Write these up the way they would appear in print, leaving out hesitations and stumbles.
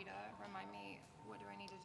Rita remind me, what do I need to do?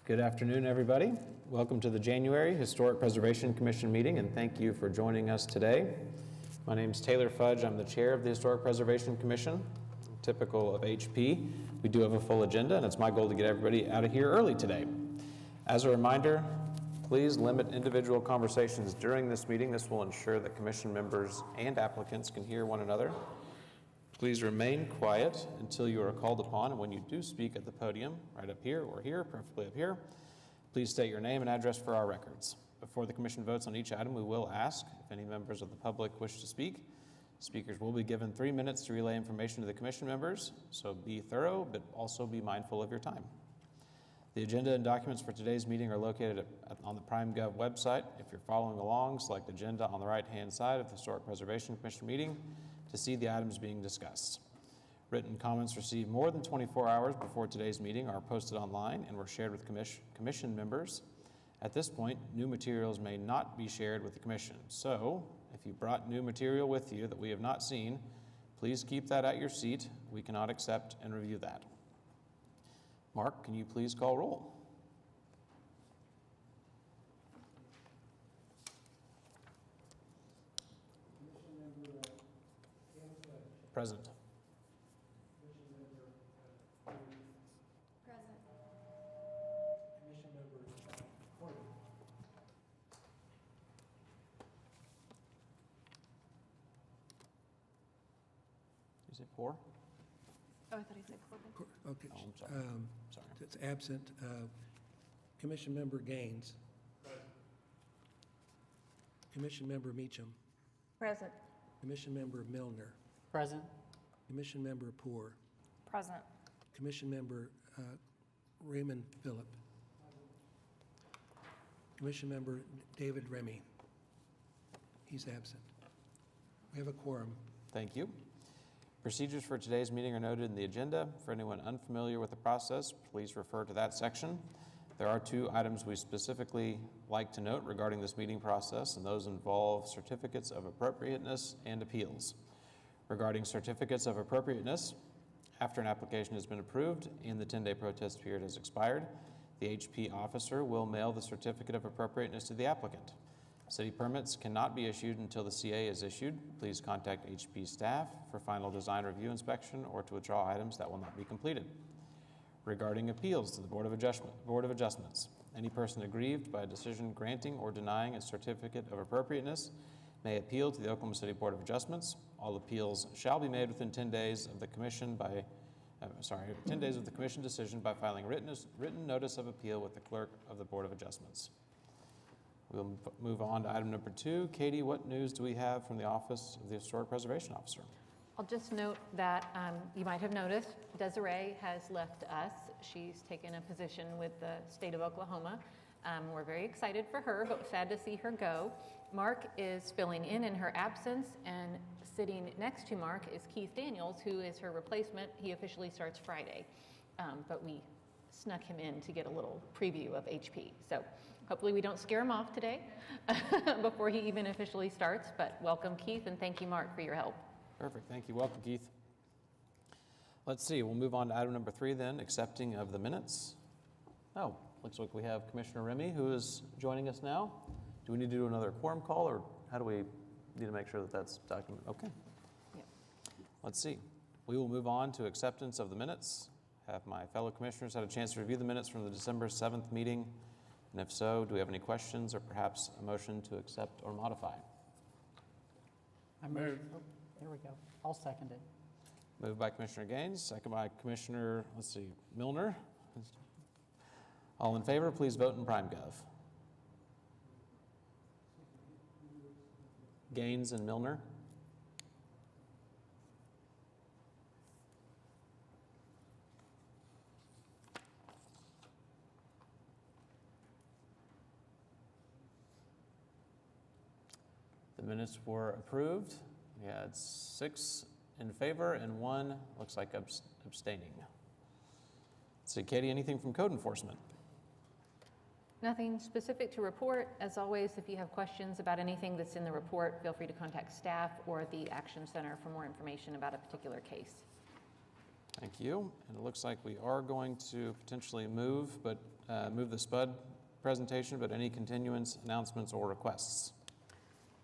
Good afternoon, everybody. Welcome to the January Historic Preservation Commission meeting, and thank you for joining us today. My name is Taylor Fudge. I'm the chair of the Historic Preservation Commission. Typical of HP, we do have a full agenda, and it's my goal to get everybody out of here early today. As a reminder, please limit individual conversations during this meeting. This will ensure that commission members and applicants can hear one another. Please remain quiet until you are called upon, and when you do speak at the podium, right up here or here, preferably up here, please state your name and address for our records. Before the commission votes on each item, we will ask if any members of the public wish to speak. Speakers will be given 3 minutes to relay information to the commission members, so be thorough, but also be mindful of your time. The agenda and documents for today's meeting are located on the PrimeGov website. If you're following along, select Agenda on the right-hand side of the Historic Preservation Commission meeting to see the items being discussed. Written comments received more than 24 hours before today's meeting are posted online and were shared with commission members. At this point, new materials may not be shared with the commission. So, if you brought new material with you that we have not seen, please keep that at your seat. We cannot accept and review that. Mark, can you please call roll? Present. Present. Commission member Corbin. You say four? Oh, I thought he said Corbin. Okay. Oh, I'm sorry. Sorry. That's absent. Commission member Gaines. Commission member Meacham. Present. Commission member Milner. Present. Commission member Poor. Present. Commission member Raymond Phillip. Commission member David Remy. He's absent. We have a quorum. Thank you. Procedures for today's meeting are noted in the agenda. For anyone unfamiliar with the process, please refer to that section. There are 2 items we specifically like to note regarding this meeting process, and those involve certificates of appropriateness and appeals. Regarding certificates of appropriateness, after an application has been approved and the 10-day protest period has expired, the HP officer will mail the certificate of appropriateness to the applicant. City permits cannot be issued until the CA is issued. Please contact HP staff for final design review inspection or to withdraw items that will not be completed. Regarding appeals to the Board of Adjustments, Any person aggrieved by a decision granting or denying a certificate of appropriateness may appeal to the Oklahoma City Board of Adjustments. All appeals shall be made within 10 days of the commission 10 days of the commission decision by filing written notice of appeal with the clerk of the Board of Adjustments. We'll move on to item number 2. Katie, what news do we have from the Office of the Historic Preservation Officer? I'll just note that you might have noticed Desiree has left us. She's taken a position with the state of Oklahoma. We're very excited for her, but sad to see her go. Mark is filling in her absence, and sitting next to Mark is Keith Daniels, who is her replacement. He officially starts Friday, but we snuck him in to get a little preview of HP. So hopefully we don't scare him off today before he even officially starts, but welcome Keith, and thank you Mark for your help. Perfect, thank you. Welcome, Keith. Let's see, we'll move on to item number 3 then, accepting of the minutes. Oh, looks like we have Commissioner Remy, who is joining us now. Do we need to do another quorum call, or how do we need to make sure that that's documented? Okay. Yeah. Let's see. We will move on to acceptance of the minutes. Have my fellow commissioners had a chance to review the minutes from the December 7th meeting? And if so, do we have any questions or perhaps a motion to accept or modify? I move. Oh, there we go. I'll second it. Moved by Commissioner Gaines, second by Commissioner, Milner. All in favor, please vote in PrimeGov. Gaines and Milner. The minutes were approved. We had 6 in favor and 1 looks like abstaining. Let's see, Katie, anything from code enforcement? Nothing specific to report. As always, if you have questions about anything that's in the report, feel free to contact staff or the Action Center for more information about a particular case. Thank you. And it looks like we are going to potentially move the SPUD presentation, but any continuance, announcements, or requests?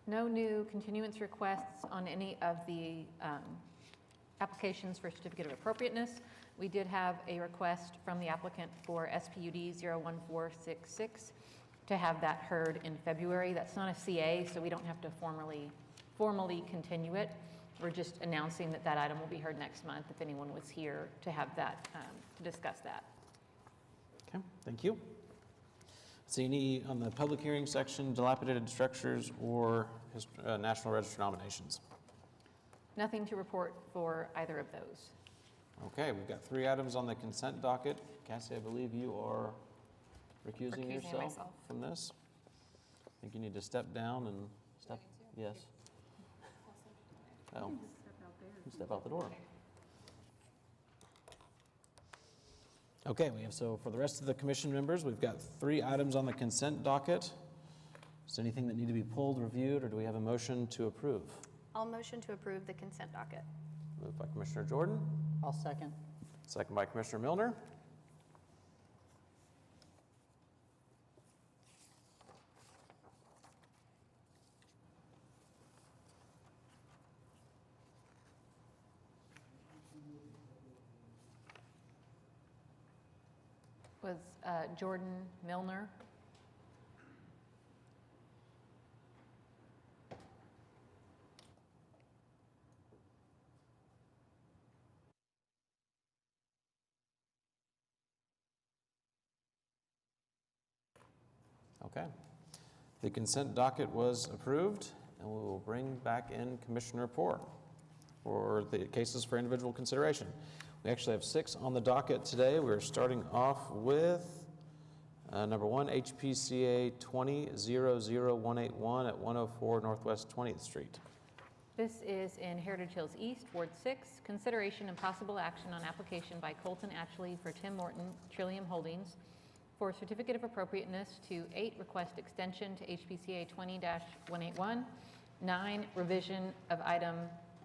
No new continuance requests on any of the applications for certificate of appropriateness. We did have a request from the applicant for SPUD 01466 to have that heard in February. That's not a CA, so we don't have to formally continue it. We're just announcing that that item will be heard next month if anyone was here to have that, to discuss that. Okay, thank you. See any on the public hearing section, dilapidated structures or National Register nominations? Nothing to report for either of those. Okay, we've got 3 items on the consent docket. Cassie, I believe you are recusing yourself myself. from this. I think you need to step down and step. Yes. Oh, you step out the door. Okay, so for the rest of the commission members, we've got 3 items on the consent docket. Is there anything that need to be pulled, reviewed, or do we have a motion to approve? I'll motion to approve the consent docket. Moved by Commissioner Jordan, I'll second. second by Commissioner Milner. Was Jordan Milner? Okay. The consent docket was approved, and we will bring back in Commissioner Poore for the cases for individual consideration. We actually have 6 on the docket today. We're starting off with number 1, HPCA 20-00181 at 104 Northwest 20th Street. This is in Heritage Hills East, Ward 6. Consideration and possible action on application by Colton Atchley for Tim Morton, Trillium Holdings, for certificate of appropriateness to 8, request extension to HPCA 20-181, 9, revision of item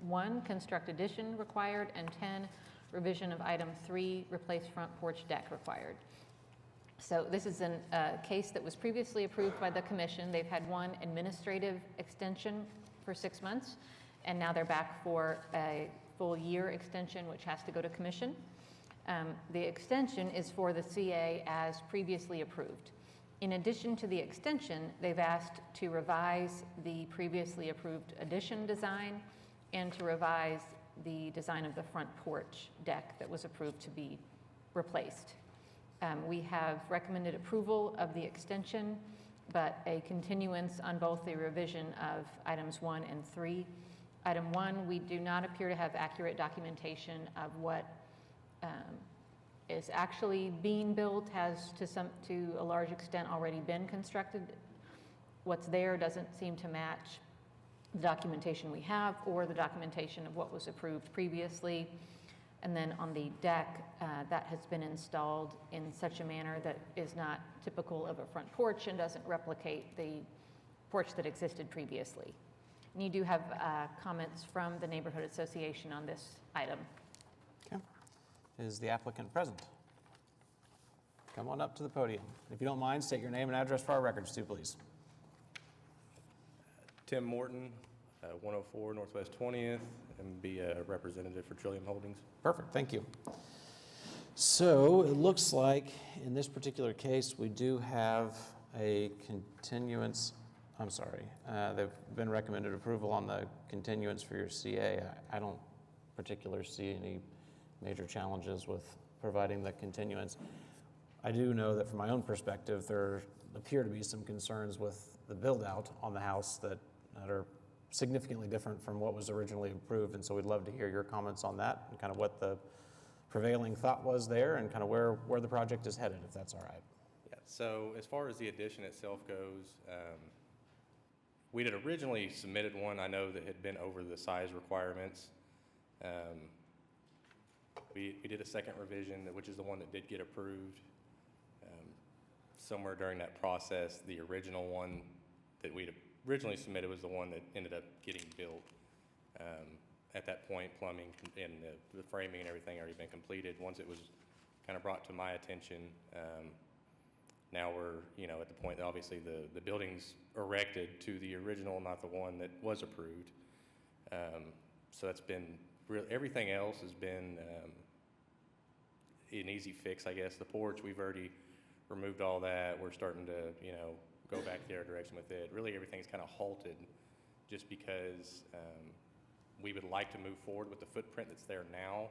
1, construct addition required, and 10, revision of item 3, replace front porch deck required. So this is a case that was previously approved by the commission. They've had 1 administrative extension for 6 months, and now they're back for a full year extension, which has to go to commission. The extension is for the CA as previously approved. In addition to the extension, they've asked to revise the previously approved addition design and to revise the design of the front porch deck that was approved to be replaced. We have recommended approval of the extension, but a continuance on both the revision of items 1 and 3. Item 1, we do not appear to have accurate documentation of what is actually being built, has to a large extent already been constructed. What's there doesn't seem to match the documentation we have or the documentation of what was approved previously. And then on the deck, that has been installed in such a manner that is not typical of a front porch and doesn't replicate the porch that existed previously. And you do have comments from the neighborhood association on this item. Okay. Is the applicant present? Come on up to the podium. If you don't mind, state your name and address for our records too, please. Tim Morton, 104 Northwest 20th, and be a representative for Trillium Holdings. Perfect, thank you. So it looks like in this particular case, we do have a continuance, they've been recommended approval on the continuance for your CA. I don't particularly see any major challenges with providing the continuance. I do know that from my own perspective, there appear to be some concerns with the build out on the house that are significantly different from what was originally approved, and so we'd love to hear your comments on that and kind of what the prevailing thought was there and kind of where the project is headed, if that's all right. Yeah, so as far as the addition itself goes, we had originally submitted one, I know, that had been over the size requirements. We did a second revision, which is the one that did get approved. Somewhere during that process, the original one that we'd originally submitted was the one that ended up getting built. At that point, plumbing and the framing and everything already been completed. Once it was kind of brought to my attention, now we're at the point that obviously the building's erected to the original, not the one that was approved. So that's been everything else has been an easy fix, I guess. The porch, we've already removed all that. We're starting to go back the other direction with it. Really, everything's kind of halted just because we would like to move forward with the footprint that's there now.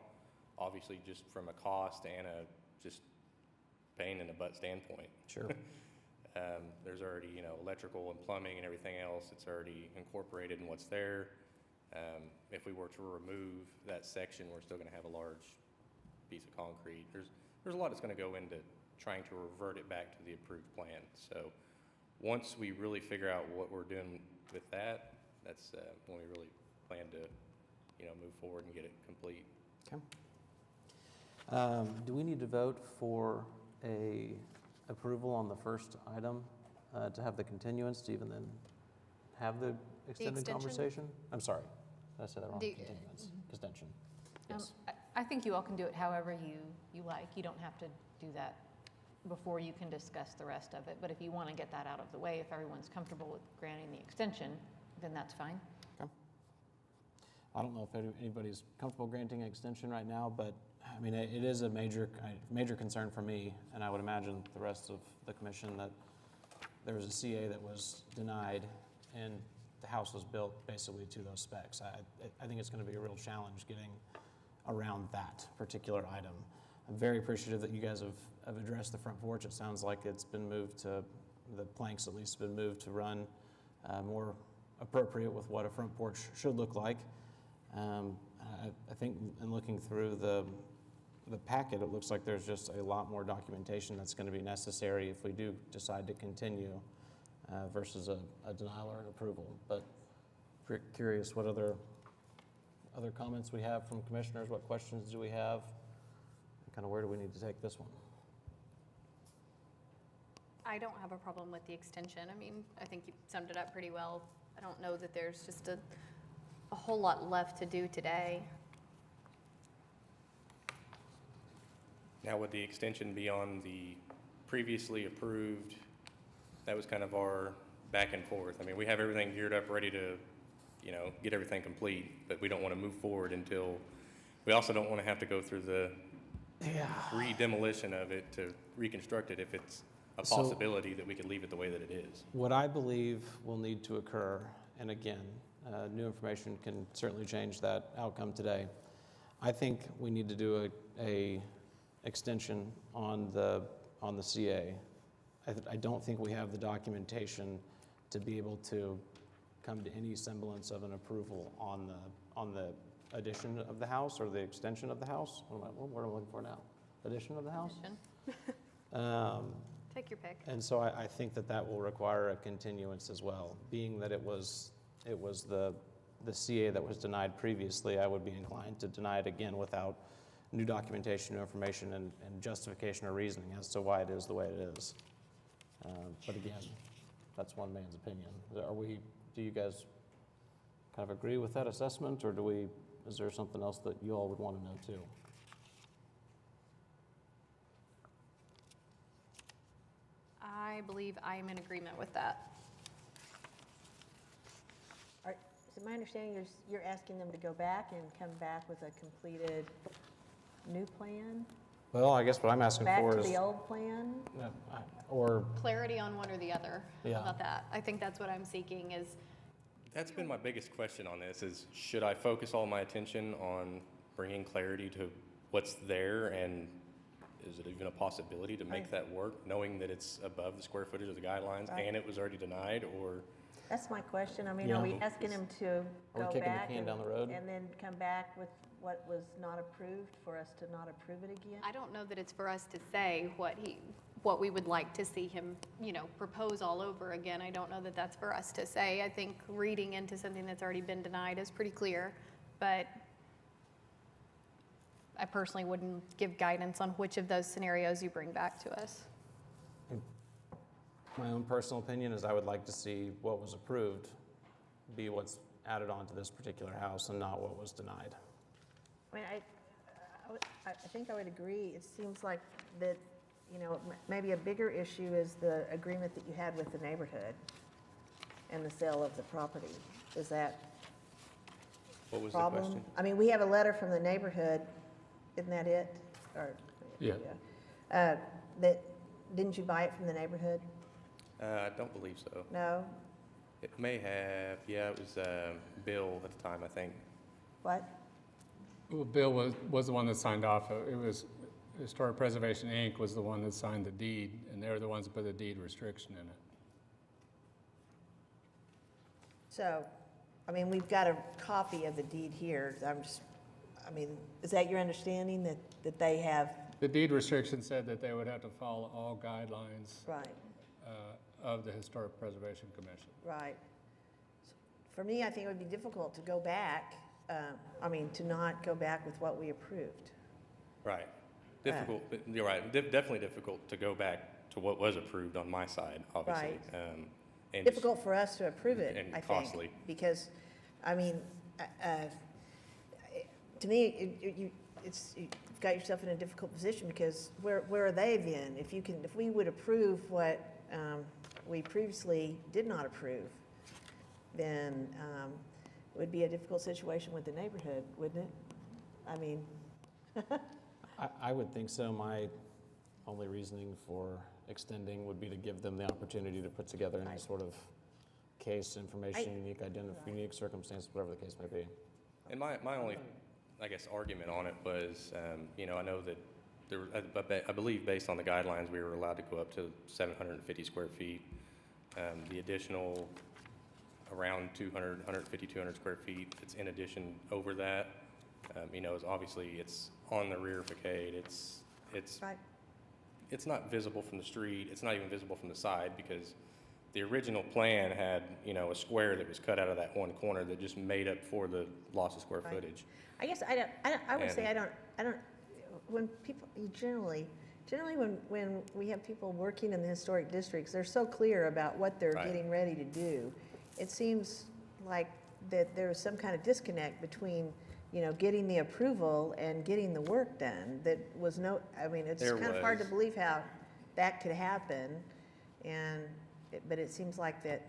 Obviously, just from a cost and a just pain in the butt standpoint. Sure. There's already electrical and plumbing and everything else. It's already incorporated in what's there. If we were to remove that section, we're still going to have a large piece of concrete. There's a lot that's going to go into trying to revert it back to the approved plan. So once we really figure out what we're doing with that, that's when we really plan to move forward and get it complete. Okay. Do we need to vote for a approval on the first item to have the continuance to even then have the extended extension? conversation? I'm sorry, did I say that wrong? The- Continuance, extension. Yes. I think you all can do it however you like. You don't have to do that before you can discuss the rest of it. But if you want to get that out of the way, if everyone's comfortable with granting the extension, then that's fine. Okay. I don't know if anybody's comfortable granting an extension right now, but I mean, it is a major concern for me, and I would imagine the rest of the commission, that there was a CA that was denied and the house was built basically to those specs. I think it's going to be a real challenge getting around that particular item. I'm very appreciative that you guys have addressed the front porch. It sounds like it's been moved to, the planks at least have been moved to run more appropriate with what a front porch should look like. I think in looking through the packet, it looks like there's just a lot more documentation that's going to be necessary if we do decide to continue versus a denial or an approval. But curious what other comments we have from commissioners, what questions do we have, and kind of where do we need to take this one? I don't have a problem with the extension. I mean, I think you summed it up pretty well. I don't know that there's just a whole lot left to do today. Now, would the extension be on the previously approved? That was kind of our back and forth. I mean, we have everything geared up, ready to, get everything complete, but we don't want to move forward until, we also don't want to have to go through the re-demolition of it to reconstruct it if it's a So- possibility that we could leave it the way that it is. What I believe will need to occur, and again, new information can certainly change that outcome today. I think we need to do a extension on the CA. I don't think we have the documentation to be able to come to any semblance of an approval on the addition of the house or the extension of the house. What am I looking for now? Addition of the house? Addition. Take your pick. And so I think that will require a continuance as well. Being that it was the CA that was denied previously, I would be inclined to deny it again without new documentation, new information, and justification or reasoning as to why it is the way it is. But again, that's one man's opinion. Do you guys kind of agree with that assessment, or is there something else that you all would want to know too? I believe I am in agreement with that. Is it my understanding you're asking them to go back and come back with a completed new plan? Well, I guess what I'm asking Back for to is, the old plan? or, Clarity on one or the other. Yeah. How about that? I think that's what I'm seeking is, That's been my biggest question on this is, should I focus all my attention on bringing clarity to what's there, and is it even a possibility to make that work, knowing that it's above the square footage of the guidelines Right. and it was already denied, or? That's my question. I mean, Yeah. are we asking them to Are we go kicking the back can and down the road? and then come back with what was not approved for us to not approve it again? I don't know that it's for us to say what we would like to see him, propose all over again. I don't know that that's for us to say. I think reading into something that's already been denied is pretty clear, but I personally wouldn't give guidance on which of those scenarios you bring back to us. my own personal opinion is I would like to see what was approved be what's added on to this particular house and not what was denied. I mean, I think I would agree. It seems like that, maybe a bigger issue is the agreement that you had with the neighborhood and the sale of the property. Is that What was a the problem? question? I mean, we have a letter from the neighborhood, isn't that it? Or Yeah. didn't you buy it from the neighborhood? I don't believe so. No? It may have, yeah, it was Bill at the time, I think. What? Well, Bill was the one that signed off. It was Historic Preservation, Inc. was the one that signed the deed, and they're the ones that put the deed restriction in it. So, I mean, we've got a copy of the deed here. Is that your understanding that they have? The deed restriction said that they would have to follow all guidelines Right, of the Historic Preservation Commission. right. For me, I think it would be difficult to go back, to not go back with what we approved. Right. Difficult, you're right, definitely difficult to go back to what was approved on my side, obviously. Right. And Difficult for us to approve it, And I think. costly. Because, to me, you've got yourself in a difficult position because where are they then? If we would approve what we previously did not approve, then it would be a difficult situation with the neighborhood, wouldn't it? I mean, I would think so. My only reasoning for extending would be to give them the opportunity to put together any Right. sort of case, information, unique circumstance, whatever the case may be. And my only, I guess, argument on it was, I know that I believe based on the guidelines, we were allowed to go up to 750 square feet. The additional around 150, 200 square feet, it's in addition over that. Is obviously it's on the rear facade. It's right, it's not visible from the street. It's not even visible from the side because the original plan had, a square that was cut out of that one corner that just made up for the loss of square Right. footage. I guess I would say And- I don't, when people, generally when we have people working in the historic districts, they're so clear about what they're Right. getting ready to do. It seems like that there's some kind of disconnect between, getting the approval and getting the work done. That was it's There kind of hard to was. believe how that could happen. But it seems like that,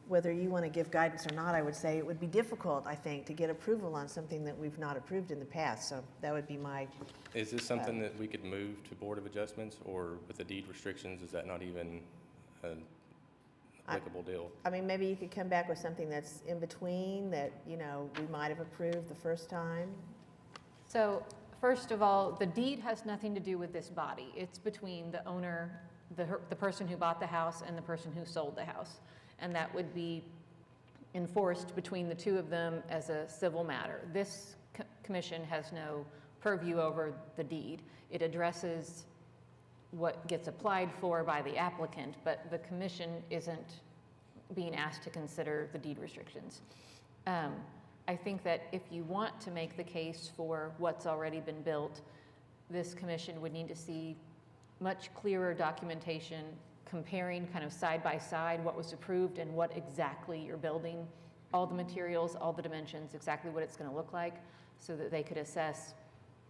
whether you want to give guidance or not, I would say it would be difficult, I think, to get approval on something that we've not approved in the past. So that would be my, Is this something that we could move to Board of Adjustments, or with the deed restrictions, is that not even an applicable deal? I mean, maybe you could come back with something that's in between that, you know, we might have approved the first time. So first of all, the deed has nothing to do with this body. It's between the owner, the person who bought the house and the person who sold the house. And that would be enforced between the two of them as a civil matter. This commission has no purview over the deed. It addresses what gets applied for by the applicant, but the commission isn't being asked to consider the deed restrictions. I think that if you want to make the case for what's already been built, this commission would need to see much clearer documentation comparing kind of side by side what was approved and what exactly you're building, all the materials, all the dimensions, exactly what it's going to look like, so that they could assess,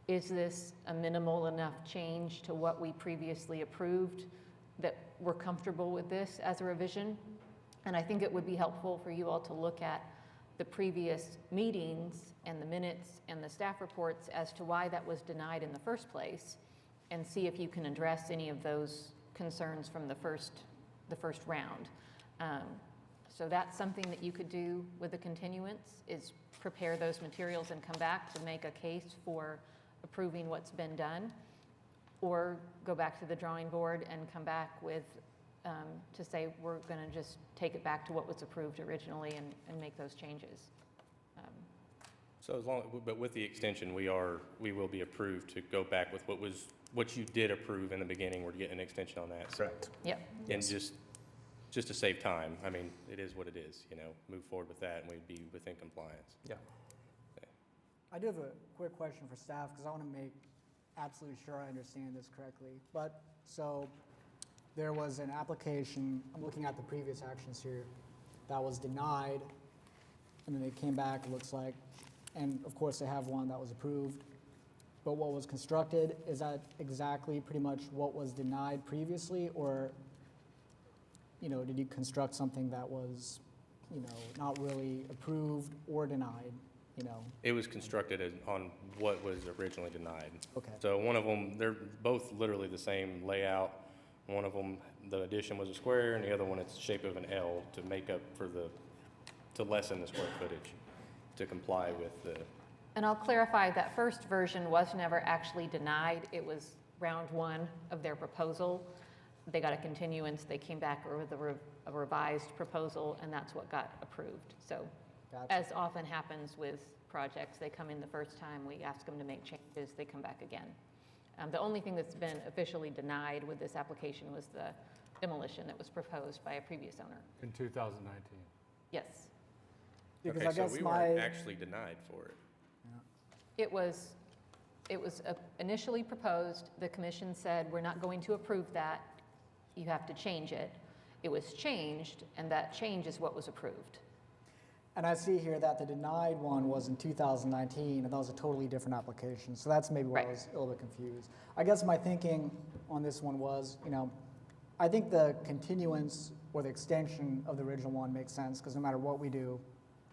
is this a minimal enough change to what we previously approved that we're comfortable with this as a revision? And I think it would be helpful for you all to look at the previous meetings and the minutes and the staff reports as to why that was denied in the first place, and see if you can address any of those concerns from the first round. So that's something that you could do with the continuance, is prepare those materials and come back to make a case for approving what's been done, or go back to the drawing board and come back with, to say, we're going to just take it back to what was approved originally and make those changes. So as long, but with the extension, we will be approved to go back with what you did approve in the beginning. We're getting an extension on that. Correct. Yep. And just to save time, I mean, it is what it is, you know, move forward with that and we'd be within compliance. Yeah. I do have a quick question for staff, because I want to make absolutely sure I understand this correctly. But, so, there was an application, I'm looking at the previous actions here, that was denied, and then they came back, it looks like, and of course they have one that was approved. But what was constructed, is that exactly pretty much what was denied previously, or, you know, did you construct something that was, you know, not really approved or denied, you know? It was constructed on what was originally denied. Okay. So one of them, they're both literally the same layout. One of them, the addition was a square, and the other one, it's the shape of an L to make up for to lessen the square footage, to comply with the. And I'll clarify, that first version was never actually denied. It was round one of their proposal. They got a continuance, they came back with a revised proposal, and that's what got approved. So, Gotcha. as often happens with projects, they come in the first time, we ask them to make changes, they come back again. The only thing that's been officially denied with this application was the demolition that was proposed by a previous owner. In 2019. Yes. Because Okay, I guess so we my, weren't actually denied for it. It was initially proposed, the commission said, we're not going to approve that, you have to change it. It was changed, and that change is what was approved. and I see here that the denied one was in 2019, and that was a totally different application. So that's maybe where I Right. was a little bit confused. I guess my thinking on this one was, you know, I think the continuance or the extension of the original one makes sense, because no matter what we do,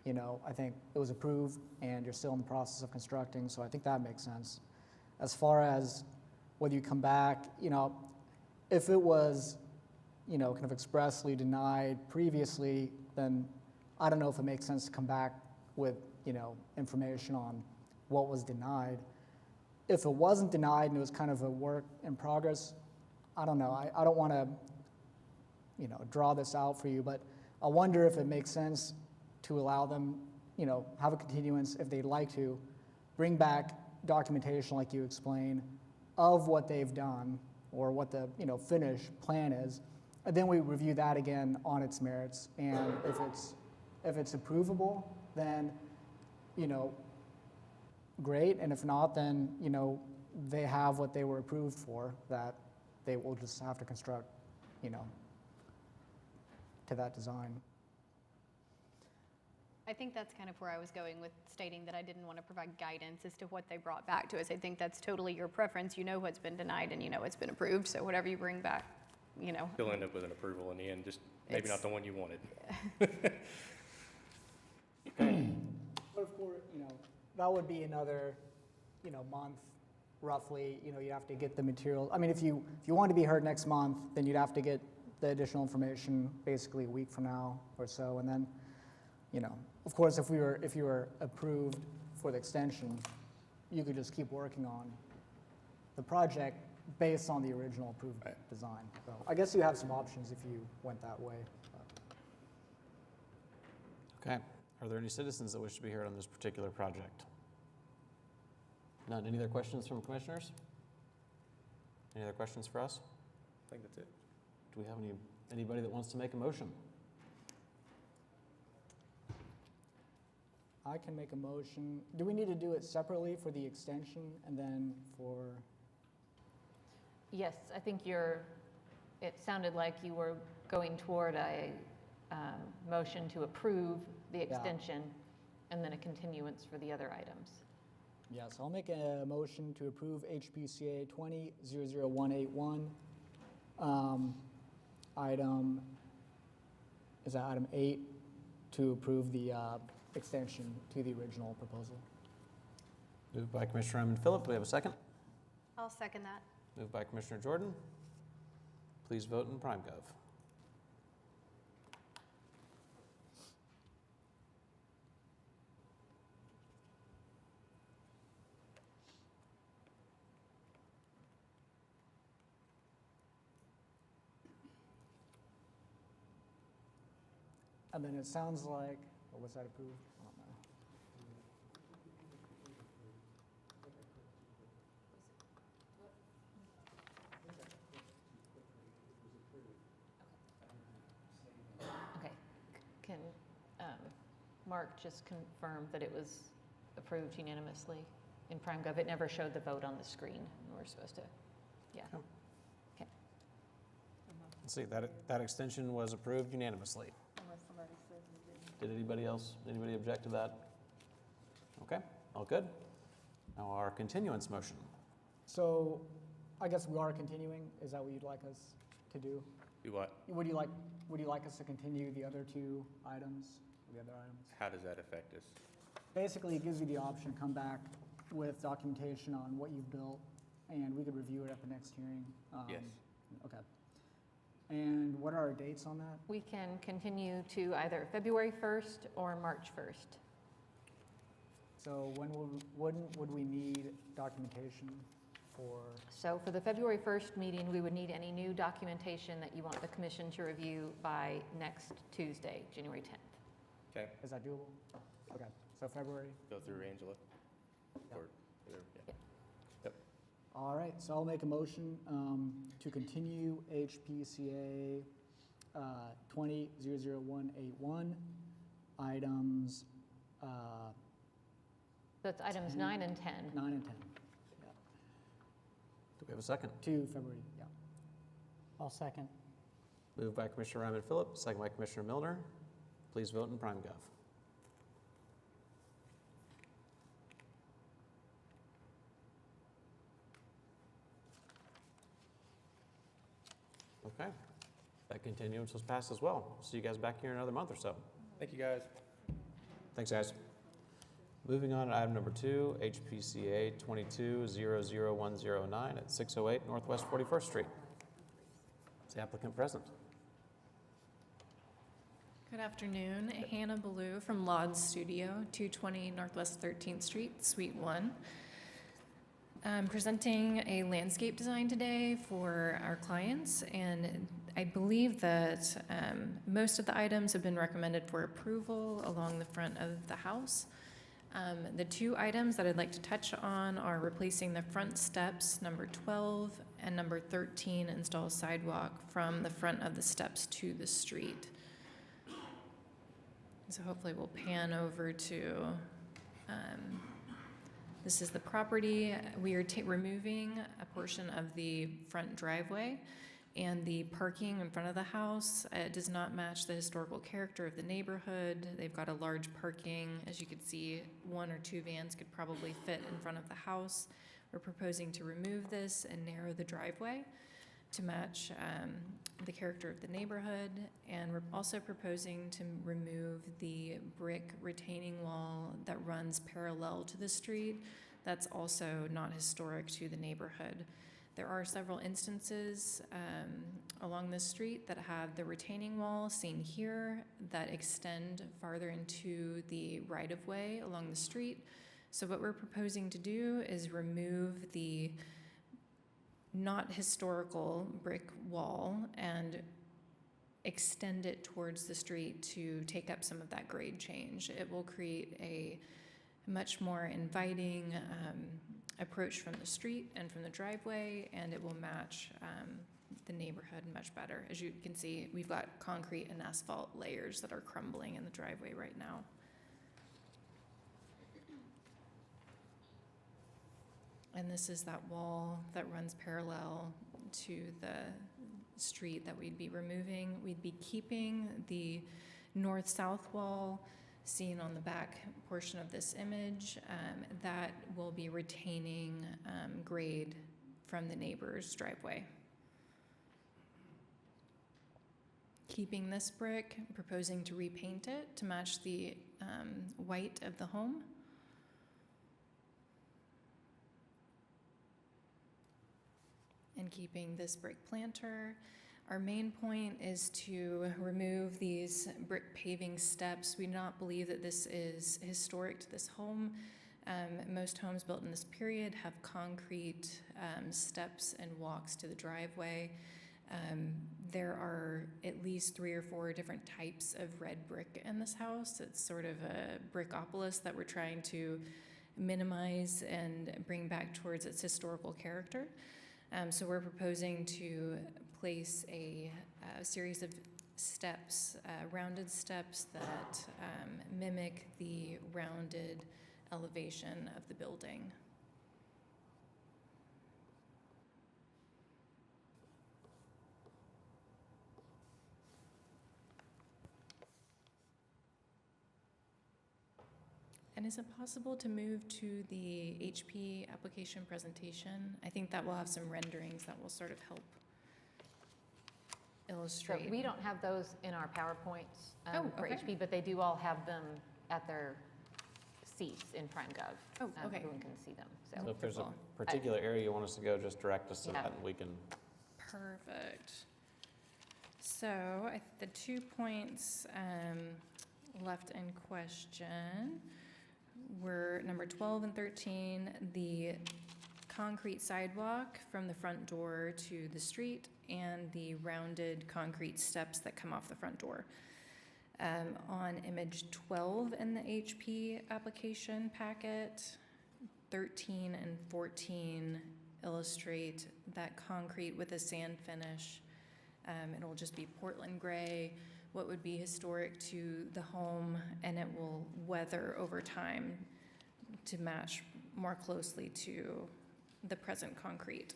you know, I think it was approved and you're still in the process of constructing, so I think that makes sense. As far as whether you come back, you know, if it was, you know, kind of expressly denied previously, then I don't know if it makes sense to come back with, you know, information on what was denied. If it wasn't denied and it was kind of a work in progress, I don't know. I don't want to, you know, draw this out for you, but I wonder if it makes sense to allow them, you know, have a continuance if they'd like to, bring back documentation like you explained of what they've done or what the, you know, finished plan is, and then we review that again on its merits. And if it's approvable, then, you know, great. And if not, then, you know, they have what they were approved for, that they will just have to construct, you know, to that design. I think that's kind of where I was going with stating that I didn't want to provide guidance as to what they brought back to us. I think that's totally your preference. You know what's been denied and you know what's been approved, so whatever you bring back you know, You'll end up with an approval in the end, just maybe not It's- the one you wanted. But of course, that would be another, month roughly, you'd have to get the material. I mean, if you want to be heard next month, then you'd have to get the additional information basically a week from now or so. And then, of course, if you were approved for the extension, you could just keep working on the project based on the original approved Right. design. So I guess you have some options if you went that way. Okay. Are there any citizens that wish to be heard on this particular project? None. Any other questions from commissioners? Any other questions for us? I think that's it. Do we have anybody that wants to make a motion? I can make a motion. Do we need to do it separately for the extension and then for, Yes, I think it sounded like you were going toward a motion to approve the extension and then a continuance for the other items. yes, I'll make a motion to approve HPCA 20-00181. Item, is that item 8, to approve the extension to the original proposal. Moved by Commissioner Raymond Phillip. Do we have a second? I'll second that. Moved by Commissioner Jordan. Please vote in PrimeGov. And then it sounds like, or was that approved? I don't know. Okay. Can Mark just confirm that it was approved unanimously in PrimeGov? It never showed the vote on the screen. We're supposed to, yeah. Oh. Okay. Let's see, that extension was approved unanimously. Did anybody object to that? Okay, all good. Now our continuance motion. So I guess we are continuing. Is that what you'd like us to do? Do what? Would you like us to continue the other two items, the other items? How does that affect us? Basically, it gives you the option to come back with documentation on what you've built, and we could review it at the next hearing. Yes. Okay. And what are our dates on that? We can continue to either February 1st or March 1st. So when would we need documentation for? So for the February 1st meeting, we would need any new documentation that you want the commission to review by next Tuesday, January 10th. Okay, Is that doable? Okay, so February. go through Angela. Yep. Or whatever, yeah. All right, so I'll make a motion to continue HPCA 20-00181, items That's items 10. 9 and 10. 9 and 10. Do we have a second? To February, yeah. I'll second. Moved by Commissioner Raymond Phillip, second by Commissioner Milner. Please vote in PrimeGov. Okay, that continuance was passed as well. See you guys back here in another month or so. Thank you, guys. Thanks, guys. Moving on to item number 2, HPCA 22-00109 at 608 Northwest 41st Street. Is the applicant present? Good afternoon, Hannah Ballou from Lodge Studio, 220 Northwest 13th Street, Suite 1. I'm presenting a landscape design today for our clients, and I believe that most of the items have been recommended for approval along the front of the house. The two items that I'd like to touch on are replacing the front steps, number 12, and number 13, install a sidewalk from the front of the steps to the street. So hopefully we'll pan over to, this is the property. We are removing a portion of the front driveway, and the parking in front of the house does not match the historical character of the neighborhood. They've got a large parking. As you can see, 1 or 2 vans could probably fit in front of the house. We're proposing to remove this and narrow the driveway. to match the character of the neighborhood, and we're also proposing to remove the brick retaining wall that runs parallel to the street. That's also not historic to the neighborhood. There are several instances along this street that have the retaining wall seen here that extend farther into the right-of-way along the street. So what we're proposing to do is remove the not historical brick wall and extend it towards the street to take up some of that grade change. It will create a much more inviting approach from the street and from the driveway, and it will match the neighborhood much better. As you can see, we've got concrete and asphalt layers that are crumbling in the driveway right now. And this is that wall that runs parallel to the street that we'd be removing. We'd be keeping the north-south wall seen on the back portion of this image. That will be retaining grade from the neighbor's driveway. Keeping this brick, proposing to repaint it to match the white of the home. And keeping this brick planter. Our main point is to remove these brick paving steps. We do not believe that this is historic to this home. Most homes built in this period have concrete steps and walks to the driveway. There are at least 3 or 4 different types of red brick in this house. It's sort of a brickopolis that we're trying to minimize and bring back towards its historical character. So we're proposing to place a series of steps, rounded steps that mimic the rounded elevation of the building. And is it possible to move to the HP application presentation? I think that will have some renderings that will sort of help So illustrate. we don't have those in our PowerPoints for okay. HP, but they do all have them at their seats in PrimeGov. Oh, okay. Everyone can see them, So so. if there's a Wonderful. particular area you want us to go, just direct us to Yeah. that and we can. Perfect. So the 2 points left in question were number 12 and 13, the concrete sidewalk from the front door to the street and the rounded concrete steps that come off the front door. On image 12 in the HP application packet, 13 and 14 illustrate that concrete with a sand finish. It'll just be Portland gray, what would be historic to the home, and it will weather over time to match more closely to the present concrete.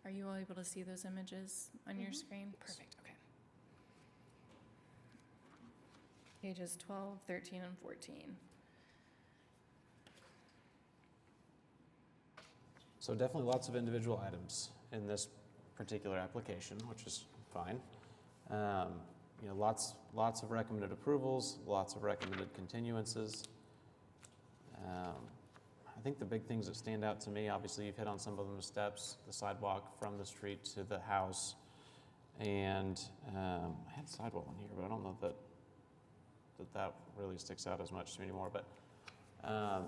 Are you all able to see those images on your screen? Perfect, okay. Pages 12, 13, and 14. So definitely lots of individual items in this particular application, which is fine. Lots of recommended approvals, lots of recommended continuances. I think the big things that stand out to me, obviously you've hit on some of them, the steps, the sidewalk from the street to the house. And I had sidewalk in here, but I don't know that really sticks out as much to me anymore. But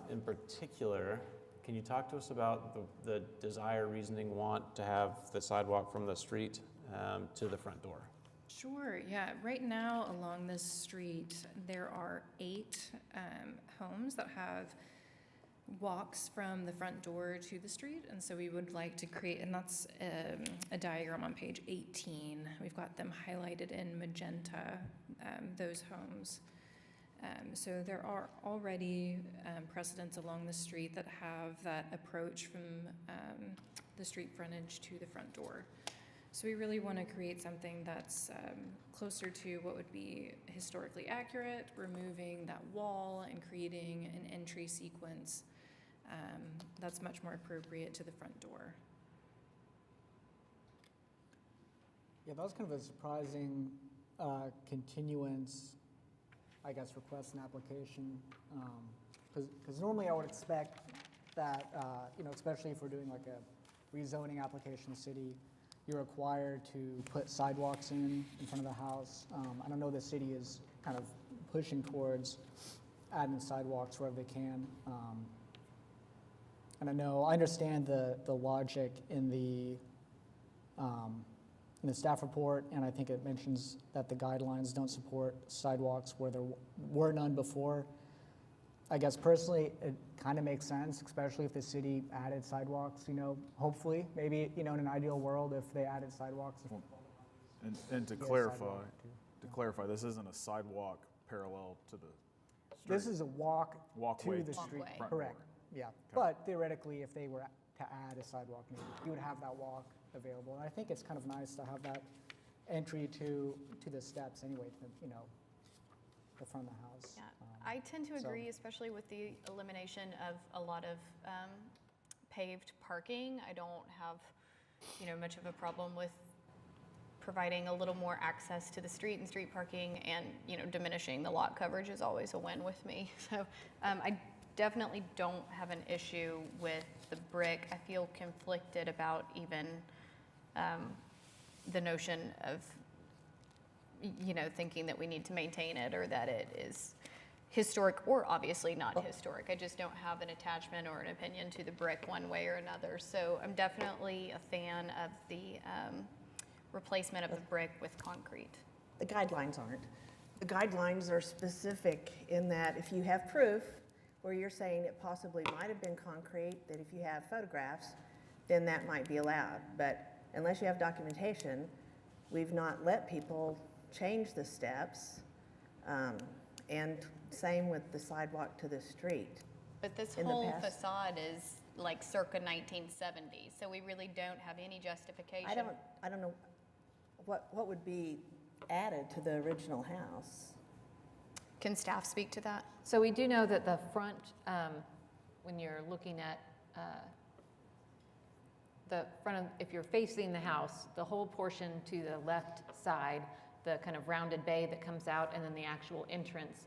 in particular, can you talk to us about the desire, reasoning, want to have the sidewalk from the street to the front door? Sure, yeah. Right now along this street, there are 8 homes that have walks from the front door to the street, and so we would like to create, and that's a diagram on page 18. We've got them highlighted in magenta, those homes. So there are already precedents along the street that have that approach from the street frontage to the front door. So we really want to create something that's closer to what would be historically accurate, removing that wall and creating an entry sequence that's much more appropriate to the front door. Yeah, that was kind of a surprising continuance, I guess, request and application. Because normally I would expect that, especially if we're doing like a rezoning application in the city, you're required to put sidewalks in front of the house. I don't know the city is kind of pushing towards adding sidewalks wherever they can. And I understand the logic in the staff report, and I think it mentions that the guidelines don't support sidewalks where there were none before. I guess personally, it kind of makes sense, especially if the city added sidewalks, hopefully, maybe, in an ideal world, if they added sidewalks. And to Yeah, clarify, sidewalk, too. this isn't a sidewalk parallel to the street. This is a walk Walkway to the to street, Walkway. front correct, door. yeah. But theoretically, if they were to add a sidewalk, maybe, you would have that walk available. And I think it's kind of nice to have that entry to the steps anyway, to the front of the house. Yeah, I tend to so- agree, especially with the elimination of a lot of paved parking. I don't have, much of a problem with providing a little more access to the street and street parking, and, diminishing the lot coverage is always a win with me. So I definitely don't have an issue with the brick. I feel conflicted about even the notion of thinking that we need to maintain it or that it is historic or obviously not historic. I just don't have an attachment or an opinion to the brick one way or another. So I'm definitely a fan of the replacement of the brick with concrete. The guidelines aren't. The guidelines are specific in that if you have proof where you're saying it possibly might have been concrete, that if you have photographs, then that might be allowed. But unless you have documentation, we've not let people change the steps. And same with the sidewalk to the street. But this In the whole past. facade is like circa 1970, so we really don't have any justification. I don't know what would be added to the original house. Can staff speak to that? So we do know that the front, when you're looking at the front of, if you're facing the house, the whole portion to the left side, the kind of rounded bay that comes out, and then the actual entrance,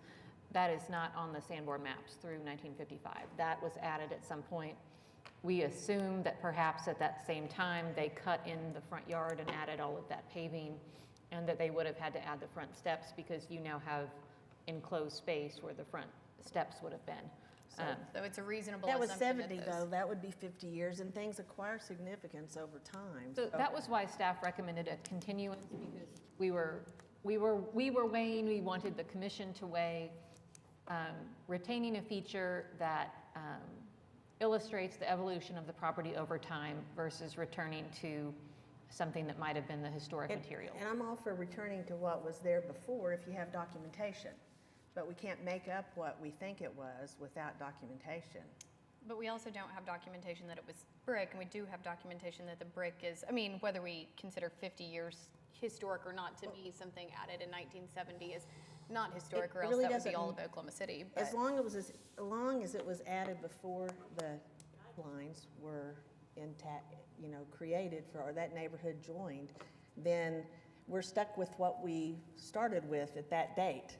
that is not on the Sanborn maps through 1955. That was added at some point. We assume that perhaps at that same time, they cut in the front yard and added all of that paving, and that they would have had to add the front steps because you now have enclosed space where the front steps would have been. So it's a reasonable That was assumption 70 those- though, that would be 50 years, and things acquire significance over time. So that was why staff recommended a continuance, because we were weighing, we wanted the commission to weigh retaining a feature that illustrates the evolution of the property over time versus returning to something that might have been the historic material. And I'm all for returning to what was there before if you have documentation. But we can't make up what we think it was without documentation. But we also don't have documentation that it was brick, and we do have documentation that the brick is, whether we consider 50 years historic or not, to me, something added in 1970 is not historic, It or else really that would be doesn't- all of Oklahoma City. As But long as it was added before the guidelines were intact, created for, or that neighborhood joined, then we're stuck with what we started with at that date.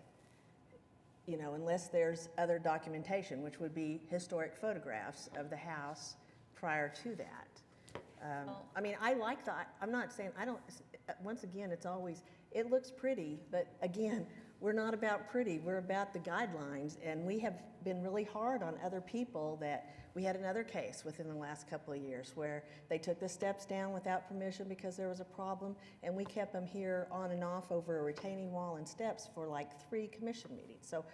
Unless there's other documentation, which would be historic photographs of the house prior to that. I like that. I'm not saying, once again, it looks pretty, but again, we're not about pretty, we're about the guidelines, and we have been really hard on other people we had another case within the last couple of years where they took the steps down without permission because there was a problem, and we kept them here on and off over a retaining wall and steps for like 3 commission meetings. So,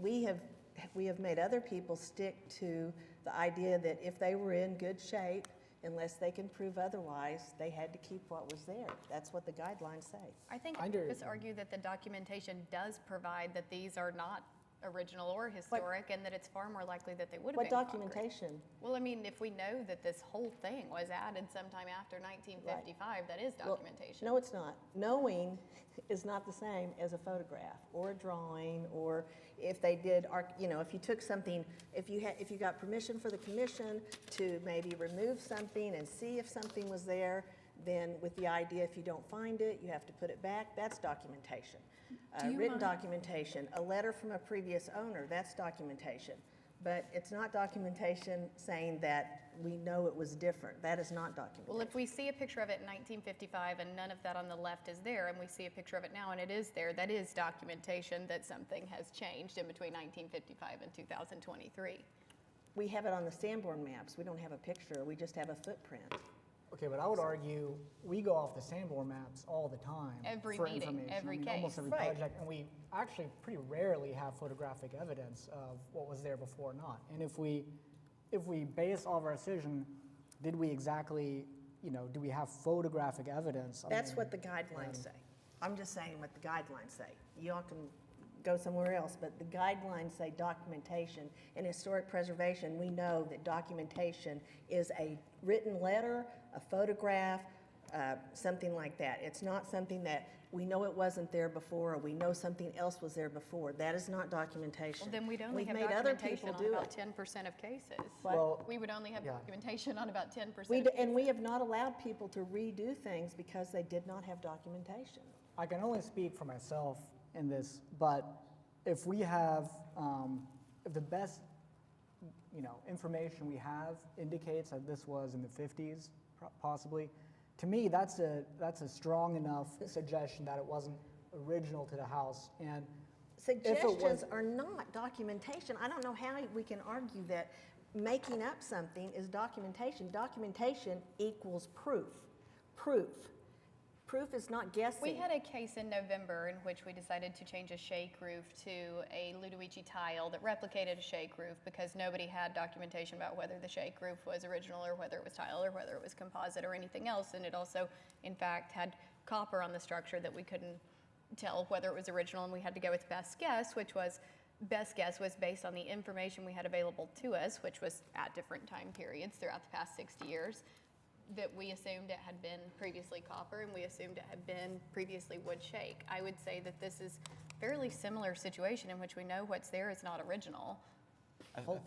we have made other people stick to the idea that if they were in good shape, unless they can prove otherwise, they had to keep what was there. That's what the guidelines say. I think Under- just argue that the documentation does provide that these are not original or historic, and that it's far more likely that they would have What been concrete. documentation? Well, I mean, if we know that this whole thing was added sometime after 1955, that is Well, documentation. No, it's not. Knowing is not the same as a photograph or a drawing, or if they did, if you took something, if you got permission for the commission to maybe remove something and see if something was there, then with the idea, if you don't find it, you have to put it back, that's documentation. Do you Written mind- documentation, a letter from a previous owner, that's documentation. But it's not documentation saying that we know it was different. That is not documentation. Well, if we see a picture of it in 1955 and none of that on the left is there, and we see a picture of it now and it is there, that is documentation that something has changed in between 1955 and 2023. We have it on the Sanborn maps. We don't have a picture. We just have a footprint. Okay, but I would argue we go off the Sanborn maps all the time Every for meeting, information. every Almost case. every Right. project, and we actually pretty rarely have photographic evidence of what was there before or not. And if we base all of our decision, did we exactly, do we have photographic evidence? I That's mean, what the guidelines say. I'm just saying what the guidelines say. Y'all can go somewhere else, but the guidelines say documentation. In historic preservation, we know that documentation is a written letter, a photograph, something like that. It's not something that we know it wasn't there before, or we know something else was there before. That is not documentation. Well, then we'd only We've have made other documentation people on do about it. 10% of cases. Well, We would only have yeah. documentation on about 10% We of d- cases. And we have not allowed people to redo things because they did not have documentation. I can only speak for myself in this, but if we have, if the best, information we have indicates that this was in the 50s, possibly, to me, that's a strong enough suggestion that it wasn't original to the house. And Suggestions are not documentation. I don't know how we can argue that making up something is documentation. Documentation equals proof. Proof. Proof is not guessing. We had a case in November in which we decided to change a shake roof to a Ludovici tile that replicated a shake roof because nobody had documentation about whether the shake roof was original or whether it was tile or whether it was composite or anything else. And it also, in fact, had copper on the structure that we couldn't tell whether it was original, and we had to go with best guess, which was best guess was based on the information we had available to us, which was at different time periods throughout the past 60 years. That we assumed it had been previously copper and we assumed it had been previously wood shake. I would say that this is a fairly similar situation in which we know what's there is not original.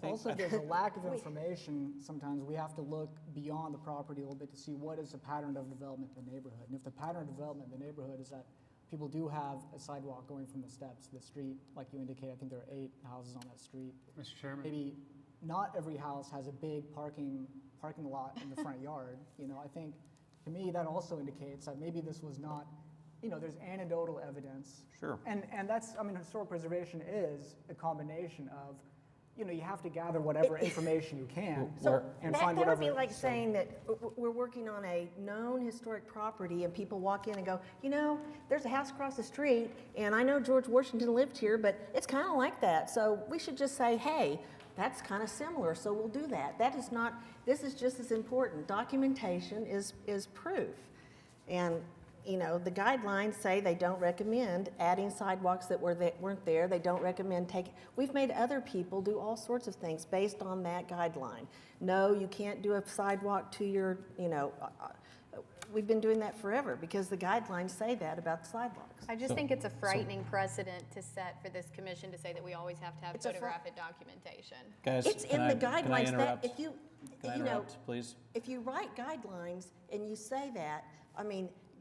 Also, if there's a lack of information, sometimes we have to look beyond the property a little bit to see what is the pattern of development in the neighborhood. And if the pattern of development in the neighborhood is that people do have a sidewalk going from the steps to the street, like you indicate, I think there are 8 houses on that street. Mr. Chairman? Maybe not every house has a big parking lot in the front yard. I think, to me, that also indicates that maybe this was not, there's anecdotal evidence. Sure. And that's, historic preservation is a combination of, you have to gather whatever information you can So and that find would whatever. be like so- saying that we're working on a known historic property and people walk in and go, there's a house across the street and I know George Washington lived here, but it's kind of like that. So we should just say, hey, that's kind of similar, so we'll do that. That is not, this is just as important. Documentation is proof. And, the guidelines say they don't recommend adding sidewalks that weren't there. They don't recommend taking, we've made other people do all sorts of things based on that guideline. No, you can't do a sidewalk to your, we've been doing that forever because the guidelines say that about the sidewalks. I just think it's a frightening precedent to set for this commission to say that we always have to have It's a photographic documentation. Guys, It's in the guidelines that interrupt? if you, Can I you know, interrupt, please? if you write guidelines and you say that,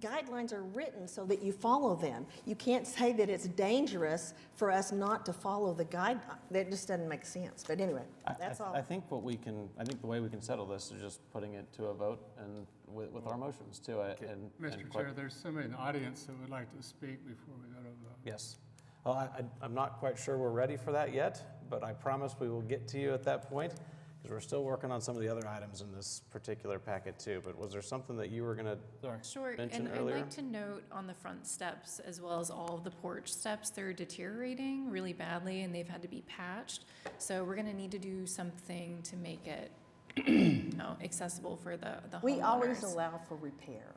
guidelines are written so that you follow them. You can't say that it's dangerous for us not to follow the guideline. That just doesn't make sense. But anyway, that's all. I think the way we can settle this is just putting it to a vote and with our motions too. Mr. Chair, there's somebody in the audience that would like to speak before we go to a vote. Yes. Well, I'm not quite sure we're ready for that yet, but I promise we will get to you at that point because we're still working on some of the other items in this particular packet too. But was there something that you were going to Sure, mention and earlier? I'd like to note on the front steps, as well as all of the porch steps, they're deteriorating really badly and they've had to be patched. So we're gonna need to do something to make it accessible for the homeowners. We always allow for repair.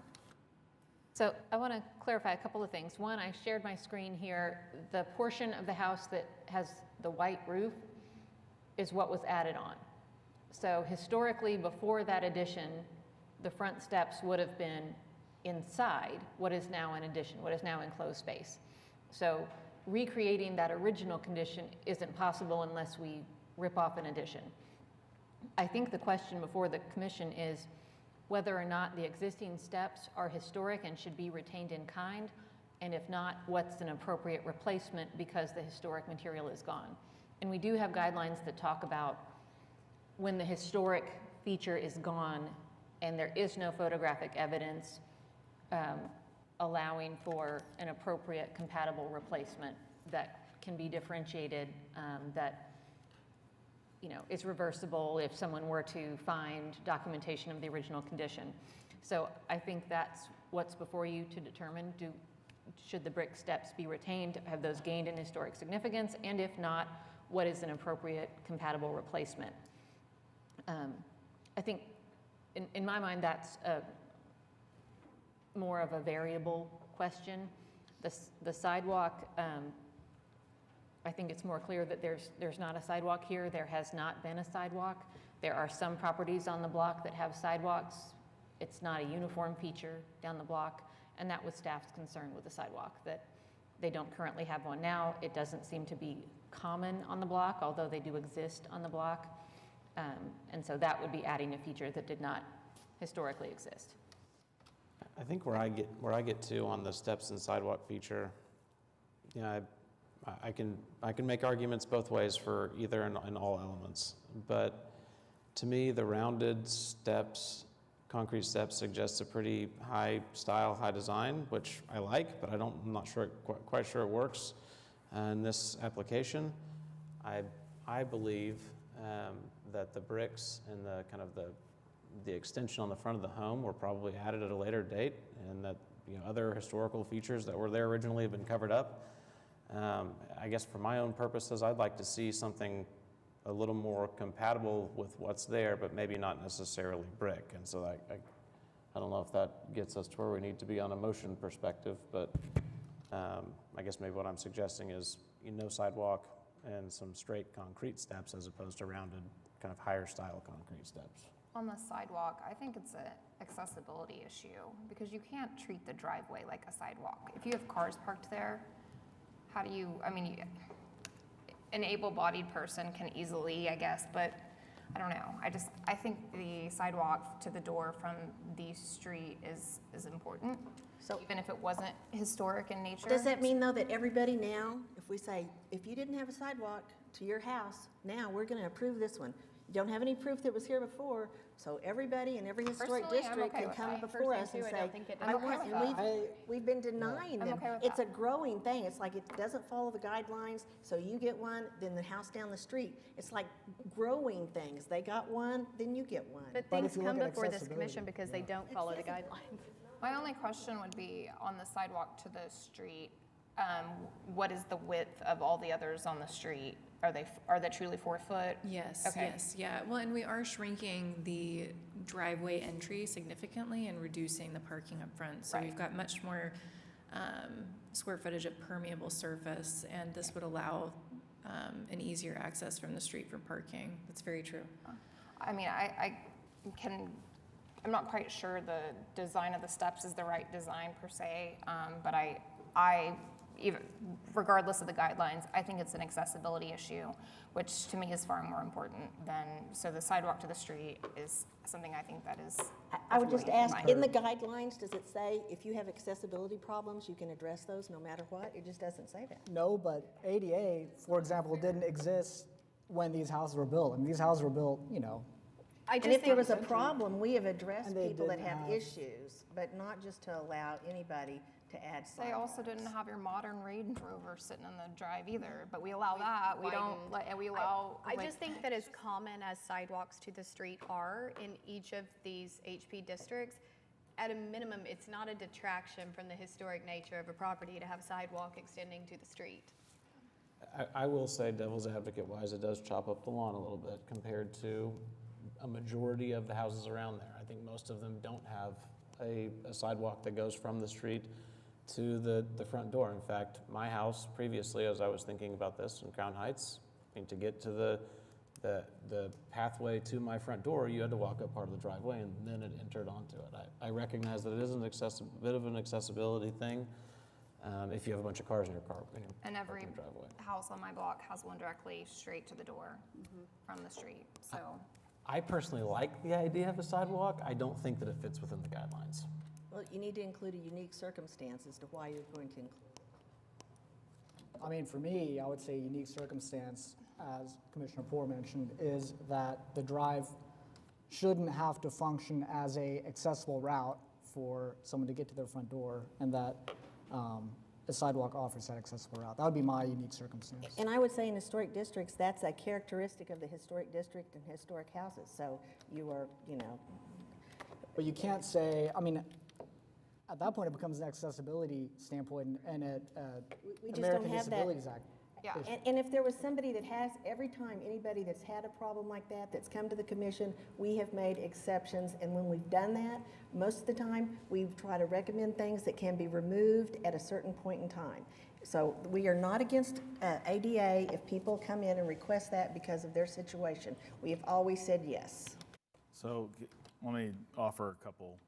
So I want to clarify a couple of things. One, I shared my screen here. The portion of the house that has the white roof is what was added on. So historically, before that addition, the front steps would have been inside what is now an addition, what is now enclosed space. So recreating that original condition isn't possible unless we rip off an addition. I think the question before the commission is whether or not the existing steps are historic and should be retained in kind, and if not, what's an appropriate replacement because the historic material is gone. And we do have guidelines that talk about when the historic feature is gone and there is no photographic evidence, allowing for an appropriate compatible replacement that can be differentiated, that is reversible if someone were to find documentation of the original condition. So I think that's what's before you to determine, should the brick steps be retained, have those gained in historic significance, and if not, what is an appropriate compatible replacement? I think in my mind that's more of a variable question. The sidewalk, I think it's more clear that there's not a sidewalk here. There has not been a sidewalk. There are some properties on the block that have sidewalks. It's not a uniform feature down the block, and that was staff's concern with the sidewalk, that they don't currently have one now. It doesn't seem to be common on the block, although they do exist on the block. And so that would be adding a feature that did not historically exist. I think where I get to on the steps and sidewalk feature, I can make arguments both ways for either and all elements. But to me, the rounded steps, concrete steps, suggests a pretty high style, high design, which I like, but I'm not sure quite sure it works in this application. I believe that the bricks and the kind of the extension on the front of the home were probably added at a later date, and that other historical features that were there originally have been covered up. I guess for my own purposes, I'd like to see something a little more compatible with what's there, but maybe not necessarily brick. And so I don't know if that gets us to where we need to be on a motion perspective, but I guess maybe what I'm suggesting is no sidewalk and some straight concrete steps as opposed to rounded kind of higher style concrete steps. On the sidewalk, I think it's an accessibility issue because you can't treat the driveway like a sidewalk. If you have cars parked there, how do you, an able-bodied person can easily, I guess, but I don't know. I think the sidewalk to the door from the street is important. So even if it wasn't historic in nature. Does that mean, though, that everybody now, if we say, if you didn't have a sidewalk to your house, now we're going to approve this one. You don't have any proof that was here before, so everybody in every historic Personally, I'm district okay can with come that. before us and Personally, too, I say, don't think it I does. want, and we've been denying I'm them. okay with It's a that. growing thing. It's like it doesn't follow the guidelines, so you get one, then the house down the street. It's like growing things. They got one, then you get one. But But things if you come look at before this accessibility, commission because they don't follow the guidelines. My only question would be on the sidewalk to the street, what is the width of all the others on the street? Are they truly 4 foot? Yes, Okay. yes, yeah. Well, and we are shrinking the driveway entry significantly and reducing the parking up front. So Right. we've got much more square footage of permeable surface, and this would allow an easier access from the street for parking. That's very true. I'm not quite sure the design of the steps is the right design per se, but even regardless of the guidelines, I think it's an accessibility issue, which to me is far more important than, so the sidewalk to the street is something I think that is. I would just definitely ask, fine. in the guidelines, does it say if you have accessibility problems, you can address those no matter what? It just doesn't say that. No, but ADA, for example, didn't exist when these houses were built. And these houses were built, I And just if there think was a problem, we have addressed And they people that didn't have have- issues, but not just to allow anybody to add sidewalks. They also didn't have your modern Range Rover sitting in the drive either, but we allow that. We don't, and we allow. I just think that as common as sidewalks to the street are in each of these HP districts, at a minimum, it's not a detraction from the historic nature of a property to have a sidewalk extending to the street. I will say, devil's advocate wise, it does chop up the lawn a little bit compared to a majority of the houses around there. I think most of them don't have a sidewalk that goes from the street to the front door. In fact, my house previously, as I was thinking about this in Crown Heights, I mean, to get to the pathway to my front door, you had to walk up part of the driveway and then it entered onto it. I recognize that it is bit of an accessibility thing if you have a bunch of cars in your car, And every driveway. house on my block has one directly straight to the door from the street, so. I personally like the idea of a sidewalk. I don't think that it fits within the guidelines. Well, you need to include a unique circumstance as to why you're going to include. I mean, for me, I would say unique circumstance, as Commissioner Poore mentioned, is that the drive shouldn't have to function as a accessible route for someone to get to their front door, and that a sidewalk offers that accessible route. That would be my unique circumstance. And I would say in historic districts, that's a characteristic of the historic district and historic houses. So you are, But you can't say, I mean, at that point, it becomes an accessibility standpoint and an we just American don't have that. Disabilities Act. Yeah. And if there was somebody that has, every time anybody that's had a problem like that, that's come to the commission, we have made exceptions. And when we've done that, most of the time, we try to recommend things that can be removed at a certain point in time. So we are not against ADA if people come in and request that because of their situation. We have always said yes. So let me offer a couple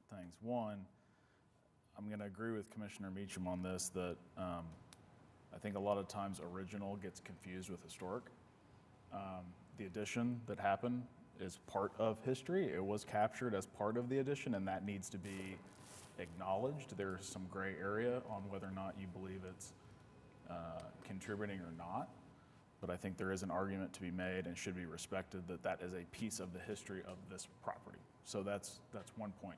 things. One, I'm going to agree with Commissioner Meacham on this, that I think a lot of times original gets confused with historic. The addition that happened is part of history. It was captured as part of the addition, and that needs to be acknowledged. There's some gray area on whether or not you believe it's contributing or not. But I think there is an argument to be made and should be respected that that is a piece of the history of this property. So that's one point.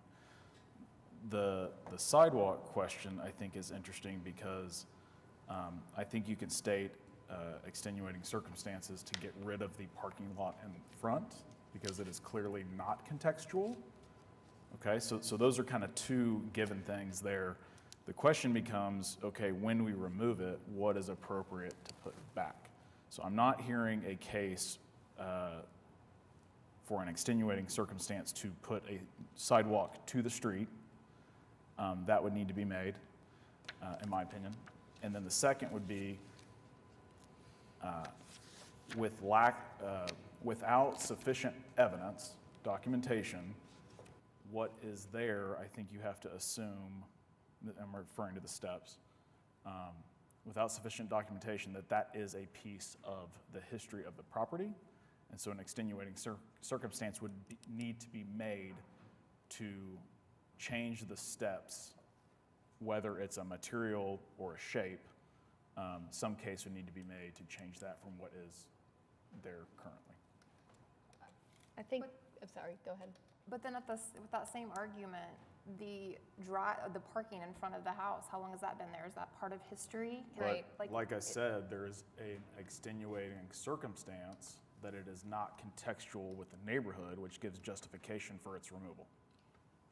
The sidewalk question, I think, is interesting because I think you can state extenuating circumstances to get rid of the parking lot in front because it is clearly not contextual. Okay, so those are kind of two given things there. The question becomes, okay, when we remove it, what is appropriate to put back? So I'm not hearing a case for an extenuating circumstance to put a sidewalk to the street. That would need to be made, in my opinion. And then the second would be without sufficient evidence, documentation, what is there, I think you have to assume, I'm referring to the steps, without sufficient documentation that that is a piece of the history of the property. And so an extenuating circumstance would need to be made to change the steps, whether it's a material or a shape. Some case would need to be made to change that from what is there currently. I think, I'm sorry, go ahead. But then with that same argument, the parking in front of the house, how long has that been there? Is that part of history? But like I said, there is an extenuating circumstance that it is not contextual with the neighborhood, which gives justification for its removal.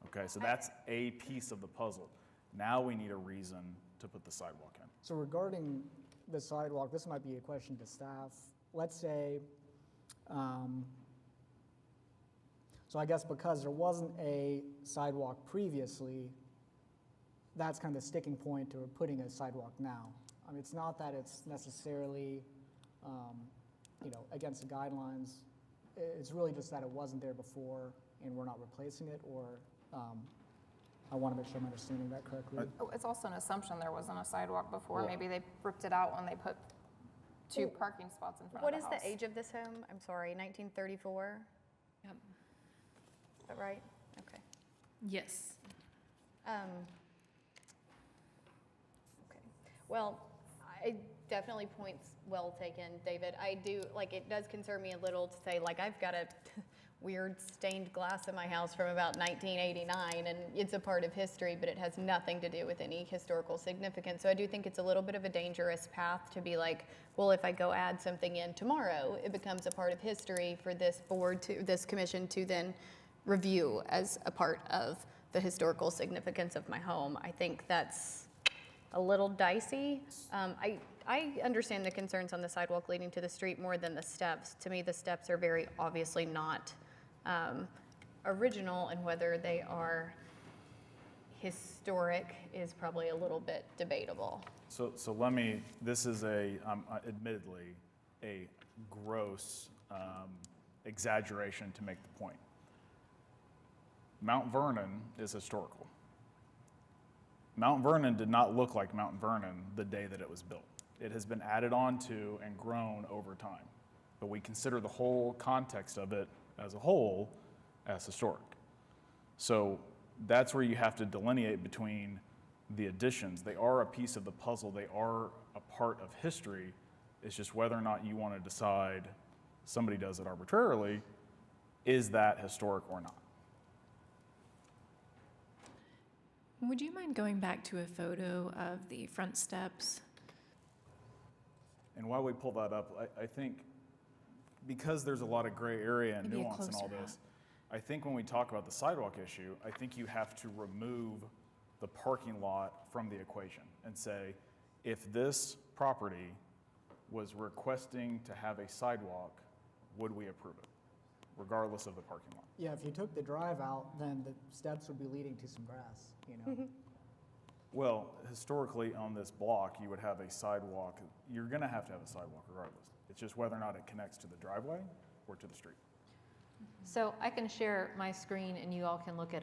Okay, so that's a piece of the puzzle. Now we need a reason to put the sidewalk in. So regarding the sidewalk, this might be a question to staff. Let's say, so I guess because there wasn't a sidewalk previously, that's kind of the sticking point to putting a sidewalk now. I mean, it's not that it's necessarily, against the guidelines. It's really just that it wasn't there before and we're not replacing it, or I want to make sure I'm understanding that correctly. It's also an assumption there wasn't a sidewalk before. Well- Maybe they ripped it out when they put two parking spots in front What of is the house. the age of this home? I'm sorry, 1934? Yep. Is that right? Okay. Yes. Okay. Well, definitely points well taken, David. I do, it does concern me a little to say, I've got a weird stained glass in my house from about 1989, and it's a part of history, but it has nothing to do with any historical significance. So I do think it's a little bit of a dangerous path to be well, if I go add something in tomorrow, it becomes a part of history for this board this commission to then review as a part of the historical significance of my home. I think that's a little dicey. I understand the concerns on the sidewalk leading to the street more than the steps. To me, the steps are very obviously not original, and whether they are historic is probably a little bit debatable. So this is admittedly a gross exaggeration to make the point. Mount Vernon is historical. Mount Vernon did not look like Mount Vernon the day that it was built. It has been added on to and grown over time. But we consider the whole context of it as a whole as historic. So that's where you have to delineate between the additions. They are a piece of the puzzle. They are a part of history. It's just whether or not you want to decide, somebody does it arbitrarily, is that historic or not? Would you mind going back to a photo of the front steps? And while we pull that up, I think because there's a lot of gray area and Maybe a nuance in all closer this, I think when we talk about the sidewalk issue, I think you have to remove the parking lot from the equation and say, if this property was requesting to have a sidewalk, would we approve it, regardless of the parking lot? Yeah, if you took the drive out, then the steps would be leading to some grass, you know? Well, historically on this block, you would have a sidewalk. You're going to have a sidewalk regardless. It's just whether or not it connects to the driveway or to the street. So I can share my screen and you all can look at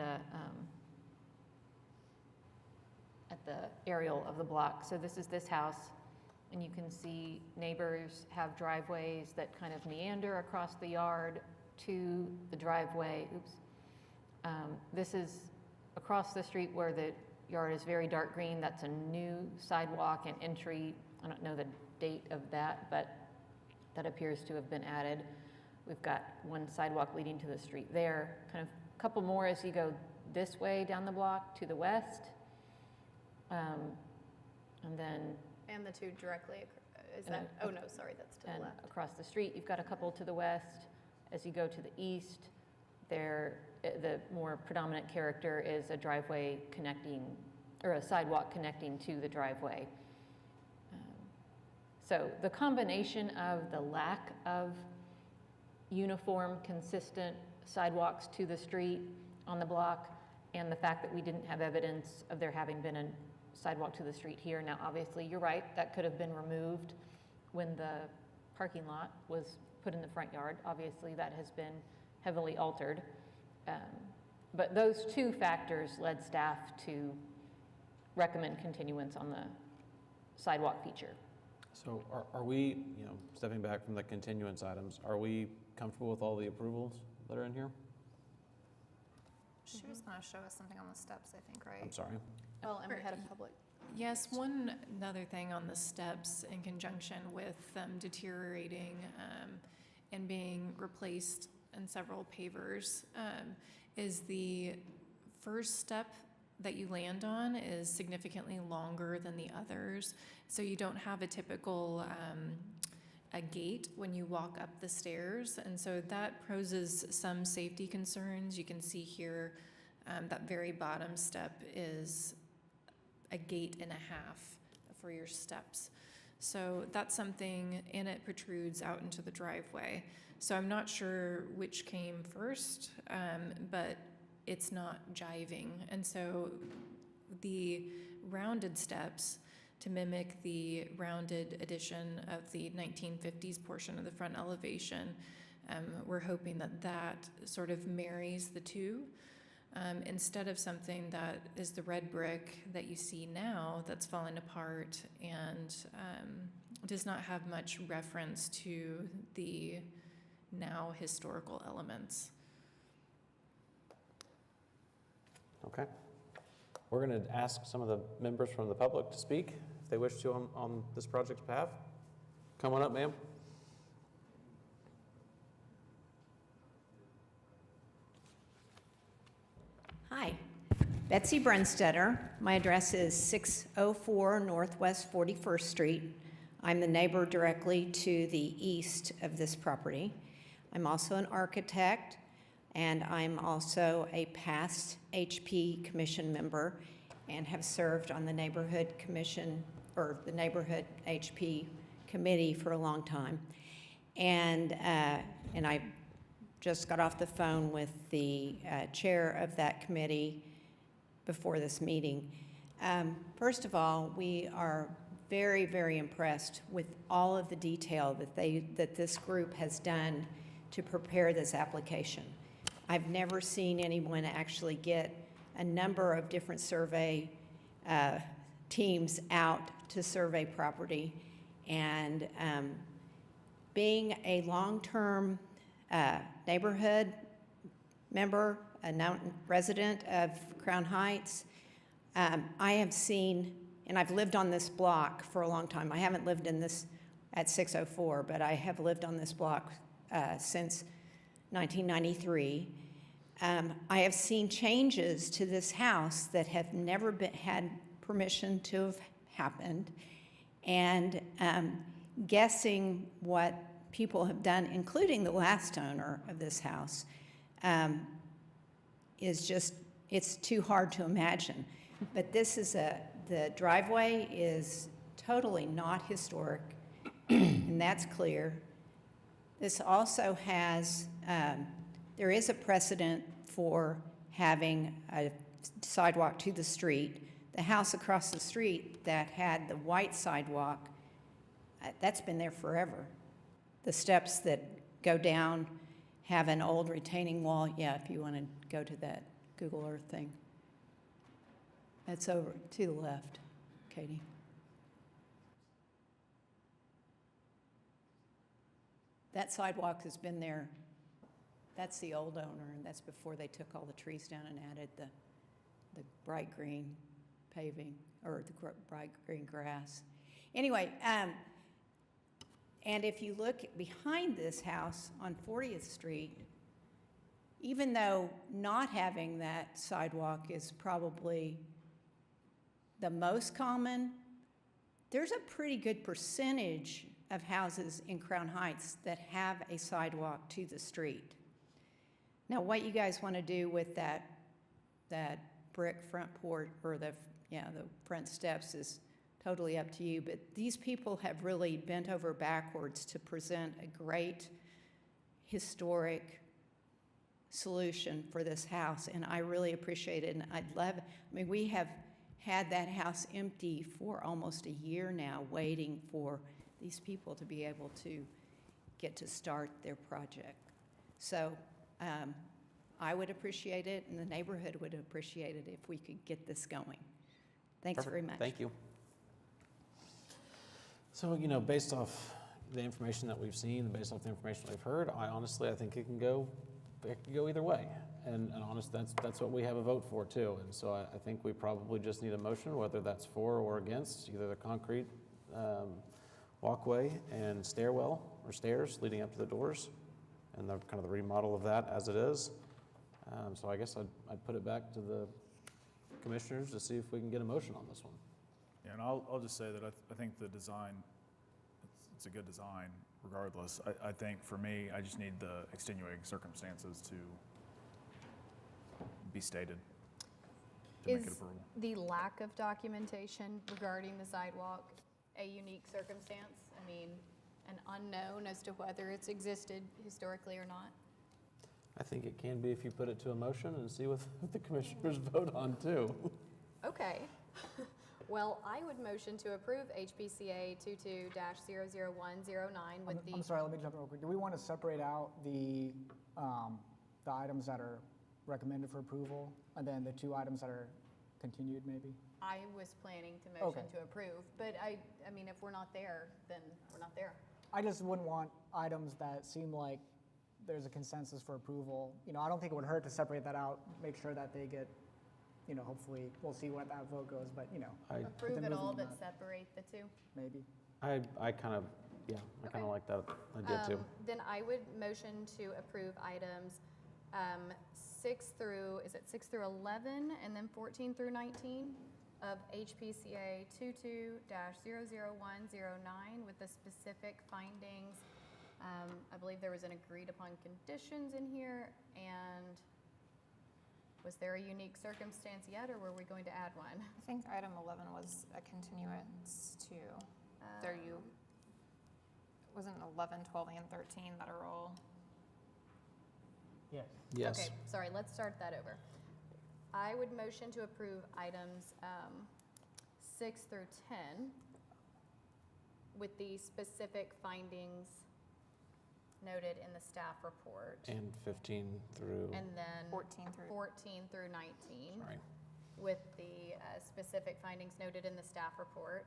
the aerial of the block. So this is this house, and you can see neighbors have driveways that kind of meander across the yard to the driveway. Oops. This is across the street where the yard is very dark green. That's a new sidewalk and entry. I don't know the date of that, but that appears to have been added. We've got one sidewalk leading to the street there, kind of a couple more as you go this way down the block to the west. And then And the two directly, is that, oh no, sorry, that's to the and left. across the street, you've got a couple to the west. As you go to the east, the more predominant character is a driveway connecting, or a sidewalk connecting to the driveway. So the combination of the lack of uniform, consistent sidewalks to the street on the block, and the fact that we didn't have evidence of there having been a sidewalk to the street here. Now, obviously, you're right, that could have been removed when the parking lot was put in the front yard. Obviously, that has been heavily altered. But those two factors led staff to recommend continuance on the sidewalk feature. So are we, stepping back from the continuance items, are we comfortable with all the approvals that are in here? She was going to show us something on the steps, I think, right? I'm sorry. Well, and we had a public. Yes, one other thing on the steps in conjunction with them deteriorating and being replaced in several pavers is the first step that you land on is significantly longer than the others. So you don't have a typical a gate when you walk up the stairs. And so that poses some safety concerns. You can see here that very bottom step is a gate and a half for your steps. So that's something, and it protrudes out into the driveway. So I'm not sure which came first, but it's not jiving. And so the rounded steps, to mimic the rounded addition of the 1950s portion of the front elevation, we're hoping that that sort of marries the two. Instead of something that is the red brick that you see now that's falling apart and does not have much reference to the now historical elements. Okay. We're going to ask some of the members from the public to speak if they wish to on this project's behalf. Come on up, ma'am. Hi, Betsy Brunstetter. My address is 604 Northwest 41st Street. I'm the neighbor directly to the east of this property. I'm also an architect, and I'm also a past HP Commission member and have served on the Neighborhood Commission, or the Neighborhood HP Committee for a long time. And I just got off the phone with the chair of that committee before this meeting. First of all, we are very, very impressed with all of the detail that this group has done to prepare this application. I've never seen anyone actually get a number of different survey teams out to survey property. And being a long-term neighborhood member, a resident of Crown Heights, I have seen, and I've lived on this block for a long time. I haven't lived in this at 604, but I have lived on this block since 1993. I have seen changes to this house that have never had permission to have happened, and guessing what people have done, including the last owner of this house, is just, it's too hard to imagine. But this is the driveway is totally not historic, and that's clear. This also has, there is a precedent for having a sidewalk to the street. The house across the street that had the white sidewalk, that's been there forever. The steps that go down have an old retaining wall. Yeah, if you want to go to that Google Earth thing. That's over to the left, Katie. That sidewalk has been there. That's the old owner, and that's before they took all the trees down and added the bright green paving, or the bright green grass. Anyway, and if you look behind this house on 40th Street, even though not having that sidewalk is probably the most common, there's a pretty good percentage of houses in Crown Heights that have a sidewalk to the street. Now, what you guys want to do with that brick front porch, or the front steps, is totally up to you, but these people have really bent over backwards to present a great historic solution for this house, and I really appreciate it. And I mean, we have had that house empty for almost a year now, waiting for these people to be able to get to start their project. So I would appreciate it, and the neighborhood would appreciate it if we could get this going. Thanks Perfect. very much. Thank you. So, based off the information that we've seen, based off the information we've heard, I think it can go either way. And honestly, that's what we have a vote for too. And so I think we probably just need a motion, whether that's for or against, either the concrete walkway and stairwell or stairs leading up to the doors, and the kind of the remodel of that as it is. So I guess I'd put it back to the commissioners to see if we can get a motion on this one. Yeah, and I'll just say that I think the design, it's a good design regardless. I think for me, I just need the extenuating circumstances to be stated to make it Is approval. the lack of documentation regarding the sidewalk a unique circumstance? I mean, an unknown as to whether it's existed historically or not? I think it can be if you put it to a motion and see what the commissioners vote on too. Okay. Well, I would motion to approve HPCA 22-00109 with the. I'm sorry, let me jump in real quick. Do we want to separate out the items that are recommended for approval, and then the two items that are continued, maybe? I was planning to motion Okay. to approve, but I mean, if we're not there, then we're not there. I just wouldn't want items that seem like there's a consensus for approval. I don't think it would hurt to separate that out, make sure that they get, hopefully, we'll see what that vote goes, but, Approve it all, moving but on. separate the two. maybe. I kind of like that idea too. Then I would motion to approve items 6 through 11, and then 14 through 19 of HPCA 22-00109 with the specific findings. I believe there was an agreed upon conditions in here, and was there a unique circumstance yet, or were we going to add one? I think item 11 was a continuance to, wasn't 11, 12, and 13 that are all? Yes. Yes. Okay, sorry, let's start that over. I would motion to approve items 6 through 10 with the specific findings noted in the staff report. And 15 through, And then 14 through. 14 through 19 sorry. with the specific findings noted in the staff report.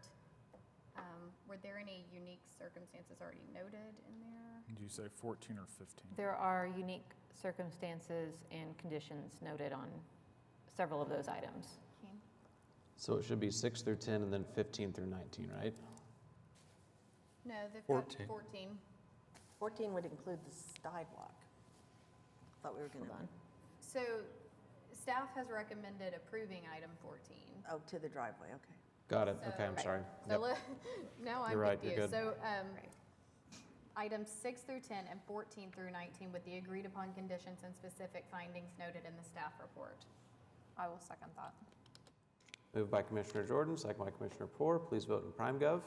Were there any unique circumstances already noted in there? Did you say 14 or 15? There are unique circumstances and conditions noted on several of those items. So it should be 6 through 10 and then 15 through 19, right? No, they've got 14. 14. 14 would include the sidewalk. Thought we were going to, So staff has recommended approving item 14. oh, to the driveway, okay. Got it. So- Okay, I'm sorry. So Yep. now I'm You're right, you're confused. good. So items 6 through 10 and 14 through 19 with the agreed upon conditions and specific findings noted in the staff report. I will second that. Moved by Commissioner Jordan, second by Commissioner Poore. Please vote in PrimeGov.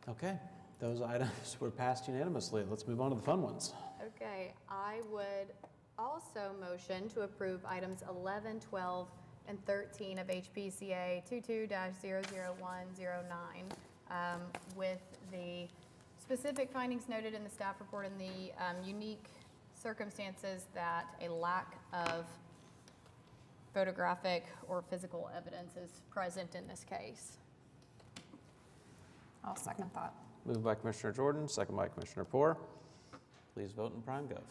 Okay, those items were passed unanimously. Let's move on to the fun ones. Okay, I would also motion to approve items 11, 12, and 13 of HPCA 22-00109 with the specific findings noted in the staff report and the unique circumstances that a lack of photographic or physical evidence is present in this case. I'll second that. Moved by Commissioner Jordan, second by Commissioner Poore. Please vote in PrimeGov.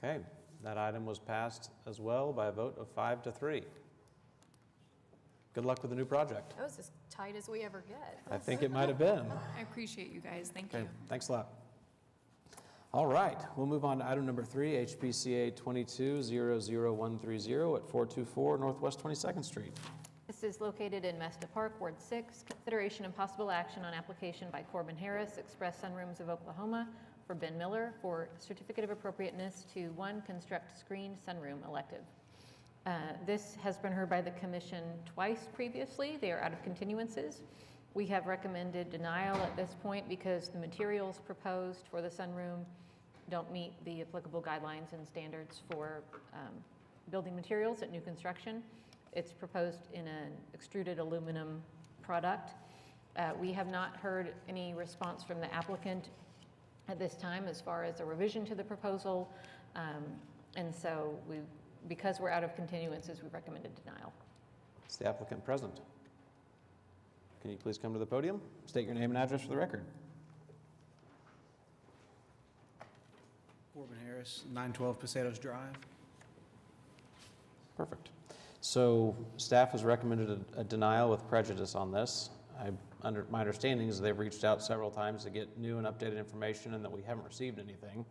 Okay, that item was passed as well by a vote of 5-3. Good luck with the new project. That was as tight as we ever get. I think it might have been. I appreciate you guys. Thank Okay, you. thanks a lot. All right, we'll move on to item number 3, HPCA 22-00130 at 424 Northwest 22nd Street. This is located in Mesta Park, Ward 6. Consideration and possible action on application by Corbin Harris, Express Sunrooms of Oklahoma, for Ben Miller for certificate of appropriateness to 1, construct screened sunroom elective. This has been heard by the commission twice previously. They are out of continuances. We have recommended denial at this point because the materials proposed for the sunroom don't meet the applicable guidelines and standards for building materials at new construction. It's proposed in an extruded aluminum product. We have not heard any response from the applicant at this time as far as a revision to the proposal. And so because we're out of continuances, we recommended denial. Is the applicant present? Can you please come to the podium? State your name and address for the record. Corbin Harris, 912 Pasados Drive. Perfect. So staff has recommended a denial with prejudice on this. My understanding is they've reached out several times to get new and updated information and that we haven't received anything.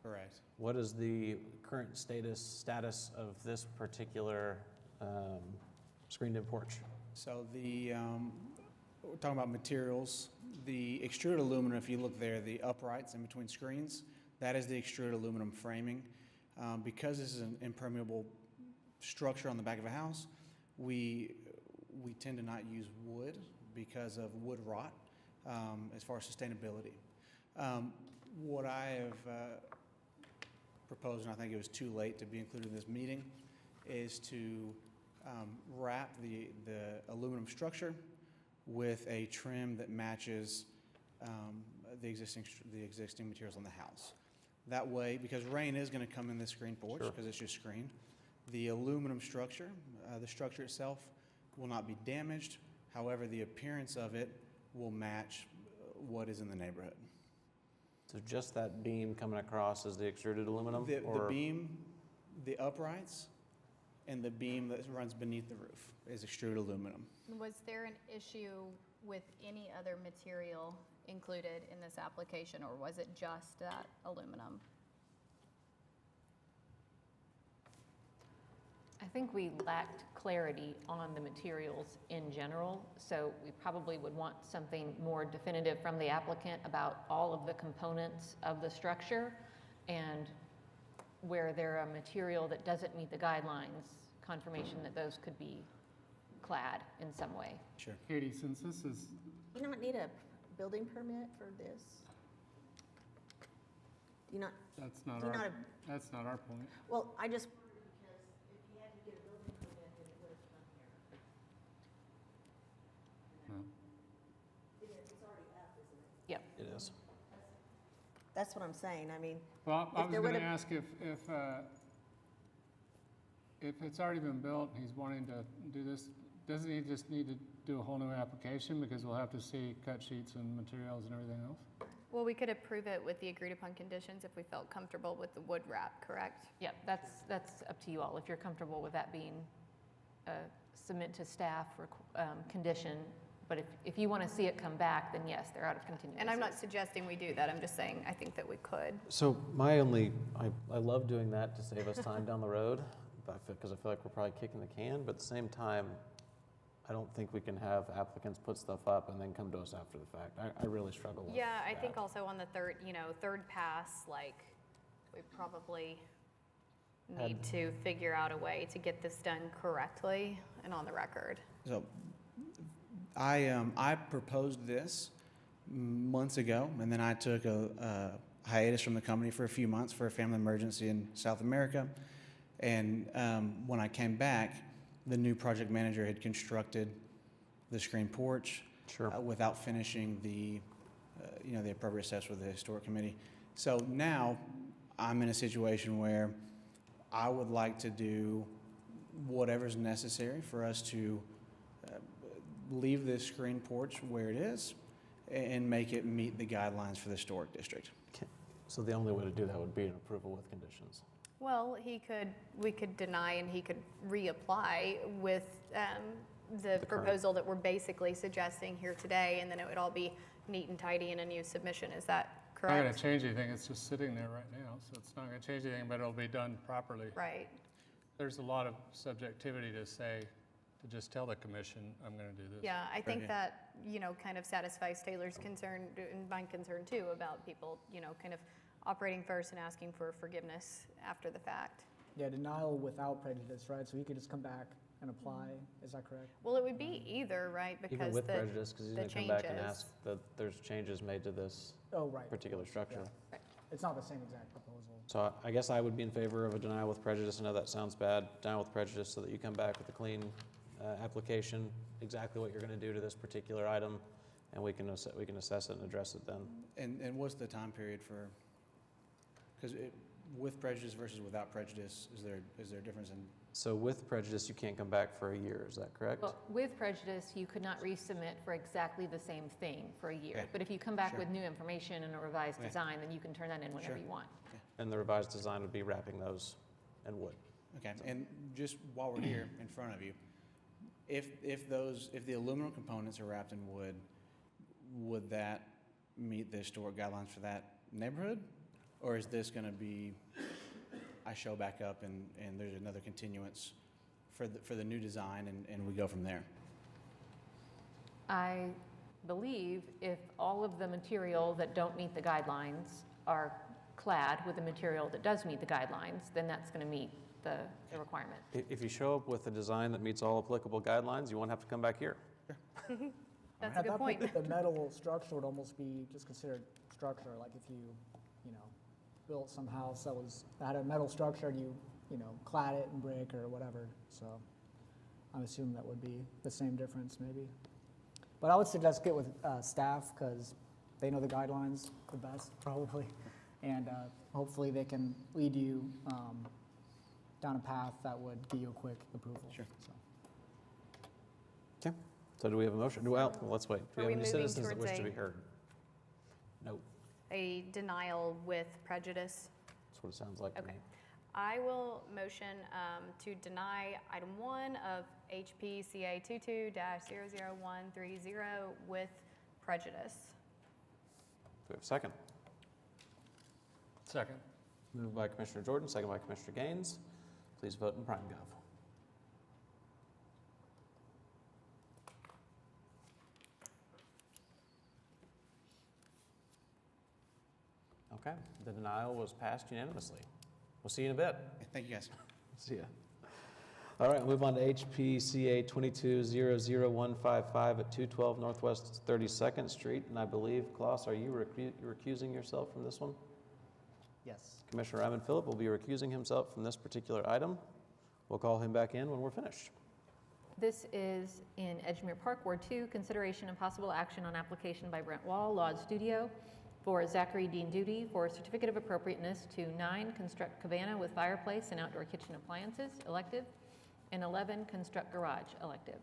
Correct. What is the current status of this particular screened-in porch? So we're talking about materials. The extruded aluminum, if you look there, the uprights in between screens, that is the extruded aluminum framing. Because this is an impermeable structure on the back of a house, we tend to not use wood because of wood rot as far as sustainability. What I have proposed, and I think it was too late to be included in this meeting, is to wrap the aluminum structure with a trim that matches the existing materials on the house. That way, because rain is going to come in this screen porch because it's just screened, the aluminum structure, the structure itself will not be damaged. However, the appearance of it will match what is in the neighborhood. So just that beam coming across is the extruded aluminum? The beam, the uprights, and the beam that runs beneath the roof is extruded aluminum. Was there an issue with any other material included in this application, or was it just that aluminum? I think we lacked clarity on the materials in general, so we probably would want something more definitive from the applicant about all of the components of the structure, and where they're a material that doesn't meet the guidelines, confirmation that those could be clad in some way. Sure. Katie, since this is, You don't need a building permit for this? Do you not, that's not Do you our, not- that's not our point. well, I just wondered because if you had to get a building permit, then it would have come here. No. It's already up, isn't it? Yep. It is. That's what I'm saying, I mean, Well, I If was there going to would've- ask if it's already been built and he's wanting to do this, doesn't he just need to do a whole new application because we'll have to see cut sheets and materials and everything else? Well, we could approve it with the agreed upon conditions if we felt comfortable with the wood wrap, correct? Yep, that's up to you all. If you're comfortable with that being a submit to staff condition, but if you want to see it come back, then yes, they're out of continuance. And I'm not suggesting we do that, I'm just saying I think that we could. So I love doing that to save us time down the road, because I feel like we're probably kicking the can, but at the same time, I don't think we can have applicants put stuff up and then come to us after the fact. I really struggle with Yeah, I that. think also on the third pass, like, we probably need to figure out a way to get this done correctly and on the record. So I proposed this months ago, and then I took a hiatus from the company for a few months for a family emergency in South America. And when I came back, the new project manager had constructed the screen porch without finishing the appropriate steps with the historic committee. So now I'm in a situation where I would like to do whatever's necessary for us to leave this screen porch where it is and make it meet the guidelines for the historic district. So the only way to do that would be an approval with conditions. Well, we could deny and he could reapply with the proposal that we're basically suggesting here today, and then it would all be neat and tidy in a new submission. Is that It's not going correct? to change anything, it's just sitting there right now, so it's not going to change anything, but it'll be done properly. Right. There's a lot of subjectivity to say, to just tell the commission, I'm going to do this. Yeah, I think Yeah. that, kind of satisfies Taylor's concern and my concern too about people, kind of operating first and asking for forgiveness after the fact. Yeah, denial without prejudice, right? So he could just come back and apply, is that correct? Well, it would be either, right? Even Because with the prejudice, because he's the going to come back and changes- ask that there's changes made to this Oh, right. particular structure. Yeah. It's not the same exact proposal. So I guess I would be in favor of a denial with prejudice. I know that sounds bad, denial with prejudice, so that you come back with a clean application, exactly what you're going to do to this particular item, and we can assess it and address it then. And what's the time period for, because with prejudice versus without prejudice, is there a difference in? So with prejudice, you can't come back for a year, is that correct? Well, with prejudice, you could not resubmit for exactly the same thing for a year. Okay. But if you come back Sure. with new information and a revised Okay. design, then you can turn that in whenever Sure. you want. And the revised design would be wrapping those in wood. Okay, and just while we're here in front of you, if the aluminum components are wrapped in wood, would that meet the historic guidelines for that neighborhood? Or is this gonna be, I show back up and there's another continuance for the new design and we go from there? I believe if all of the material that don't meet the guidelines are clad with the material that does meet the guidelines, then that's going to meet the requirement. If you show up with a design that meets all applicable guidelines, you won't have to come back here. That's a At good that point. The metal structure would almost be just considered structure, like if you built some house that had a metal structure and you clad it in brick or whatever. So I'm assuming that would be the same difference maybe. But I would suggest get with staff because they know the guidelines the best probably. And hopefully they can lead you down a path that would give you a quick approval. Sure. So. Okay. So do we have a motion? Well, let's wait. Do Are we we have any moving citizens that towards wish to a- be heard? No. A denial with prejudice. That's what it sounds like to Okay. me. I will motion to deny item 1 of HPCA 22-00130 with prejudice. we have a second? Second. Moved by Commissioner Jordan, second by Commissioner Gaines. Please vote in PrimeGov. Okay, the denial was passed unanimously. We'll see you in a bit. Thank you, guys. See ya. All right, move on to HPCA 22-00155 at 212 Northwest 32nd Street. And I believe, Klaus, are you recusing yourself from this one? Yes. Commissioner Raymond Phillip will be recusing himself from this particular item. We'll call him back in when we're finished. This is in Edgemere Park, Ward 2, consideration and possible action on application by Brent Wall, Lodge Studio, for Zachary Dean Duty for a certificate of appropriateness to 9, construct cabana with fireplace and outdoor kitchen appliances, elective, and 11, construct garage, elective.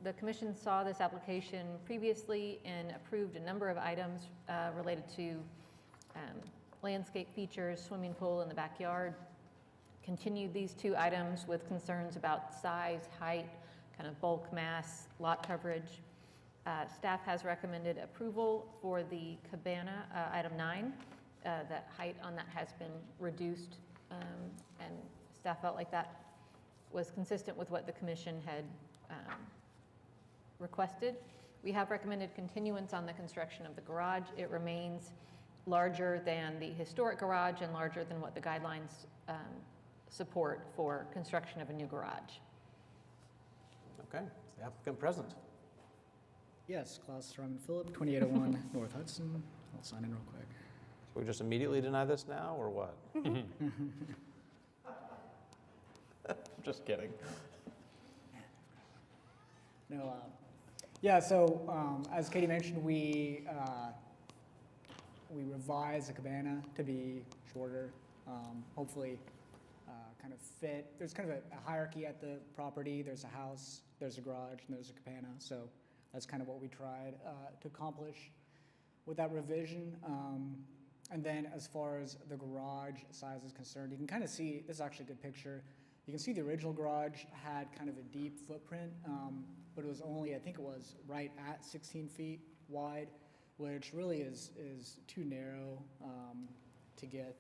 The commission saw this application previously and approved a number of items related to landscape features, swimming pool in the backyard. Continued these 2 items with concerns about size, height, kind of bulk mass, lot coverage. Staff has recommended approval for the cabana, item 9. That height on that has been reduced, and staff felt like that was consistent with what the commission had requested. We have recommended continuance on the construction of the garage. It remains larger than the historic garage and larger than what the guidelines support for construction of a new garage. Okay, is the applicant present? Yes, Klaus Raymond Phillip, 2801 North Hudson. I'll sign in real quick. Should we just immediately deny this now, or what? Just kidding. No, yeah, so as Katie mentioned, we revised the cabana to be shorter, hopefully kind of fit. There's kind of a hierarchy at the property. There's a house, there's a garage, and there's a cabana. So that's kind of what we tried to accomplish with that revision. And then as far as the garage size is concerned, you can kind of see, this is actually a good picture. You can see the original garage had kind of a deep footprint, but it was only, I think it was right at 16 feet wide, which really is too narrow to get,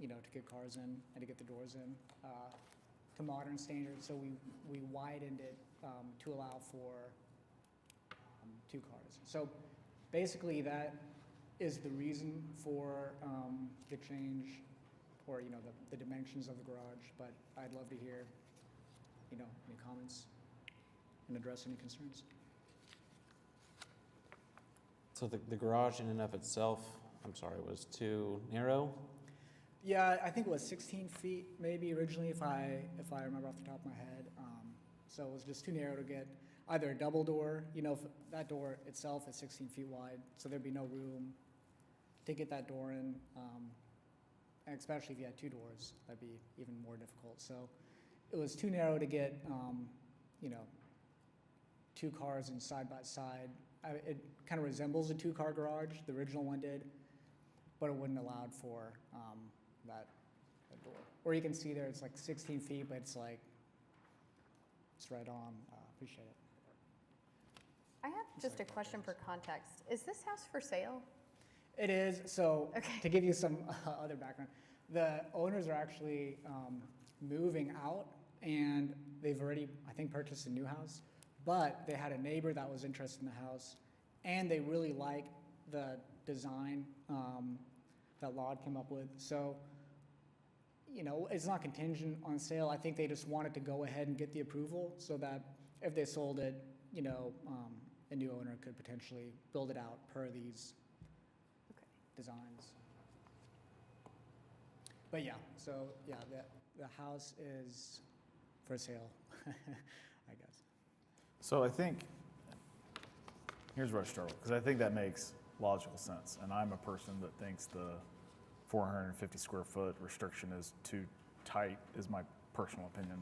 to get cars in and to get the doors in to modern standards. So we widened it to allow for 2 cars. So basically that is the reason for the change, or the dimensions of the garage. But I'd love to hear any comments and address any concerns. So the garage in and of itself, I'm sorry, was too narrow? Yeah, I think it was 16 feet maybe originally, if I remember off the top of my head. So it was just too narrow to get either a double door. If that door itself is 16 feet wide, so there'd be no room to get that door in. And especially if you had 2 doors, that'd be even more difficult. So it was too narrow to get, 2 cars in side by side. It kind of resembles a 2-car garage, the original one did, but it wouldn't allowed for that door. Or you can see there, it's like 16 feet, but it's right on. Appreciate it. I have just a question for context. Is this house for sale? It is. So Okay. to give you some other background, the owners are actually moving out, and they've already, I think, purchased a new house. But they had a neighbor that was interested in the house, and they really like the design that Lod came up with. So, it's not contingent on sale. I think they just wanted to go ahead and get the approval so that if they sold it, a new owner could potentially build it out per these designs. But yeah, so yeah, the house is for sale, I guess. So I think, here's where I struggle, because I think that makes logical sense. And I'm a person that thinks the 450 square foot restriction is too tight, is my personal opinion,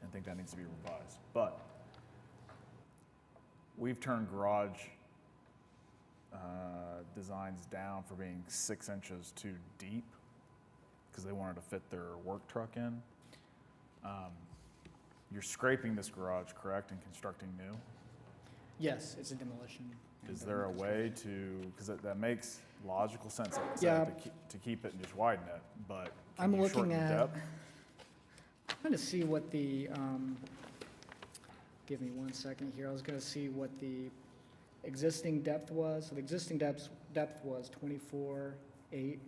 and think that needs to be revised. But we've turned garage designs down for being 6 inches too deep because they wanted to fit their work truck in. You're scraping this garage, correct, and constructing new? Yes, it's a demolition. Is there a way to, because that makes logical sense, like I Yeah. said, to keep it and just widen it, but I'm can you looking shorten the at- depth? Trying to see what the, give me 1 second here. I was gonna see what the existing depth was. So the existing depth was 24.8,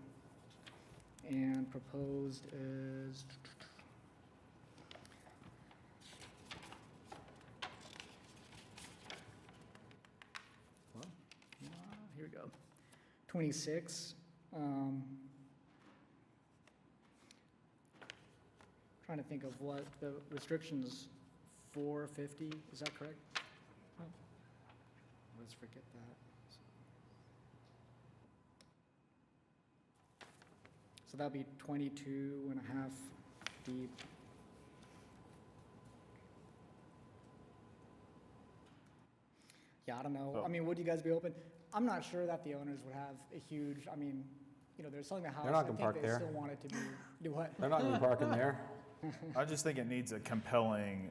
and proposed is. Well, here we go. 26. Trying to think of what the restrictions, 450, is that correct? Let's forget that. So that'll be 22 and a half deep. Yeah, I don't know. I mean, would you guys be open? I'm not sure that the owners would have a huge, I mean, you know, they're selling the house. They're not I gonna think park they there. still want it to be, do what? They're not going to be parking there. I just think it needs a compelling,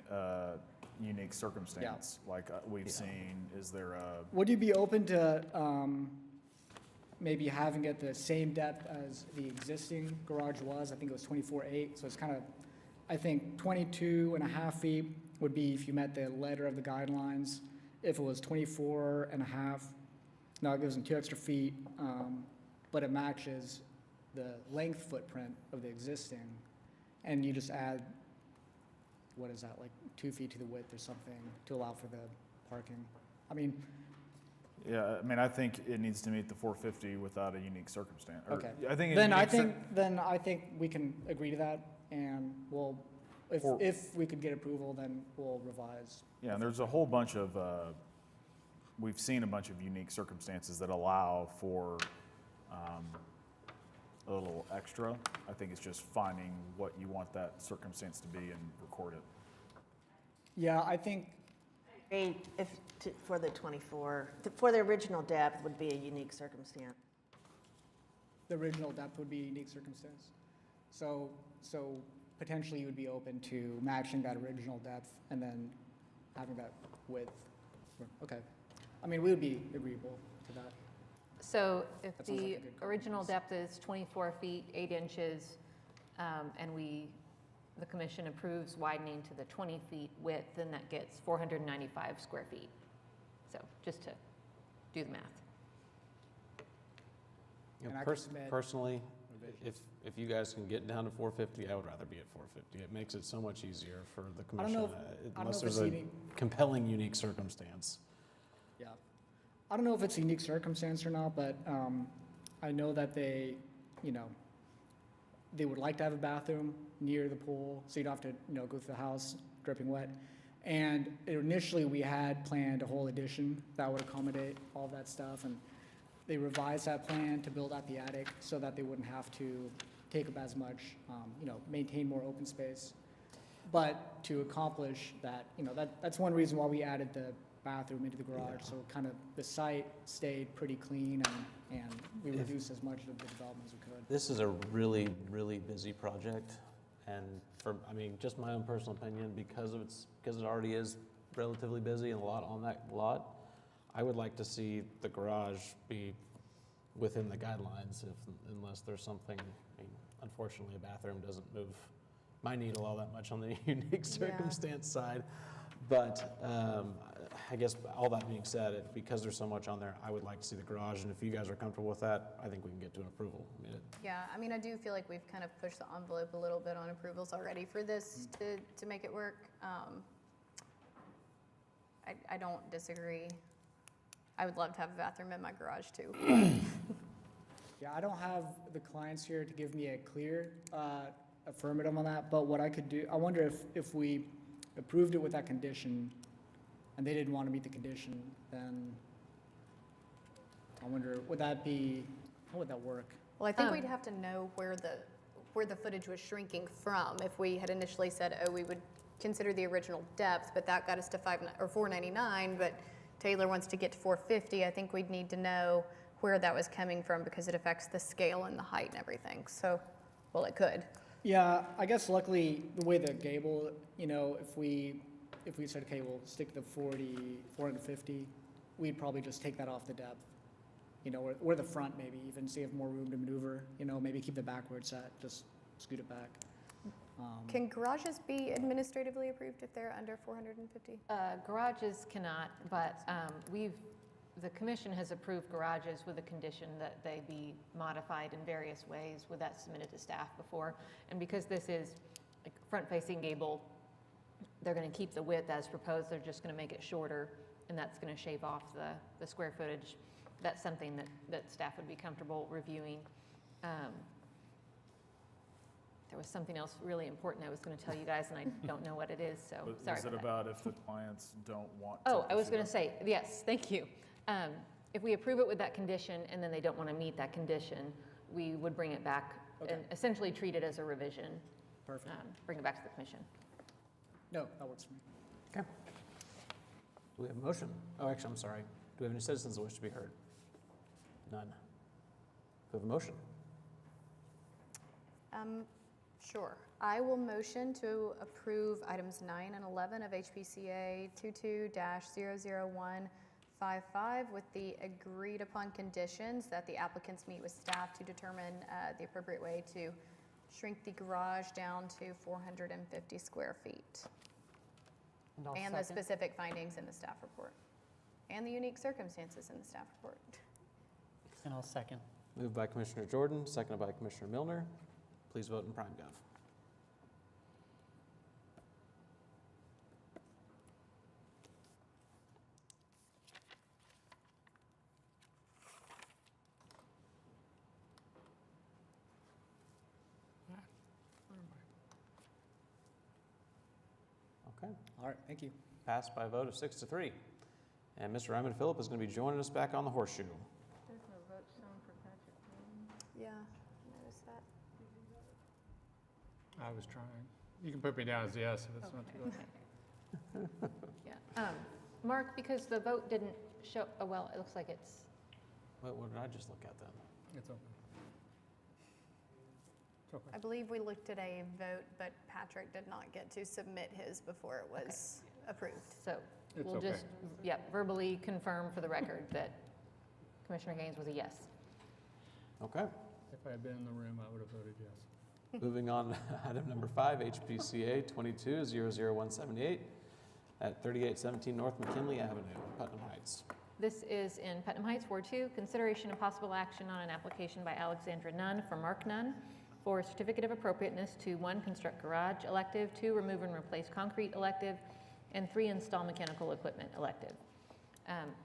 unique circumstance, like we've seen. Is there a, Would you be open to maybe having it the same depth as the existing garage was? I think it was 24.8, so it's kind of, I think 22 and a half feet would be if you met the letter of the guidelines. If it was 24 and a half, now it gives them 2 extra feet, but it matches the length footprint of the existing. And you just add, what is that, like 2 feet to the width or something to allow for the parking? I mean, yeah, I mean, I think it needs to meet the 450 without a unique circumstance. Or okay. I think. a Then unique I think we can agree to that, and we'll, if we could get approval, then we'll revise. Yeah, and there's a whole bunch of, we've seen a bunch of unique circumstances that allow for a little extra. I think it's just finding what you want that circumstance to be and record it. Yeah, I think, For the 24, for the original depth would be a unique circumstance. the original depth would be a unique circumstance. So potentially you would be open to matching that original depth and then having that width. Okay. I mean, we would be agreeable to that. So if That sounds like the a good original compromise. depth is 24 feet, 8 inches, and the commission approves widening to the 20 feet width, then that gets 495 square feet. So just to do the math. You know, And I could submit personally, if you guys can get down to 450, I would rather be at 450. It makes it so much easier for the I don't know commission, if- I don't know unless if there's it's a unique. compelling, unique circumstance. Yeah. I don't know if it's a unique circumstance or not, but I know that they, you know, they would like to have a bathroom near the pool, so you don't have to, you know, go through the house dripping wet. And initially, we had planned a whole addition that would accommodate all of that stuff, and they revised that plan to build out the attic so that they wouldn't have to take up as much, you know, maintain more open space. But to accomplish that, you know, that's one reason why we added the bathroom into the garage, so kind of the site stayed pretty clean and we reduced as much of the development as we could. This is a really, really busy project, and I mean, just my own personal opinion, because it already is relatively busy and a lot on that lot, I would like to see the garage be within the guidelines unless there's something, I mean, unfortunately, a bathroom doesn't move my needle all that much on the unique circumstance side. But I guess all that being said, because there's so much on there, I would like to see the garage, and if you guys are comfortable with that, I think we can get to an approval. I mean, Yeah, I mean, I do feel like we've kind of pushed the envelope a little bit on approvals already for this to make it work. I don't disagree. I would love to have a bathroom in my garage too. Yeah, I don't have the clients here to give me a clear affirmative on that, but what I could do, I wonder if we approved it with that condition and they didn't want to meet the condition, then I wonder, how would that work? Well, I think we'd have to know where the footage was shrinking from. If we had initially said, oh, we would consider the original depth, but that got us to 499, but Taylor wants to get to 450, I think we'd need to know where that was coming from because it affects the scale and the height and everything. So, well, it could. Yeah, I guess luckily, the way the gable, you know, if we if we said, okay, we'll stick to 450, we'd probably just take that off the depth. You know, or the front maybe, even see if more room to maneuver, you know, maybe keep the back where it's at, just scoot it back. Can garages be administratively approved if they're under 450? Garages cannot, but the commission has approved garages with a condition that they be modified in various ways with that submitted to staff before. And because this is a front-facing gable, they're going to keep the width as proposed. They're just going to make it shorter, and that's going to shave off the square footage. That's something that staff would be comfortable reviewing. There was something else really important I was going to tell you guys, and I don't know what it is, so sorry. Was it about if the clients don't want? Oh, I was going to say, yes, thank you. If we approve it with that condition and then they don't want to meet that condition, we would bring it back and essentially treat it as a revision. Perfect. Bring it back to the commission. No, that works for me. Okay. Do we have a motion? Oh, actually, I'm sorry. Do we have any citizens that wish to be heard? None. Do we have a motion? Sure. I will motion to approve items 9 and 11 of HPCA 22-00155 with the agreed upon conditions that the applicants meet with staff to determine the appropriate way to shrink the garage down to 450 square feet. And the specific findings in the staff report. And the unique circumstances in the staff report. And I'll second. Moved by Commissioner Jordan, seconded by Commissioner Milner. Please vote in PrimeGov. Okay, All right, thank you. passed by a vote of 6-3. And Mr. Raymond Phillip is going to be joining us back on the horseshoe. There's no vote shown for Patrick. Yeah, notice that. I was trying. You can put me down as yes if it's not too late. Yeah. Mark, because the vote didn't show, oh, well, it looks like it's, What did I just look at then? It's open. It's okay. I believe we looked at a vote, but Patrick did not get to submit his before it was approved. so It's we'll okay. just, verbally confirm for the record that Commissioner Gaines was a yes. Okay. If I had been in the room, I would have voted yes. Moving on to item number 5, HPCA 22-00178 at 3817 North McKinley Avenue, Putnam Heights. This is in Putnam Heights, Ward 2. Consideration and possible action on an application by Alexandra Nunn for Mark Nunn for a certificate of appropriateness to 1, construct garage elective, 2, remove and replace concrete elective, and 3, install mechanical equipment elective.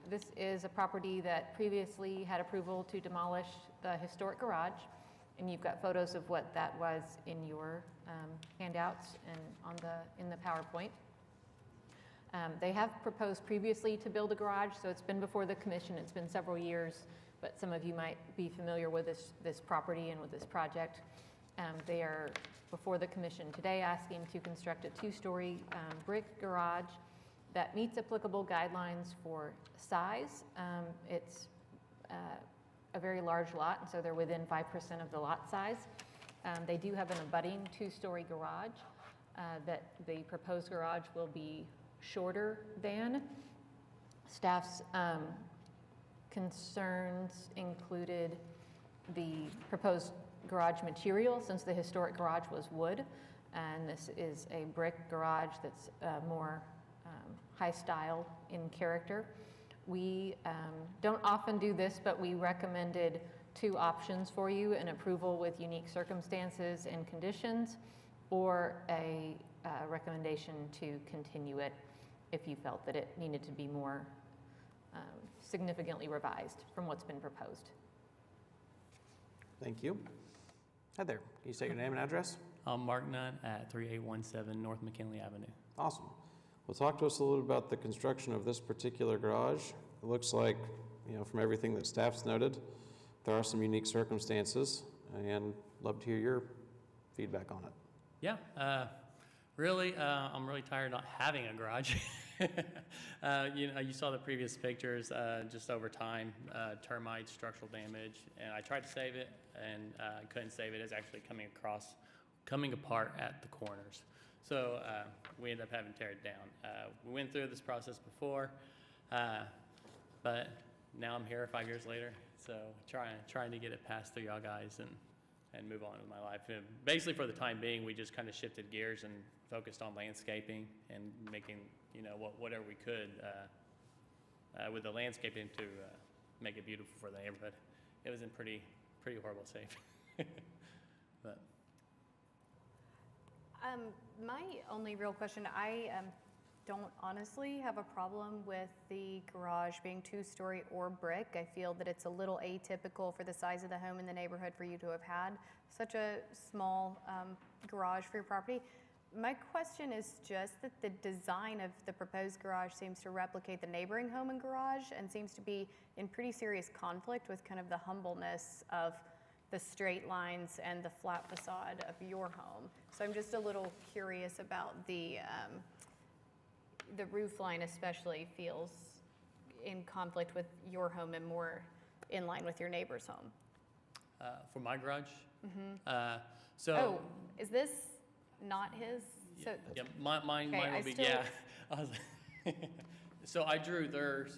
This is a property that previously had approval to demolish the historic garage, and you've got photos of what that was in your handouts and in the PowerPoint. They have proposed previously to build a garage, so it's been before the commission. It's been several years, but some of you might be familiar with this property and with this project. They are before the commission today asking to construct a 2-story brick garage that meets applicable guidelines for size. It's a very large lot, and so they're within 5% of the lot size. They do have an abutting 2-story garage that the proposed garage will be shorter than. Staff's concerns included the proposed garage material, since the historic garage was wood, and this is a brick garage that's more high style in character. We don't often do this, but we recommended 2 options for you: an approval with unique circumstances and conditions, or a recommendation to continue it if you felt that it needed to be more significantly revised from what's been proposed. Thank you. Hi there. Can you state your name and address? I'm Mark Nunn at 3817 North McKinley Avenue. Awesome. Well, talk to us a little about the construction of this particular garage. It looks like, from everything that staff's noted, there are some unique circumstances, and love to hear your feedback on it. Yeah, really, I'm really tired of not having a garage. You saw the previous pictures, just over time, termites, structural damage, and I tried to save it, and I couldn't save it. It's actually coming apart at the corners. So we ended up having to tear it down. We went through this process before, but now I'm here 5 years later, so trying to get it passed through y'all guys and move on with my life. And basically, for the time being, we just kind of shifted gears and focused on landscaping and making, you know, whatever we could with the landscaping to make it beautiful for the neighborhood. It was in pretty horrible shape. But My only real question, I don't honestly have a problem with the garage being 2-story or brick. I feel that it's a little atypical for the size of the home in the neighborhood for you to have had such a small garage for your property. My question is just that the design of the proposed garage seems to replicate the neighboring home and garage and seems to be in pretty serious conflict with kind of the humbleness of the straight lines and the flat facade of your home. So I'm just a little curious about the roof line especially feels in conflict with your home and more in line with your neighbor's home. for my garage, Oh, is this not his? So, yeah, mine Okay, I will be, still- yeah. I was like- So I drew their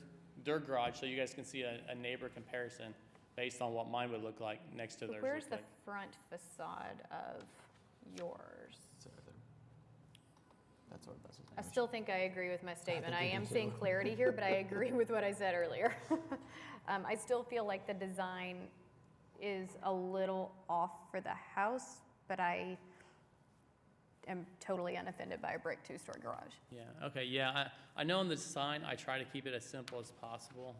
garage, so you guys can see a neighbor comparison based on what mine would look like next to theirs. where's look the like. front facade of yours? It's right there. That's what that's. I still think I agree with my statement. I am seeing clarity here, but I agree with what I said earlier. I still feel like the design is a little off for the house, but I am totally unoffended by a brick 2-story garage. Yeah, okay, yeah, I know in the design, I try to keep it as simple as possible.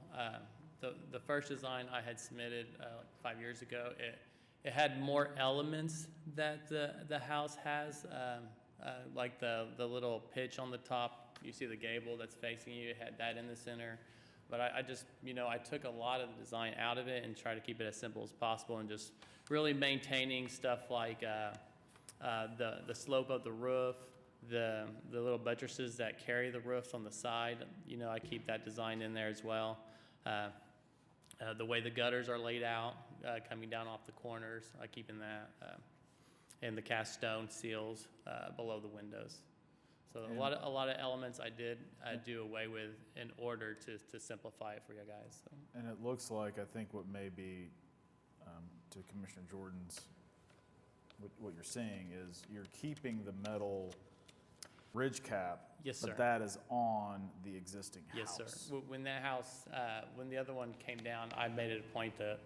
The first design I had submitted like 5 years ago, it had more elements that the house has, like the little pitch on the top. You see the gable that's facing you, it had that in the center. But I just, I took a lot of the design out of it and tried to keep it as simple as possible and just really maintaining stuff like the slope of the roof, the little buttresses that carry the roofs on the side. I keep that design in there as well. The way the gutters are laid out, coming down off the corners, I keep in that. And the cast stone seals below the windows. So a lot of elements I did do away with in order to simplify it for you guys. So. And it looks like, I think what may be, to Commissioner Jordan's, what you're saying is you're keeping the metal ridge cap. Yes, sir. But that is on the existing house. Yes, sir. When that house, when the other one came down, I made it a point to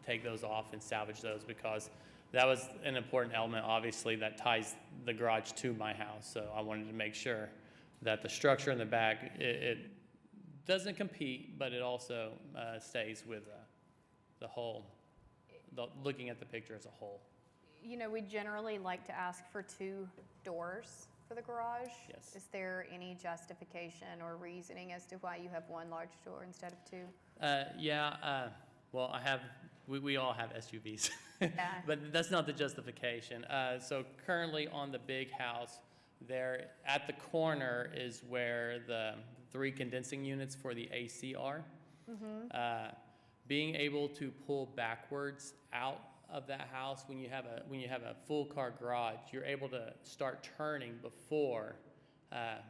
take those off and salvage those because that was an important element, obviously, that ties the garage to my house. So I wanted to make sure that the structure in the back, it doesn't compete, but it also stays with the whole, looking at the picture as a whole. We generally like to ask for 2 doors for the garage. Yes. Is there any justification or reasoning as to why you have 1 large door instead of 2? Well, we all have SUVs, Yeah. but that's not the justification. So currently on the big house, there at the corner is where the 3 condensing units for the AC are. Being able to pull backwards out of that house when you have a full car garage, you're able to start turning before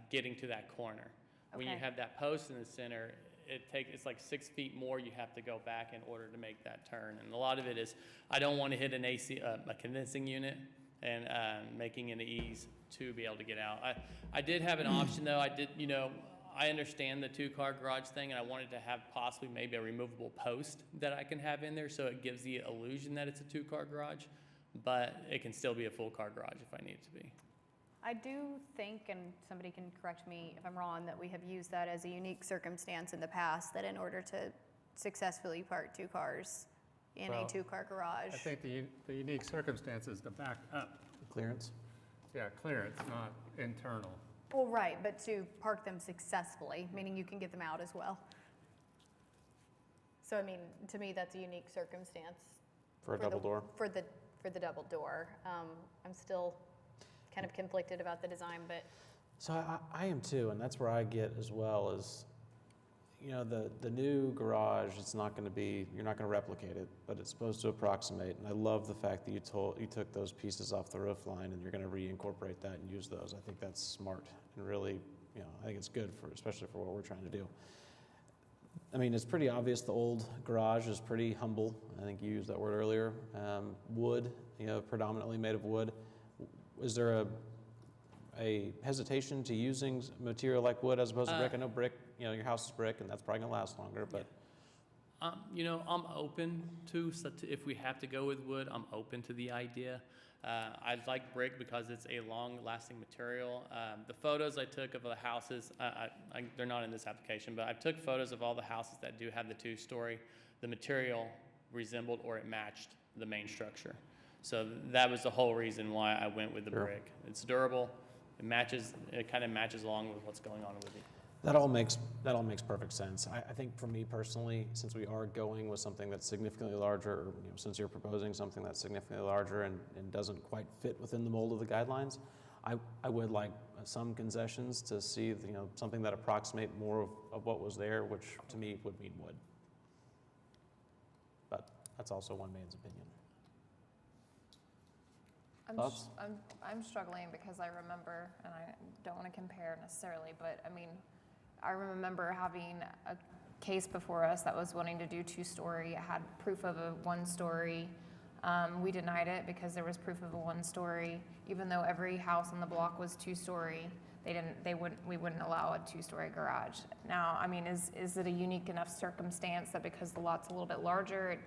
getting to that corner. When you Okay. have that post in the center, it's like 6 feet more you have to go back in order to make that turn. And a lot of it is, I don't want to hit an AC, a condensing unit, and making an ease to be able to get out. I did have an option though. I understand the 2-car garage thing, and I wanted to have possibly maybe a removable post that I can have in there so it gives the illusion that it's a 2-car garage, but it can still be a full car garage if I need it to be. I do think, and somebody can correct me if I'm wrong, that we have used that as a unique circumstance in the past, that in order to successfully park 2 cars in a Well, 2-car garage. I think the unique circumstance is to back up. Clearance? Yeah, clearance, not internal. Well, right, but to park them successfully, meaning you can get them out as well. So, to me, that's a unique circumstance. For a double door? For the double door. I'm still kind of conflicted about the design, but So I am too, and that's where I get as well is, you know, the new garage, it's not going to be, you're not going to replicate it, but it's supposed to approximate. And I love the fact that you took those pieces off the roof line and you're going to reincorporate that and use those. I think that's smart and really, you know, I think it's good for, especially for what we're trying to do. I mean, it's pretty obvious the old garage is pretty humble. I think you used that word earlier. Wood, you know, predominantly made of wood. Is there a hesitation to using material like wood as opposed to brick? I know brick, you know, your house is brick and that's probably gonna last longer, but. You know, I'm open to, if we have to go with wood, I'm open to the idea. I like brick because it's a long-lasting material. The photos I took of the houses, they're not in this application, but I took photos of all the houses that do have the two-story. The material resembled or it matched the main structure. So that was the whole reason why I went with the brick. It's durable. It matches. It kind of matches along with what's going on with it. That all makes perfect sense. I think for me personally, since we are going with something that's significantly larger, or, you know, since you're proposing something that's significantly larger and doesn't quite fit within the mold of the guidelines, I would like some concessions to see, you know, something that approximate more of what was there, which to me would mean wood. But that's also one man's opinion. Thoughts? I'm struggling because I remember, and I don't want to compare necessarily, but I mean, I remember having a case before us that was wanting to do two-story. It had proof of a one-story. We denied it because there was proof of a one-story. Even though every house on the block was two-story, we wouldn't allow a two-story garage. Now, I mean, is it a unique enough circumstance that because the lot's a little bit larger, it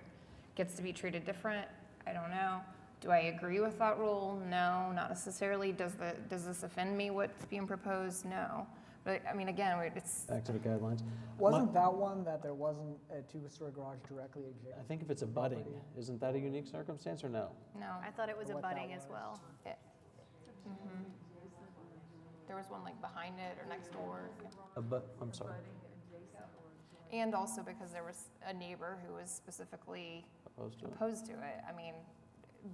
gets to be treated different? I don't know. Do I agree with that rule? No, not necessarily. Does this offend me, what's being proposed? No. But, I mean, again, it's... Back to the guidelines. Wasn't that one that there wasn't a two-story garage directly adjacent? I think if it's abutting, isn't that a unique circumstance or no? No. I thought it was What that abutting as was. well. There was one like behind it or next door. I'm sorry. And also because there was a neighbor who was specifically opposed to it. I mean,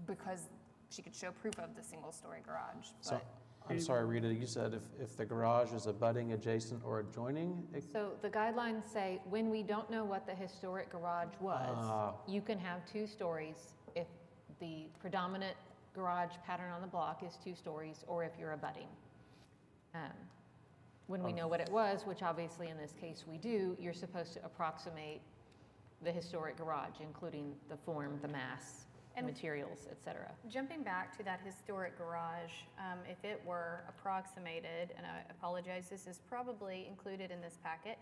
because she could show proof of the single-story garage. So, But I'm sorry, Rita, you said if the garage is abutting, adjacent, or adjoining? So the guidelines say when we don't know what the historic garage was, you can have 2 stories if the predominant garage pattern on the block is 2 stories, or if you're abutting. When we know what it was, which obviously in this case we do, you're supposed to approximate the historic garage, including the form, the mass, And materials, et cetera. jumping back to that historic garage, if it were approximated, and I apologize, this is probably included in this packet.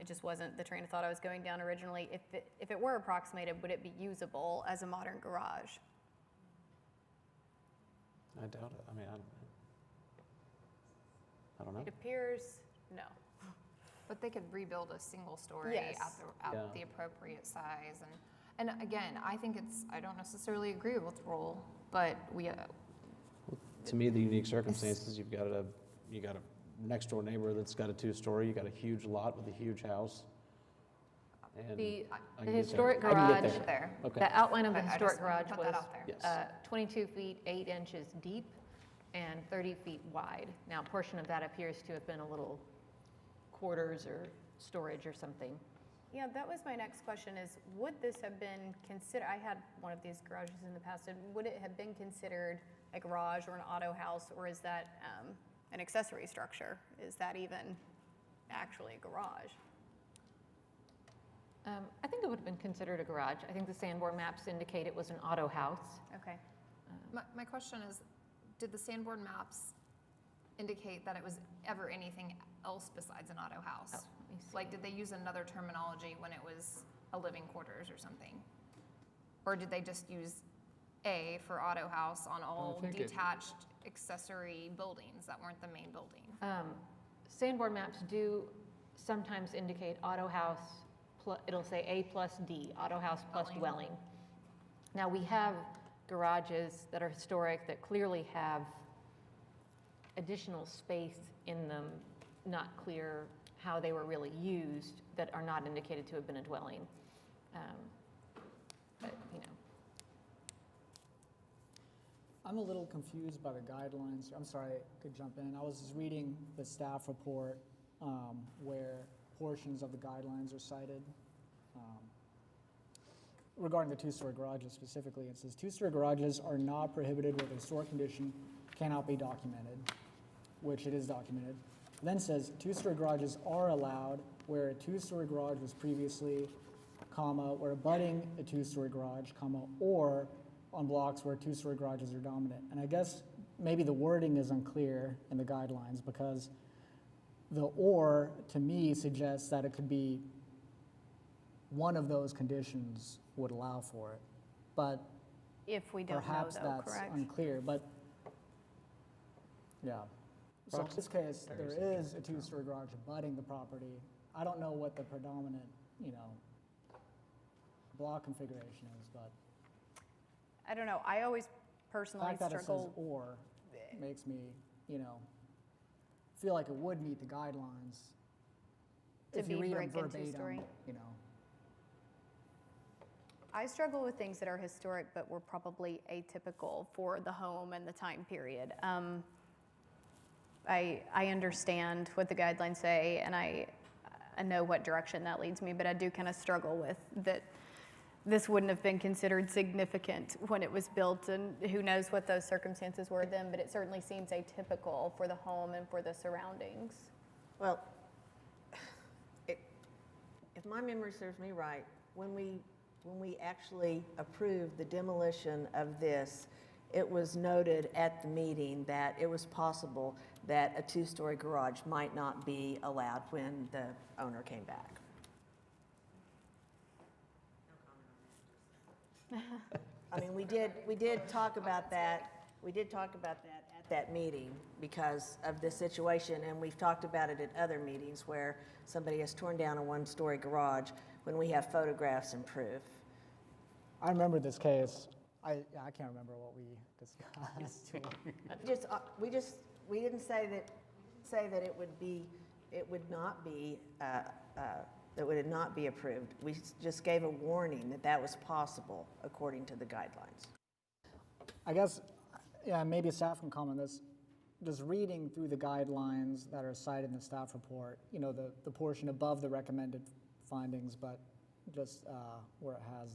It just wasn't the train of thought I was going down originally. If it were approximated, would it be usable as a modern garage? I doubt it. I mean, I don't know. It appears, no. But they could rebuild a single story Yes. at the appropriate size. And again, I think I don't necessarily agree with the rule, but To me, the unique circumstances, you got a next door neighbor that's got a 2-story, you got a huge lot with a huge house. And The I can get there. historic I can get garage, there. Okay. the outline of the I historic just garage put was that out there. Yes. 22 feet, 8 inches deep and 30 feet wide. Now, a portion of that appears to have been a little quarters or storage or something. Yeah, that was my next question is, would this have been considered, I had one of these garages in the past, and would it have been considered a garage or an auto house, or is that an accessory structure? Is that even actually a garage? I think it would have been considered a garage. I think the Sanborn maps indicate it was an auto house. Okay. my question is, did the Sanborn maps indicate that it was ever anything else besides an auto house? Oh, let me see. Like, did they use another terminology when it was a living quarters or something? Or did they just use A for auto house on all think it- detached accessory buildings that weren't the main building? Sanborn maps do sometimes indicate auto house, it'll say A plus D, auto house plus dwelling. Now, we have garages that are historic that clearly have additional space in them, not clear how they were really used, that are not indicated to have been a dwelling. But, you know. I'm a little confused by the guidelines. I'm sorry, I could jump in. I was just reading the staff report where portions of the guidelines are cited. Regarding the two-story garages specifically, it says two-story garages are not prohibited where the historic condition cannot be documented, which it is documented. It then says two-story garages are allowed where a two-story garage was previously, comma, where abutting a two-story garage, comma, or on blocks where two-story garages are dominant. And I guess maybe the wording is unclear in the guidelines because the "or" to me suggests that it could be one of those conditions would allow for it. But If we don't know perhaps though, that's correct? unclear, but yeah. So in this case, there is a two-story garage abutting the property. I don't know what the predominant, block configuration is, but I don't know, I always the personally fact that it says struggle. "or" makes me, feel like it would meet the guidelines. To If you be read them brick and verbatim, two-story? I struggle with things that are historic, but were probably atypical for the home and the time period. I understand what the guidelines say, and I know what direction that leads me, but I do kind of struggle with that this wouldn't have been considered significant when it was built, and who knows what those circumstances were then, but it certainly seems atypical for the home and for the surroundings. Well, if my memory serves me right, when we actually approved the demolition of this, it was noted at the meeting that it was possible that a two-story garage might not be allowed when the owner came back. I mean, we did talk about that. We did talk about that at that meeting because of this situation, and we've talked about it at other meetings where somebody has torn down a one-story garage when we have photographs and proof. I remember this case. I can't remember what we discussed. We didn't say that it would not be approved. We just gave a warning that that was possible according to the guidelines. I guess, yeah, maybe staff can comment on this. Just reading through the guidelines that are cited in the staff report, the portion above the recommended findings, but just where it has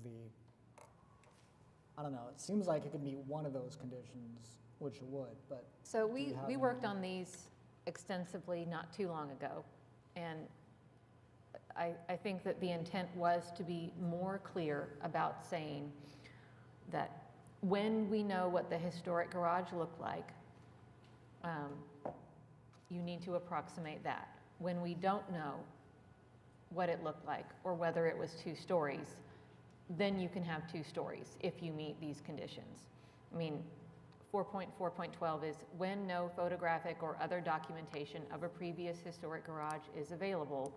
I don't know, it seems like it could be one of those conditions, which it would, but. So do you have we any- worked on these extensively not too long ago, and I think that the intent was to be more clear about saying that when we know what the historic garage looked like, you need to approximate that. When we don't know what it looked like or whether it was 2 stories, then you can have 2 stories if you meet these conditions. I mean, 4.4.12 is when no photographic or other documentation of a previous historic garage is available,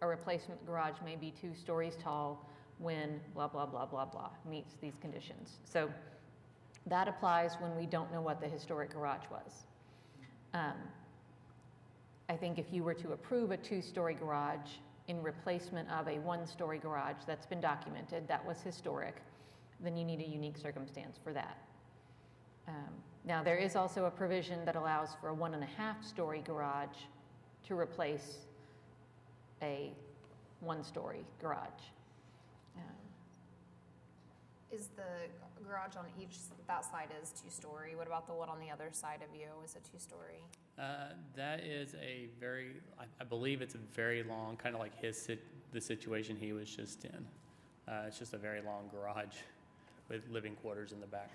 a replacement garage may be 2 stories tall when blah, blah, blah, blah, blah, meets these conditions. So that applies when we don't know what the historic garage was. I think if you were to approve a 2-story garage in replacement of a 1-story garage that's been documented, that was historic, then you need a unique circumstance for that. Now, there is also a provision that allows for a 1.5-story garage to replace a 1-story garage. Is the garage on that side is 2-story? What about the one on the other side of you? Is it 2-story? That is I believe it's a very long, kind of like the situation he was just in. It's just a very long garage with living quarters in the back.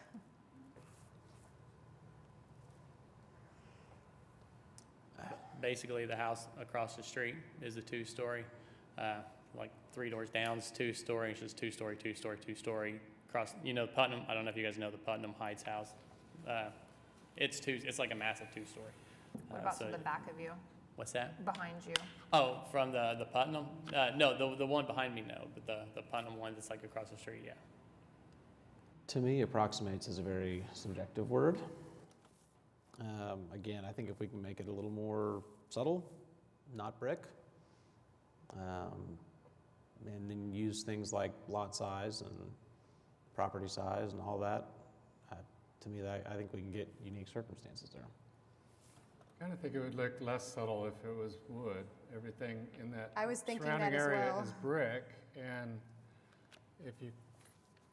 Basically, the house across the street is a 2-story. Like 3 doors down is 2-story. It's just 2-story, 2-story, 2-story. Across, Putnam. I don't know if you guys know the Putnam Heights house. It's like a massive 2-story. What about to the back of you? What's that? Behind you? Oh, from the Putnam? No, the one behind me, no, but the Putnam one that's like across the street, yeah. To me, approximates is a very subjective word. Again, I think if we can make it a little more subtle, not brick, and then use things like lot size and property size and all that, to me, I think we can get unique circumstances there. I kind of think it would look less subtle if it was wood. everything in that I was thinking surrounding that as area well. is brick, and if you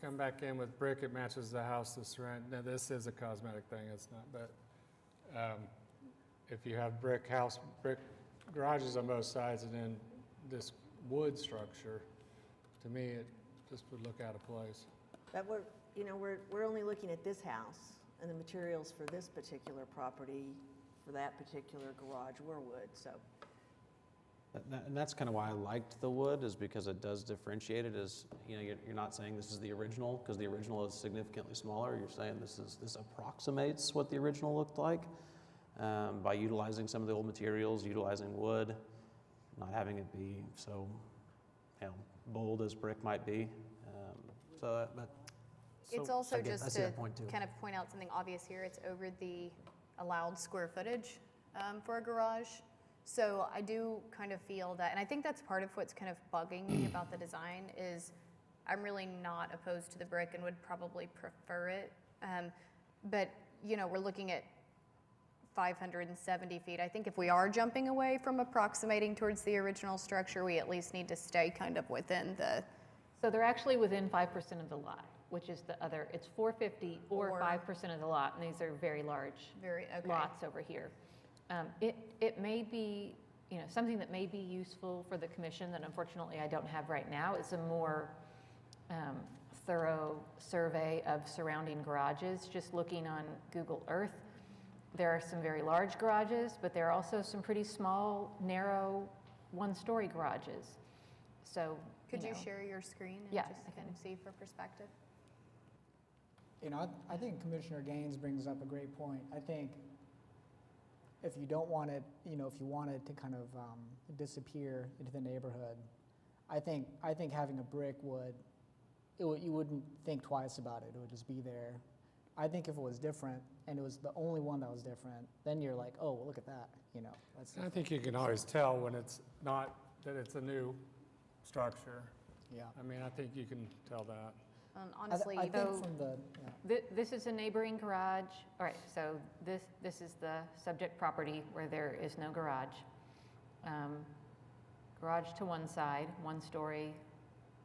come back in with brick, it matches the house that's surrounding. Now, this is a cosmetic thing, it's not, but if you have brick garages on both sides and then this wood structure, to me, it just would look out of place. But we're only looking at this house and the materials for this particular property, for that particular garage were wood, so. And that's kind of why I liked the wood, is because it does differentiate it. As you know, you're not saying this is the original, because the original is significantly smaller. You're saying this approximates what the original looked like by utilizing some of the old materials, utilizing wood, not having it be so, bold as brick might be. It's also I see just to that point too. kind of point out something obvious here, it's over the allowed square footage for a garage. So I do kind of feel that, and I think that's part of what's kind of bugging me about the design is I'm really not opposed to the brick and would probably prefer it. But, we're looking at 570 feet. I think if we are jumping away from approximating towards the original structure, we at least need to stay kind of within the. So they're actually within 5% of the lot, which is the other, it's 450 or 5% of the lot, and these are very large lots over here. It may be, something that may be useful for the commission that unfortunately I don't have right now is a more thorough survey of surrounding garages. Just looking on Google Earth, there are some very large garages, but there are also some pretty small, narrow, one-story garages. So, Could you share your screen and Yeah, just I kind of see for perspective? I think Commissioner Gaines brings up a great point. I think if you don't want it, if you want it to kind of disappear into the neighborhood, I think having a brick you wouldn't think twice about it. It would just be there. I think if it was different and it was the only one that was different, then you're like, oh, well, look at that. That's I think you can always tell when it's not, that it's a new structure. Yeah. I mean, I think you can tell that. Honestly, I think though, from the, This is a neighboring garage. All right, so this is the subject property where there is no garage. Garage to one side, one story,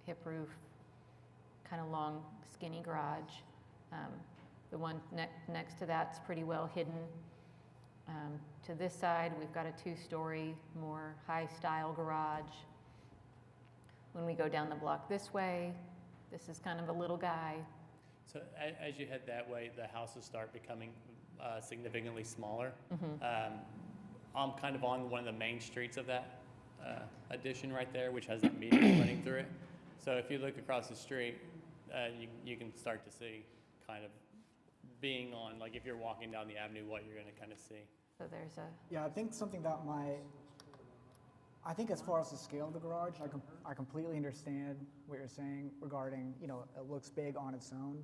hip roof, kind of long, skinny garage. The one next to that's pretty well hidden. To this side, we've got a two-story, more high-style garage. When we go down the block this way, this is kind of a little guy. So as you head that way, the houses start becoming significantly smaller. I'm kind of on one of the main streets of that addition right there, which has that median running through it. So if you look across the street, you can start to see kind of being on, like if you're walking down the avenue, what you're going to kind of see. So there's a... yeah, I think something that I think as far as the scale of the garage, I completely understand what you're saying regarding, it looks big on its own,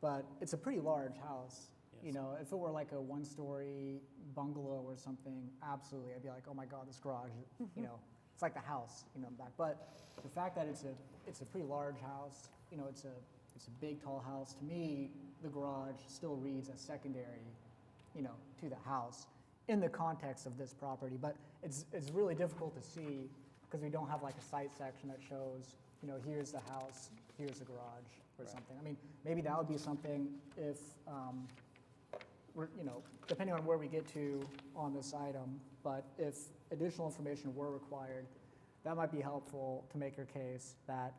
but it's a pretty large house. Yes. If it were like a one-story bungalow or something, absolutely, I'd be like, oh my God, this garage, it's like the house, back. But the fact that it's a pretty large house, it's a big, tall house. To me, the garage still reads as secondary, to the house in the context of this property. But it's really difficult to see because we don't have like a site section that shows, here's the house, here's the garage or something. I mean, maybe that would be something if, depending on where we get to on this item, but if additional information were required, that might be helpful to make your case that,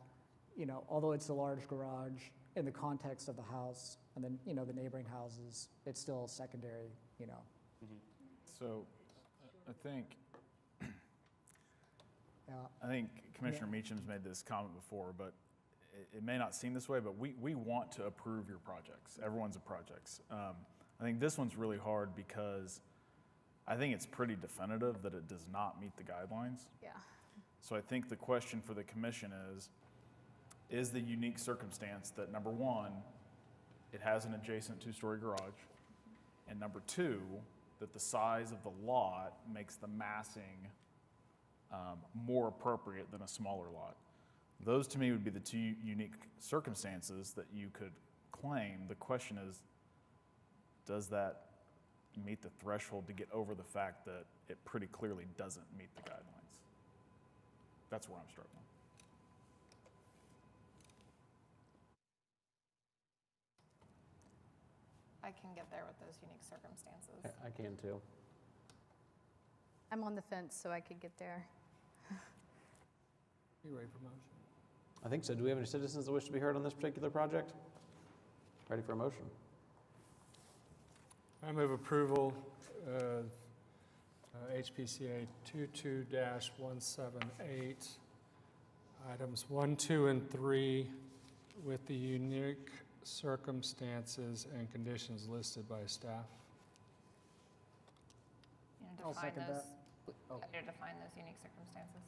although it's a large garage in the context of the house and then, the neighboring houses, it's still secondary, So I think Yeah. I think Commissioner Meacham's made this comment before, but it may not seem this way, but we want to approve your projects. Everyone's projects. I think this one's really hard because I think it's pretty definitive that it does not meet the guidelines. yeah. So I think the question for the commission is the unique circumstance that, number one, it has an adjacent two-story garage, and number two, that the size of the lot makes the massing more appropriate than a smaller lot. Those, to me, would be the two unique circumstances that you could claim. The question is, does that meet the threshold to get over the fact that it pretty clearly doesn't meet the guidelines. That's where I'm struggling. I can get there with those unique circumstances. I can too. I'm on the fence, so I could get there. You ready for motion? I think so. Do we have any citizens that wish to be heard on this particular project? Ready for a motion? I move approval of HPCA 22-178, items 1, 2, and 3, with the unique circumstances and conditions listed by staff. You know, I'll define second those, that. Oh. you know, define those unique circumstances.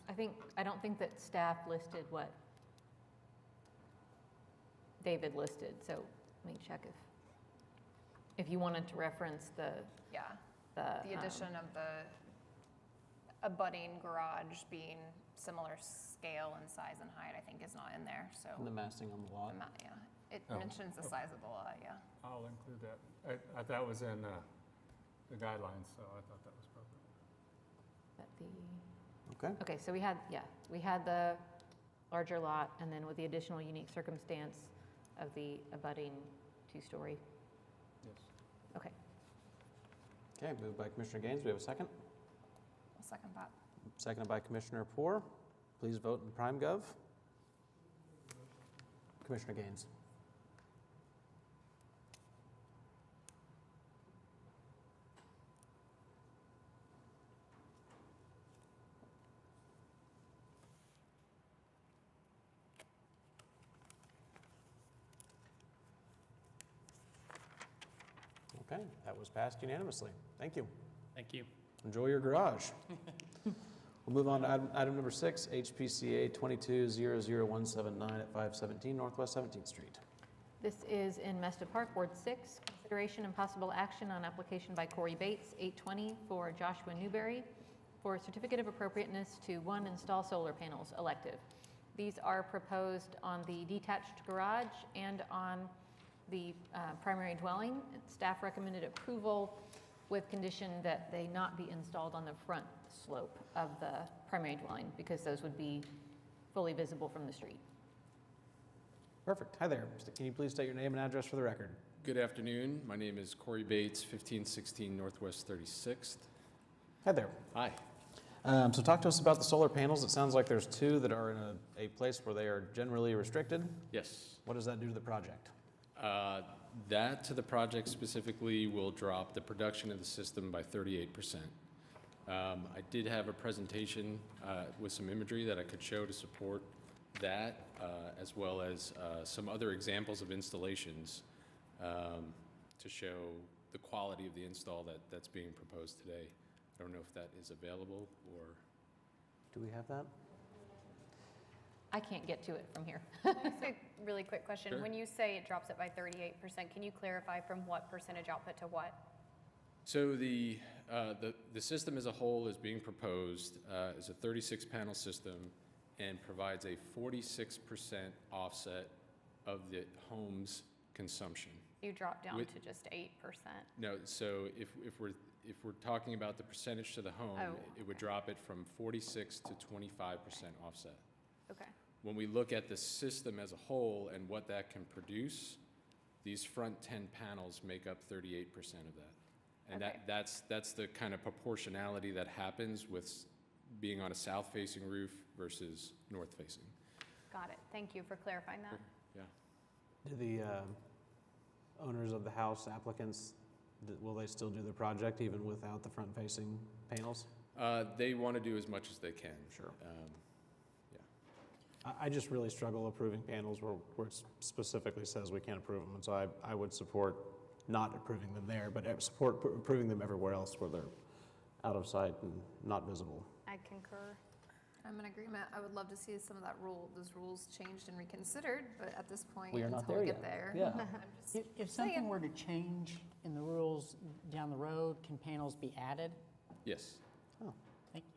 I don't think that staff listed what David listed, so let me check if you wanted to reference the, Yeah, the addition of the abutting garage being similar scale and size and height, I think is not in there, so. And the massing on the lot. Yeah, it Oh. mentions the size of the lot, yeah. I'll include that. I thought it was in the guidelines, so I thought that was appropriate. that the, Okay. okay, so we had the larger lot, and then with the additional unique circumstance of the abutting 2-story. Yes. Okay. Okay, moved by Commissioner Gaines. Do we have a second? I'll second that. Seconded by Commissioner Poore. Please vote in PrimeGov. Commissioner Gaines. Okay, that was passed unanimously. Thank you. Thank you. Enjoy your garage. We'll move on to item number 6, HPCA 22-00179 at 517 Northwest 17th Street. This is in Mesta Park, Ward 6. Consideration and possible action on application by Corey Bates, 820, for Joshua Newberry for a certificate of appropriateness to 1, install solar panels, elective. These are proposed on the detached garage and on the primary dwelling. Staff recommended approval with condition that they not be installed on the front slope of the primary dwelling because those would be fully visible from the street. Perfect. Hi there. Can you please state your name and address for the record? Good afternoon. My name is Corey Bates, 1516 Northwest 36th. Hi there. Hi. So talk to us about the solar panels. It sounds like there's 2 that are in a place where they are generally restricted. Yes. What does that do to the project? That to the project specifically will drop the production of the system by 38%. I did have a presentation with some imagery that I could show to support that, as well as some other examples of installations to show the quality of the install that's being proposed today. I don't know if that is available or... Do we have that? I can't get to it from here. Can I ask a really quick question? Sure. When you say it drops it by 38%, can you clarify from what percentage output to what? So the system as a whole is being proposed as a 36-panel system and provides a 46% offset of the home's consumption. You drop down With- to just 8%. No, so if we're talking about the percentage to the home, Oh, it would drop it from 46 to 25% offset. Okay. When we look at the system as a whole and what that can produce, these front 10 panels make up 38% of that. And Okay. that's the kind of proportionality that happens with being on a south-facing roof versus north-facing. Got it. Thank you for clarifying that. Yeah. Do the owners of the house, applicants, will they still do the project even without the front-facing panels? They want to do as much as they can. Sure. Yeah. I just really struggle approving panels where it specifically says we can't approve them. And so I would support not approving them there, but support approving them everywhere else where they're out of sight and not visible. I concur. I'm in agreement. I would love to see some of those rules changed and reconsidered, but at this point, We are not until there we get yet. there. Yeah. I'm just If something saying. were to change in the rules down the road, can panels be added? Yes. Thank you.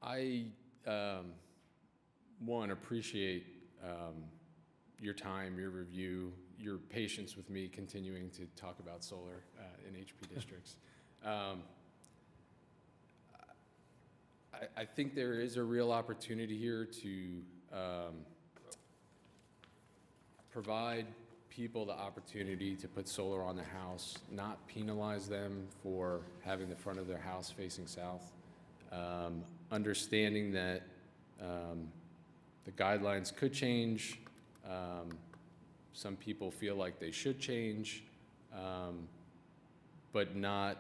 I, one, appreciate your time, your review, your patience with me continuing to talk about solar in HP districts. I think there is a real opportunity here to provide people the opportunity to put solar on their house, not penalize them for having the front of their house facing south. Understanding that the guidelines could change. Some people feel like they should change, but not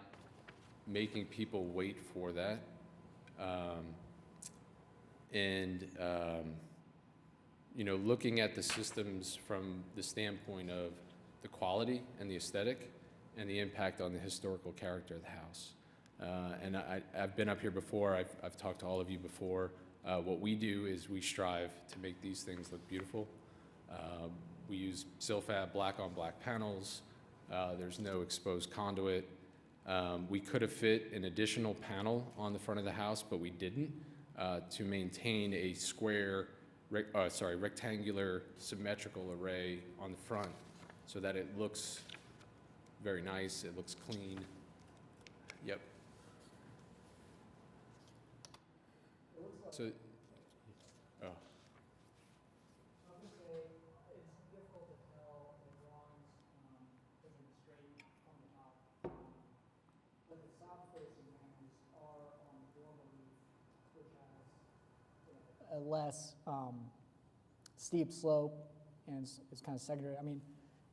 making people wait for that. You know, looking at the systems from the standpoint of the quality and the aesthetic and the impact on the historical character of the house. And I've been up here before, I've talked to all of you before. What we do is we strive to make these things look beautiful. We use Silfab black on black panels. There's no exposed conduit. We could have fit an additional panel on the front of the house, but we didn't, to maintain a rectangular symmetrical array on the front so that it looks very nice, it looks clean. Yep. So, oh. A less steep slope, and it's kind of secondary. I mean,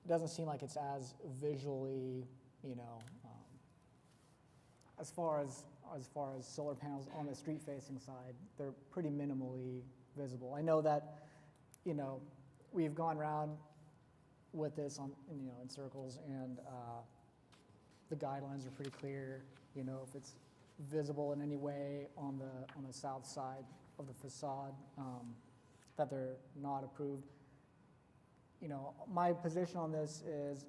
it doesn't seem like it's as visually, you know, as far as solar panels on the street-facing side, they're pretty minimally visible. I know that, you know, we've gone around with this in circles, and the guidelines are pretty clear. You know, if it's visible in any way on the south side of the facade, that they're not approved. You know, my position on this is,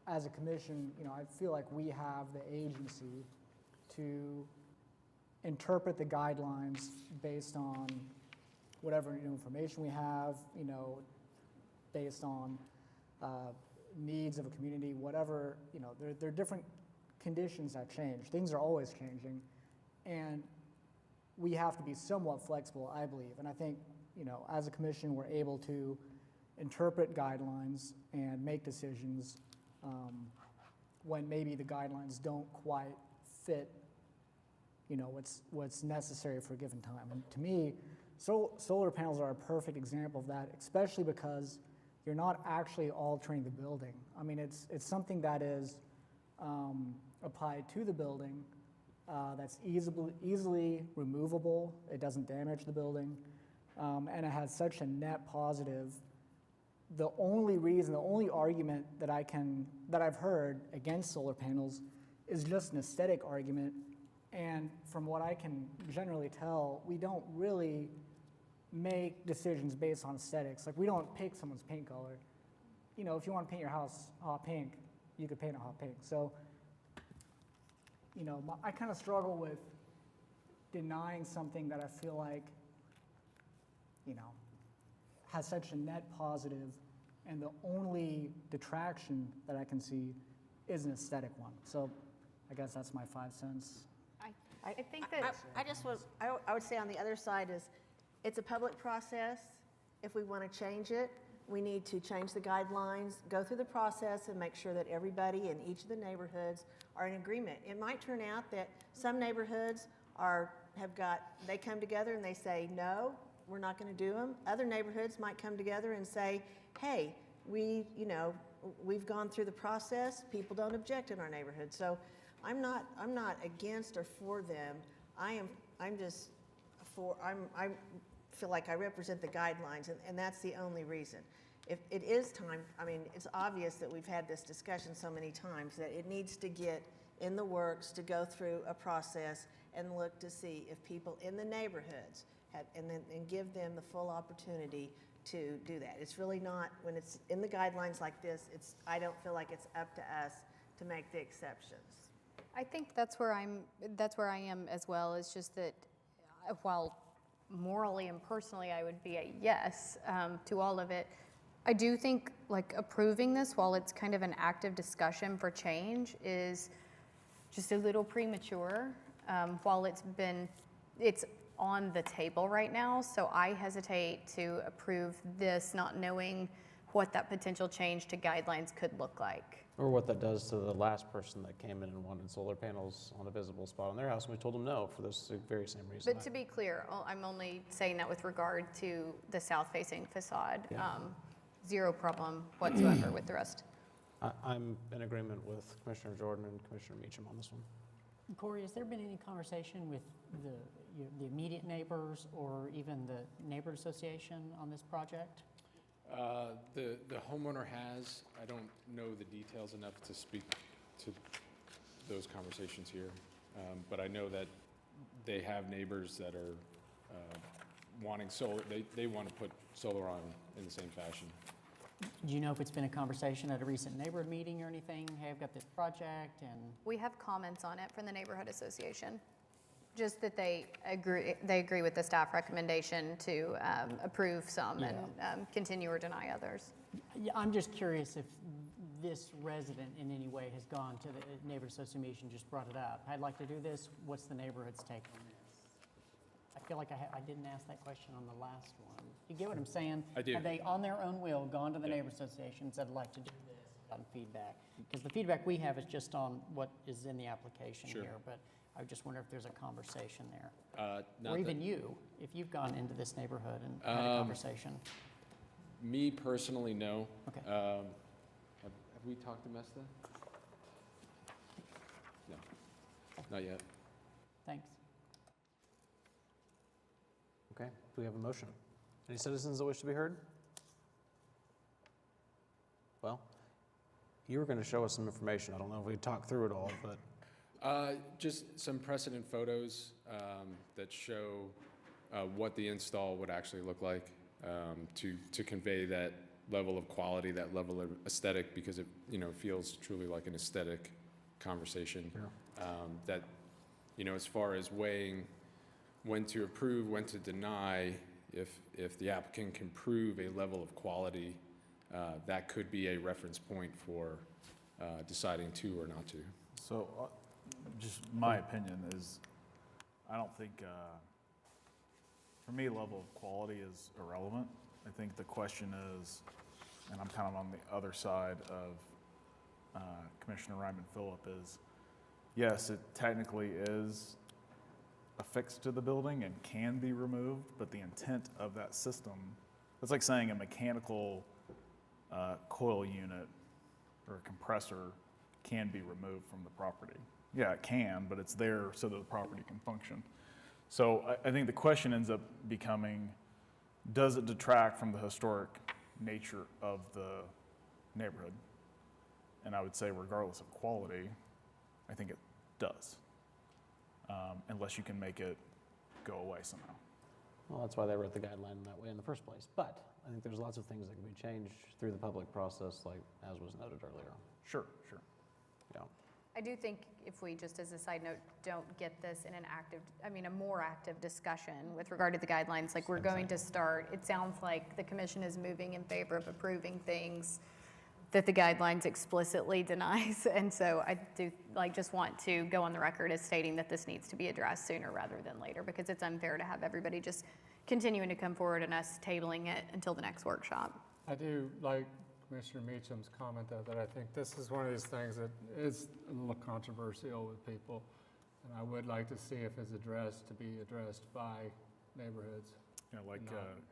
as a commission, you know, I feel like we have the agency to interpret the guidelines based on whatever information we have, you know, based on needs of a community, whatever, you know, there are different conditions that change. Things are always changing, and we have to be somewhat flexible, I believe. And I think, you know, as a commission, we're able to interpret guidelines and make decisions when maybe the guidelines don't quite fit, you know, what's necessary for a given time. And to me, solar panels are a perfect example of that, especially because you're not actually altering the building. I mean, it's something that is applied to the building, that's easily removable. It doesn't damage the building, and it has such a net positive. The only argument that I've heard against solar panels is just an aesthetic argument. And from what I can generally tell, we don't really make decisions based on aesthetics. Like, we don't pick someone's paint color. You know, if you want to paint your house hot pink, you could paint it hot pink. So, you know, I kind of struggle with denying something that I feel like, you know, has such a net positive, and the only detraction that I can see is an aesthetic one. So I guess that's my 5 cents. I think that I would say on the other side is, it's a public process. If we want to change it, we need to change the guidelines, go through the process, and make sure that everybody in each of the neighborhoods are in agreement. It might turn out that some neighborhoods they come together and they say, no, we're not going to do them. Other neighborhoods might come together and say, hey, we've gone through the process. People don't object in our neighborhood. So I'm not against or for them. I feel like I represent the guidelines, and that's the only reason. If it is time, I mean, it's obvious that we've had this discussion so many times that it needs to get in the works, to go through a process and look to see if people in the neighborhoods and give them the full opportunity to do that. It's really not, when it's in the guidelines like this, I don't feel like it's up to us to make the exceptions. I think that's where I am as well. It's just that while morally and personally I would be a yes to all of it, I do think like approving this while it's kind of an active discussion for change is just a little premature. While it's on the table right now, so I hesitate to approve this, not knowing what that potential change to guidelines could look like. Or what that does to the last person that came in and wanted solar panels on a visible spot on their house, and we told them no for this very same reason. But to be clear, I'm only saying that with regard to the south-facing facade. Yeah. Zero problem whatsoever with the rest. I'm in agreement with Commissioner Jordan and Commissioner Meacham on this one. Corey, has there been any conversation with the immediate neighbors or even the neighborhood association on this project? The homeowner has. I don't know the details enough to speak to those conversations here, but I know that they have neighbors that are wanting solar. They want to put solar on in the same fashion. Do you know if it's been a conversation at a recent neighborhood meeting or anything? Hey, I've got this project and... We have comments on it from the neighborhood association, just that they agree with the staff recommendation to approve some and continue or deny others. Yeah, I'm just curious if this resident in any way has gone to the neighborhood association, just brought it up. I'd like to do this. What's the neighborhood's take on this? I feel like I didn't ask that question on the last one. You get what I'm saying? I do. Have they, on their own will, gone to the neighborhood association and said, I'd like to do this, gotten feedback? Because the feedback we have is just on what is in the application Sure. here, but I just wonder if there's a conversation there. Not Or even that- you, if you've gone into this neighborhood and had a conversation. Me personally, no. Okay. Have we talked to Mesta? No, not yet. Thanks. Okay, do we have a motion? Any citizens that wish to be heard? Well, you were going to show us some information. I don't know if we talked through it all, but Just some precedent photos that show what the install would actually look like to convey that level of quality, that level of aesthetic, because it feels truly like an aesthetic conversation. That as far as weighing when to approve, when to deny, if the applicant can prove a level of quality, that could be a reference point for deciding to or not to. So, just my opinion is, I don't think, for me, level of quality is irrelevant. I think the question is, and I'm kind of on the other side of Commissioner Ryman Phillip, is, yes, it technically is affixed to the building and can be removed, but the intent of that system, it's like saying a mechanical coil unit or a compressor can be removed from the property. Yeah, it can, but it's there so that the property can function. So I think the question ends up becoming, does it detract from the historic nature of the neighborhood? And I would say regardless of quality, I think it does, unless you can make it go away somehow. well, that's why they wrote the guideline that way in the first place. But I think there's lots of things that can be changed through the public process, like as was noted earlier. Sure. Yeah. I do think if we, just as a side note, don't get this in a more active discussion with regard to the guidelines, like we're going to start, it sounds like the commission is moving in favor of approving things that the guidelines explicitly denies. And so I do just want to go on the record as stating that this needs to be addressed sooner rather than later, because it's unfair to have everybody just continuing to come forward and us tabling it until the next workshop. I do like Commissioner Meacham's comment though, that I think this is one of these things that is a little controversial with people. And I would like to see if it's addressed, to be addressed by neighborhoods.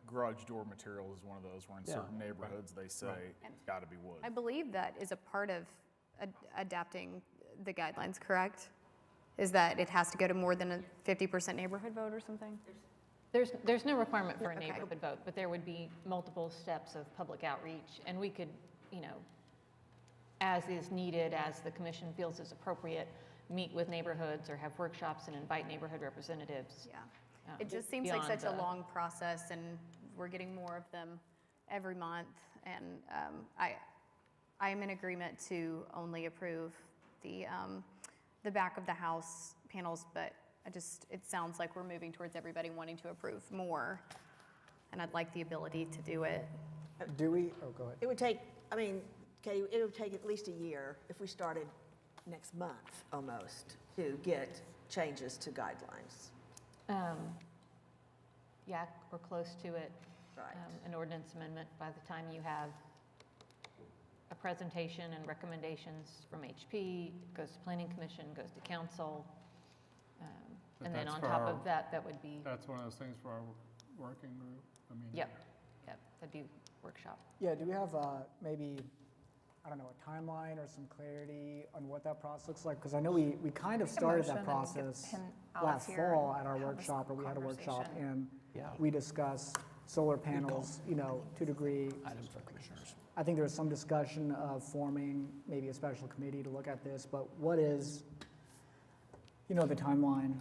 Garage door material is one of those where in Yeah, certain neighborhoods they say it's got to be wood. I believe that is a part of adapting the guidelines, correct? Is that it has to go to more than a 50% neighborhood vote or something? There's no requirement for a Okay. neighborhood vote, but there would be multiple steps of public outreach, and we could, as is needed, as the commission feels is appropriate, meet with neighborhoods or have workshops and invite neighborhood representatives. Yeah. It just seems like beyond such a the- long process, and we're getting more of them every month. And I am in agreement to only approve the back of the house panels, but it sounds like we're moving towards everybody wanting to approve more. And I'd like the ability to do it. Do we, oh, go ahead. It would take, Katie, it would take at least a year if we started next month almost to get changes to guidelines. yeah, or close to it, Right. an ordinance amendment by the time you have a presentation and recommendations from HP, goes to planning commission, goes to council. But And then that's on for top our- of that, that would be, That's one of those things for our working group. I mean. yep, that'd be workshop. Yeah, do we have maybe, I don't know, a timeline or some clarity on what that process looks like? Because I know we kind of Make a started motion that and get process him out of last here fall and at our have this workshop, or we had a workshop, conversation. and we discussed solar panels, to a degree. Items for commissioners. I think there was some discussion of forming maybe a special committee to look at this, but what is, the timeline?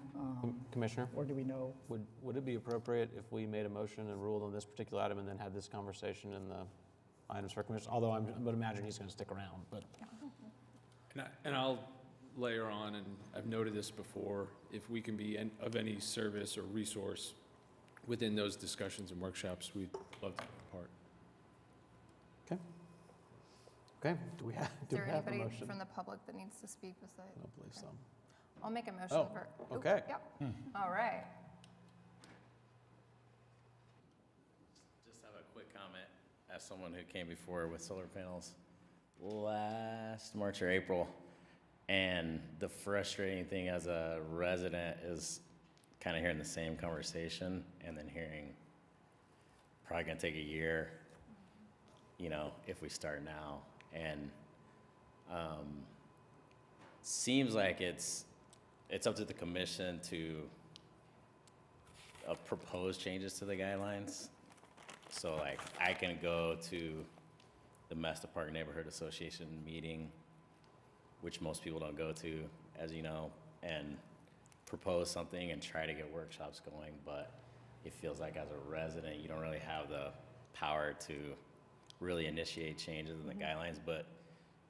Commissioner, Or do we know? would it be appropriate if we made a motion and ruled on this particular item and then had this conversation in the items for commissioners? Although I would imagine he's going to stick around, but. And I'll layer on, and I've noted this before, if we can be of any service or resource within those discussions and workshops, we'd love to be a part. Okay, do we have Is a there anybody motion? from the public that needs to speak besides? I don't believe so. I'll make a motion Oh, for. Oop, okay. Yep, all right. Just have a quick comment as someone who came before with solar panels last March or April. And the frustrating thing as a resident is kind of hearing the same conversation and then hearing probably gonna take a year, if we start now. And seems like it's up to the commission to propose changes to the guidelines. So like I can go to the Mesta Park Neighborhood Association meeting, which most people don't go to, as you know, and propose something and try to get workshops going, but it feels like as a resident, you don't really have the power to really initiate changes in the guidelines, but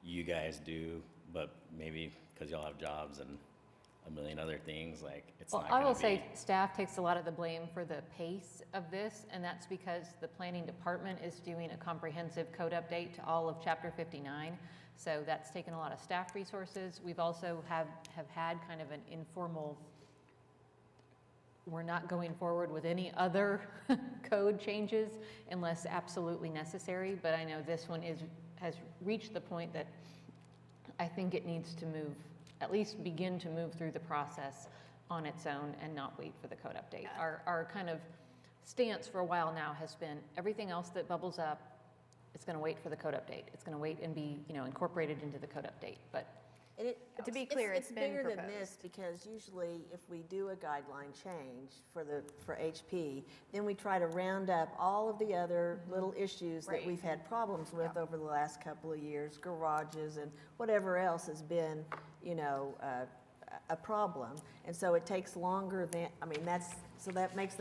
you guys do, but maybe because y'all have jobs and a million other things, like it's Well, not I gonna will be. say staff takes a lot of the blame for the pace of this, and that's because the planning department is doing a comprehensive code update to all of Chapter 59. So that's taken a lot of staff resources. We've also have had kind of an informal, we're not going forward with any other code changes unless absolutely necessary. But I know this one has reached the point that I think it needs to move, at least begin to move through the process on its own and not wait for the code update. Our kind of stance for a while now has been everything else that bubbles up, it's going to wait for the code update. It's going to wait and be, incorporated into the code update. But To be clear, it's been bigger than proposed. this, because usually if we do a guideline change for HP, then we try to round up all of the other little issues that Right. we've had problems with over the last couple of years, garages and whatever else has been, a problem. And so it takes longer than, so that makes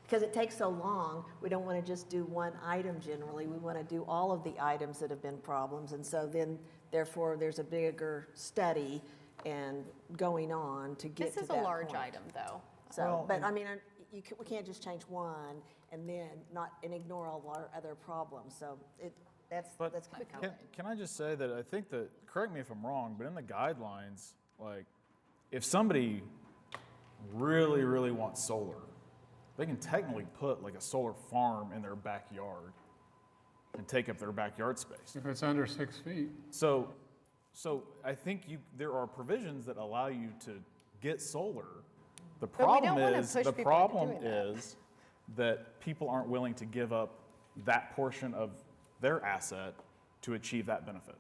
because it takes so long, we don't want to just do one item generally. We want to do all of the items that have been problems. And so then, therefore, there's a bigger study and going on to get This to is that a large point. item, though. So, but we can't just change one and then ignore all our other problems. So that's kind of complicated. Can I just say that I think that, correct me if I'm wrong, but in the guidelines, like, if somebody really, really wants solar, they can technically put like a solar farm in their backyard and take up their backyard space. If it's under 6 feet. So I think there are provisions that allow you to get solar. The But we don't problem wanna is, push the people into problem doing that. is that people aren't willing to give up that portion of their asset to achieve that benefit,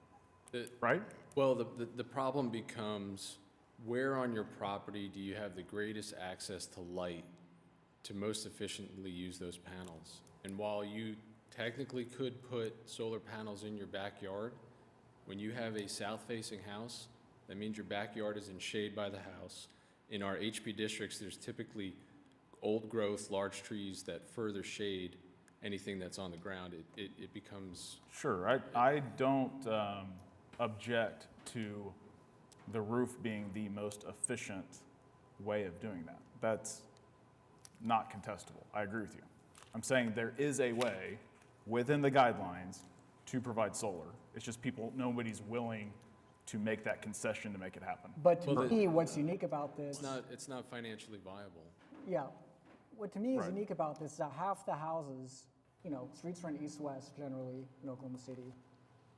right? Well, the problem becomes, where on your property do you have the greatest access to light to most efficiently use those panels? And while you technically could put solar panels in your backyard, when you have a south-facing house, that means your backyard is in shade by the house. In our HP districts, there's typically old growth, large trees that further shade anything that's on the ground. It becomes. Sure, I don't object to the roof being the most efficient way of doing that. That's not contestable. I agree with you. I'm saying there is a way within the guidelines to provide solar. It's just nobody's willing to make that concession to make it happen. But to me, what's unique about this, It's not financially viable. yeah, what to me is Right. unique about this is that half the houses, you know, streets run east-west generally in Oklahoma City.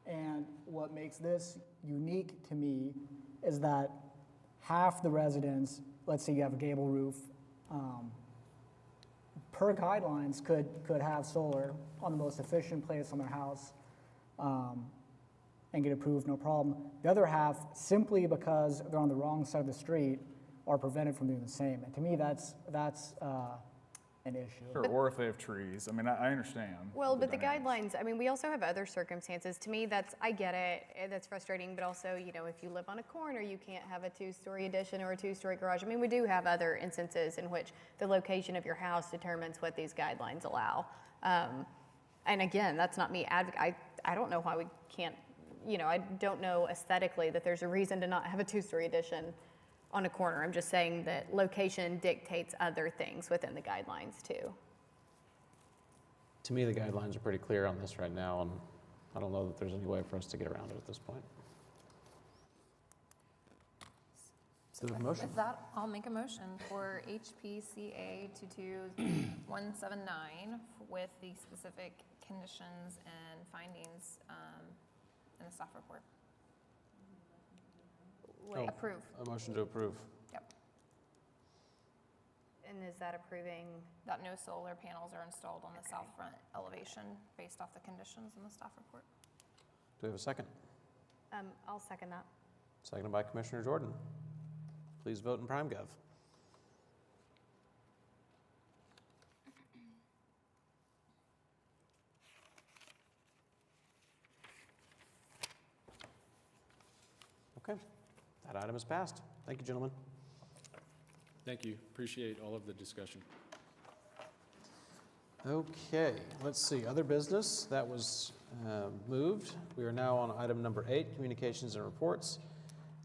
And what makes this unique to me is that half the residents, let's say you have a gable roof, per guidelines could have solar on the most efficient place on their house and get approved, no problem. The other half, simply because they're on the wrong side of the street, are prevented from doing the same. And to me, that's an issue. Sure, or if they have trees. I mean, I understand. Well, but the dynamics. guidelines, I mean, we also have other circumstances. To me, I get it, that's frustrating, but also, you know, if you live on a corner, you can't have a 2-story addition or a 2-story garage. I mean, we do have other instances in which the location of your house determines what these guidelines allow. And again, that's not me I don't know why we can't, you know, I don't know aesthetically that there's a reason to not have a 2-story addition on a corner. I'm just saying that location dictates other things within the guidelines too. To me, the guidelines are pretty clear on this right now, and I don't know that there's any way for us to get around it at this point. So the motion. With that, I'll make a motion for HPCA 22179 with the specific conditions and findings in the staff report. Oh, Approve. A motion to approve. Yep. And is that approving? That no solar panels are installed on the south front elevation based off the conditions in the staff report. Do we have a second? I'll second that. Seconded by Commissioner Jordan. Please vote in PrimeGov. Okay, that item is passed. Thank you, gentlemen. Thank you. Appreciate all of the discussion. Okay, let's see, other business, that was moved. We are now on item number 8, communications and reports.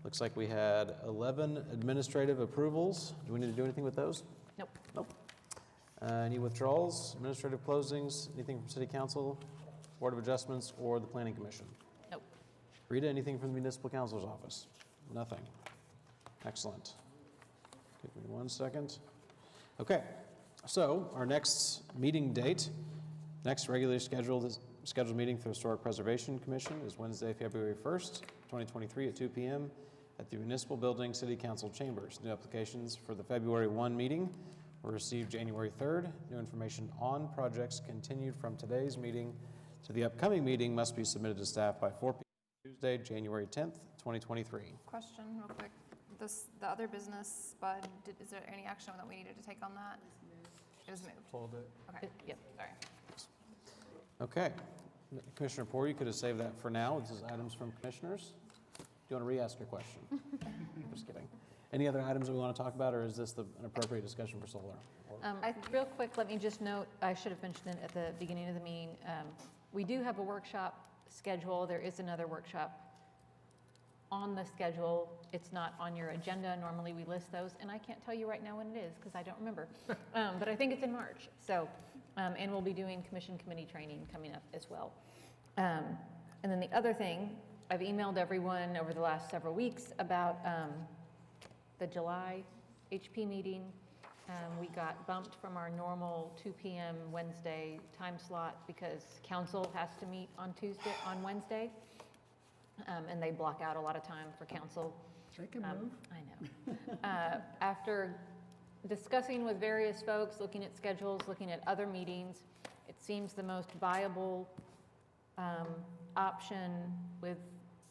Looks like we had 11 administrative approvals. Do we need to do anything with those? Nope. Nope. Any withdrawals, administrative closings, anything from City Council, Board of Adjustments, or the Planning Commission? Nope. Rita, anything from the Municipal Counselor's Office? Nothing. Excellent. Give me 1 second. Okay, so our next meeting date, next regularly scheduled meeting for the Historic Preservation Commission is Wednesday, February 1st, 2023 at 2 p.m. at the Municipal Building City Council Chambers. New applications for the February 1 meeting were received January 3rd. New information on projects continued from today's meeting to the upcoming meeting must be submitted to staff by 4 p.m. Tuesday, January 10th, 2023. Question real quick. The other business, Bud, is there any action that we needed to take on that? It was moved. Hold it. Okay. Yep. Sorry. Okay. Commissioner Poore, you could have saved that for now. This is items from commissioners. Do you want to re-ask your question? Just kidding. Any other items that we want to talk about, or is this an appropriate discussion for solar? Real quick, let me just note, I should have mentioned it at the beginning of the meeting. We do have a workshop schedule. There is another workshop on the schedule. It's not on your agenda. Normally we list those, and I can't tell you right now when it is because I don't remember. But I think it's in March. So, and we'll be doing commission committee training coming up as well. And then the other thing, I've emailed everyone over the last several weeks about the July HP meeting. We got bumped from our normal 2 p.m. Wednesday time slot because council has to meet on Wednesday. And they block out a lot of time for council. They can move. I know. After discussing with various folks, looking at schedules, looking at other meetings, it seems the most viable option with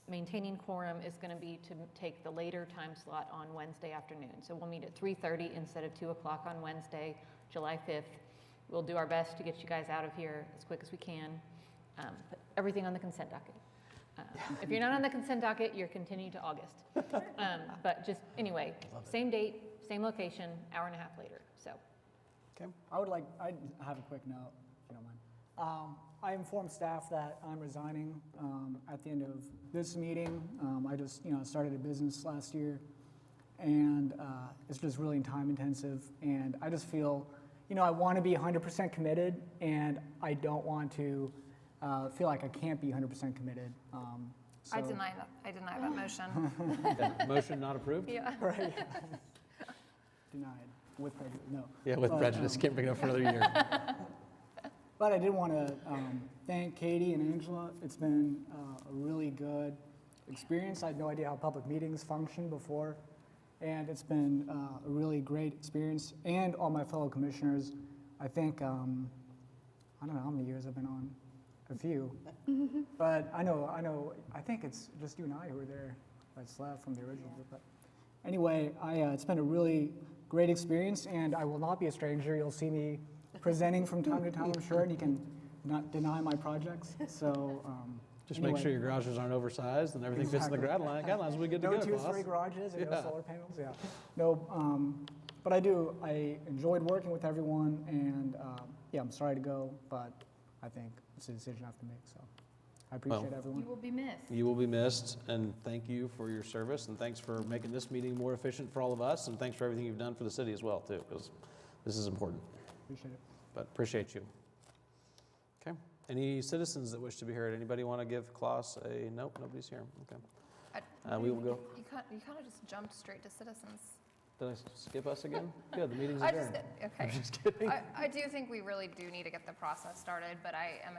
maintaining quorum is going to be to take the later time slot on Wednesday afternoon. So we'll meet at 3:30 instead of 2 o'clock on Wednesday, July 5th. We'll do our best to get you guys out of here as quick as we can. Put everything on the consent docket. If you're not on the consent docket, you're continuing to August. But just, anyway, same date, same location, hour and a half later, so. Okay. I have a quick note, if you don't mind. I informed staff that I'm resigning at the end of this meeting. I just, started a business last year, and it's just really time intensive, and I just feel, I want to be 100% committed, and I don't want to feel like I can't be 100% committed. I deny that motion. That motion not approved? Yeah. Right. Denied. with prejudice, no. Yeah, with But, prejudice, can't bring it up for another year. But I did want to thank Katie and Angela. It's been a really good experience. I had no idea how public meetings function before, and it's been a really great experience. And all my fellow commissioners, I think, I don't know how many years I've been on, a few. But I think it's just you and I who were there that's left from the original group. But anyway, it's been a really great experience, and I will not be a stranger. You'll see me presenting from time to time, I'm sure, and you can not deny my projects. So Just anyway. make sure your garages aren't oversized and everything fits in the guidelines. We good to No go, two-story boss. garages and no Yeah. solar panels, yeah. No, but I enjoyed working with everyone, and yeah, I'm sorry to go, but I think it's a decision I have to make, so I appreciate everyone. You will be missed. You will be missed, and thank you for your service, and thanks for making this meeting more efficient for all of us, and thanks for everything you've done for the city as well, too, because this is important. Appreciate it. But appreciate you. Okay. Any citizens that wish to be heard? Anybody want to give Klaus a, nope, nobody's here. Okay. We will go. You kind of just jumped straight to citizens. Did I skip us again? Good, the meeting's I adjourned. okay. I'm just kidding. I do think we really do need to get the process started, but I am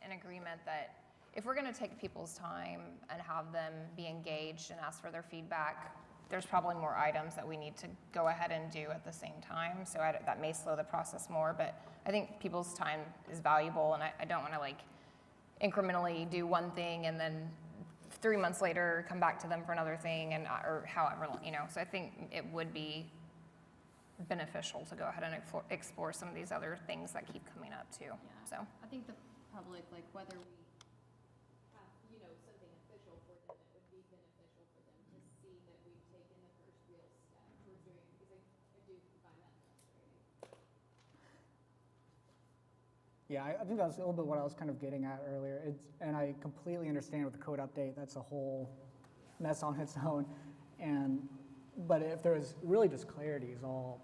in agreement that if we're going to take people's time and have them be engaged and ask for their feedback, there's probably more items that we need to go ahead and do at the same time. So that may slow the process more, but I think people's time is valuable, and I don't want to like incrementally do one thing and then 3 months later come back to them for another thing, and or however, So I think it would be beneficial to go ahead and explore some of these other things that keep coming up too. So I think the public, like whether we have, something official for them, it would be beneficial for them to see that we've taken the first real step towards doing, because I do find that frustrating. Yeah, I think that's a little bit what I was kind of getting at earlier. And I completely understand with the code update, that's a whole mess on its own. But if there's really just clarity is all,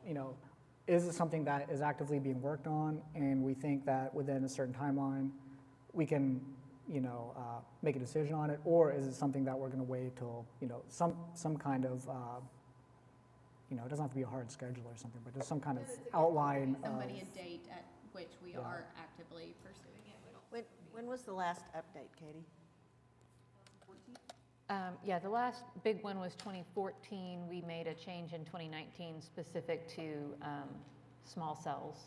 is it something that is actively being worked on, and we think that within a certain timeline, we can, make a decision on it, or is it something that we're going to wait till, some kind of, it doesn't have to be a hard schedule or something, but just some kind of outline of. Somebody a date at which we are actively pursuing it. When was the last update, Katie? Yeah, the last big one was 2014. We made a change in 2019 specific to small cells.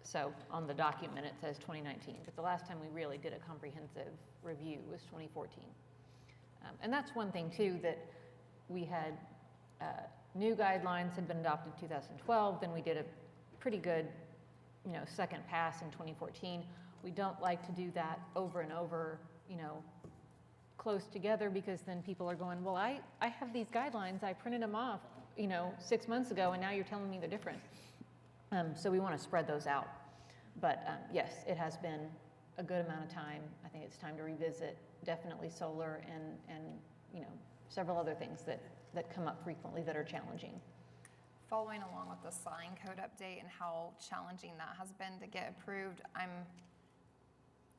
So on the document, it says 2019, but the last time we really did a comprehensive review was 2014. And that's one thing too, that we had new guidelines had been adopted in 2012, then we did a pretty good second pass in 2014. We don't like to do that over and over, close together, because then people are going, well, I have these guidelines, I printed them off, 6 months ago, and now you're telling me they're different. So we want to spread those out. But yes, it has been a good amount of time. I think it's time to revisit definitely solar and several other things that come up frequently that are challenging. following along with the sign code update and how challenging that has been to get approved, I'm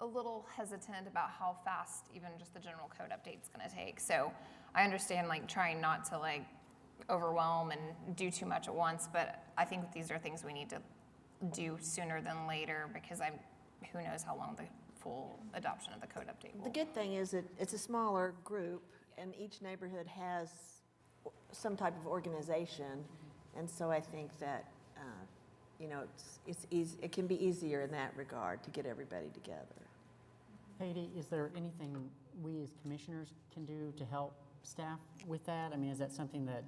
a little hesitant about how fast even just the general code update's gonna take. So I understand trying not to overwhelm and do too much at once, but I think these are things we need to do sooner than later, because who knows how long the full adoption of the code update will. The good thing is that it's a smaller group, and each neighborhood has some type of organization, and so I think that it's easy. It can be easier in that regard to get everybody together. Katie, is there anything we as commissioners can do to help staff with that? I mean, is that something that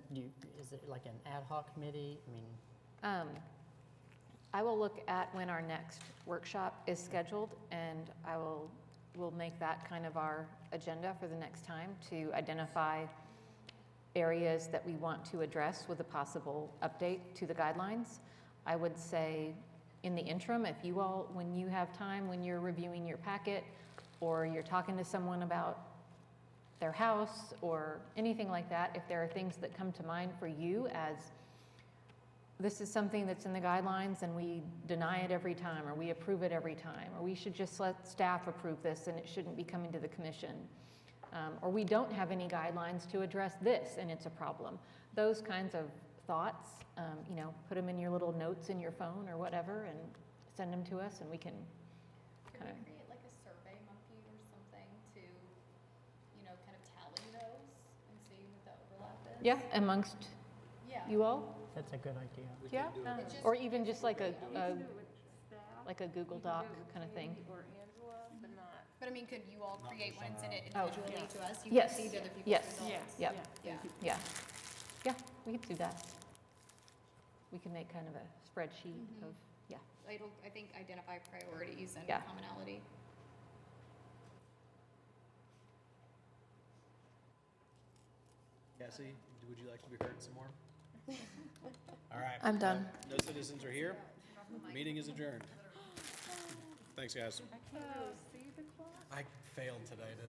is it like an ad hoc committee? I will look at when our next workshop is scheduled, and we'll make that kind of our agenda for the next time, to identify areas that we want to address with a possible update to the guidelines. I would say in the interim, if you all, when you have time, when you're reviewing your packet, or you're talking to someone about their house or anything like that, if there are things that come to mind for you as this is something that's in the guidelines and we deny it every time, or we approve it every time, or we should just let staff approve this and it shouldn't be coming to the commission, or we don't have any guidelines to address this and it's a problem. Those kinds of thoughts, you know, put them in your little notes in your phone or whatever and send them to us and we can kind of. Create like a survey monkey or something to, you know, kind of tally those and see what the overlap is? Yeah, amongst Yeah. you all? That's a good idea. Yeah, or even just like a Google Doc kind of thing. But I mean, could you all create one and send it Oh. individually to us? You Yes, received other people's yes, results? yep, Yeah. yeah. Yeah, we could do that. We can make kind of a spreadsheet Mhm. of, yeah. It'll, I think, identify priorities and Yeah. commonality. Cassie, would you like to be heard some more? All right. I'm done. No citizens are here. Meeting is adjourned. Thanks, guys. I failed today.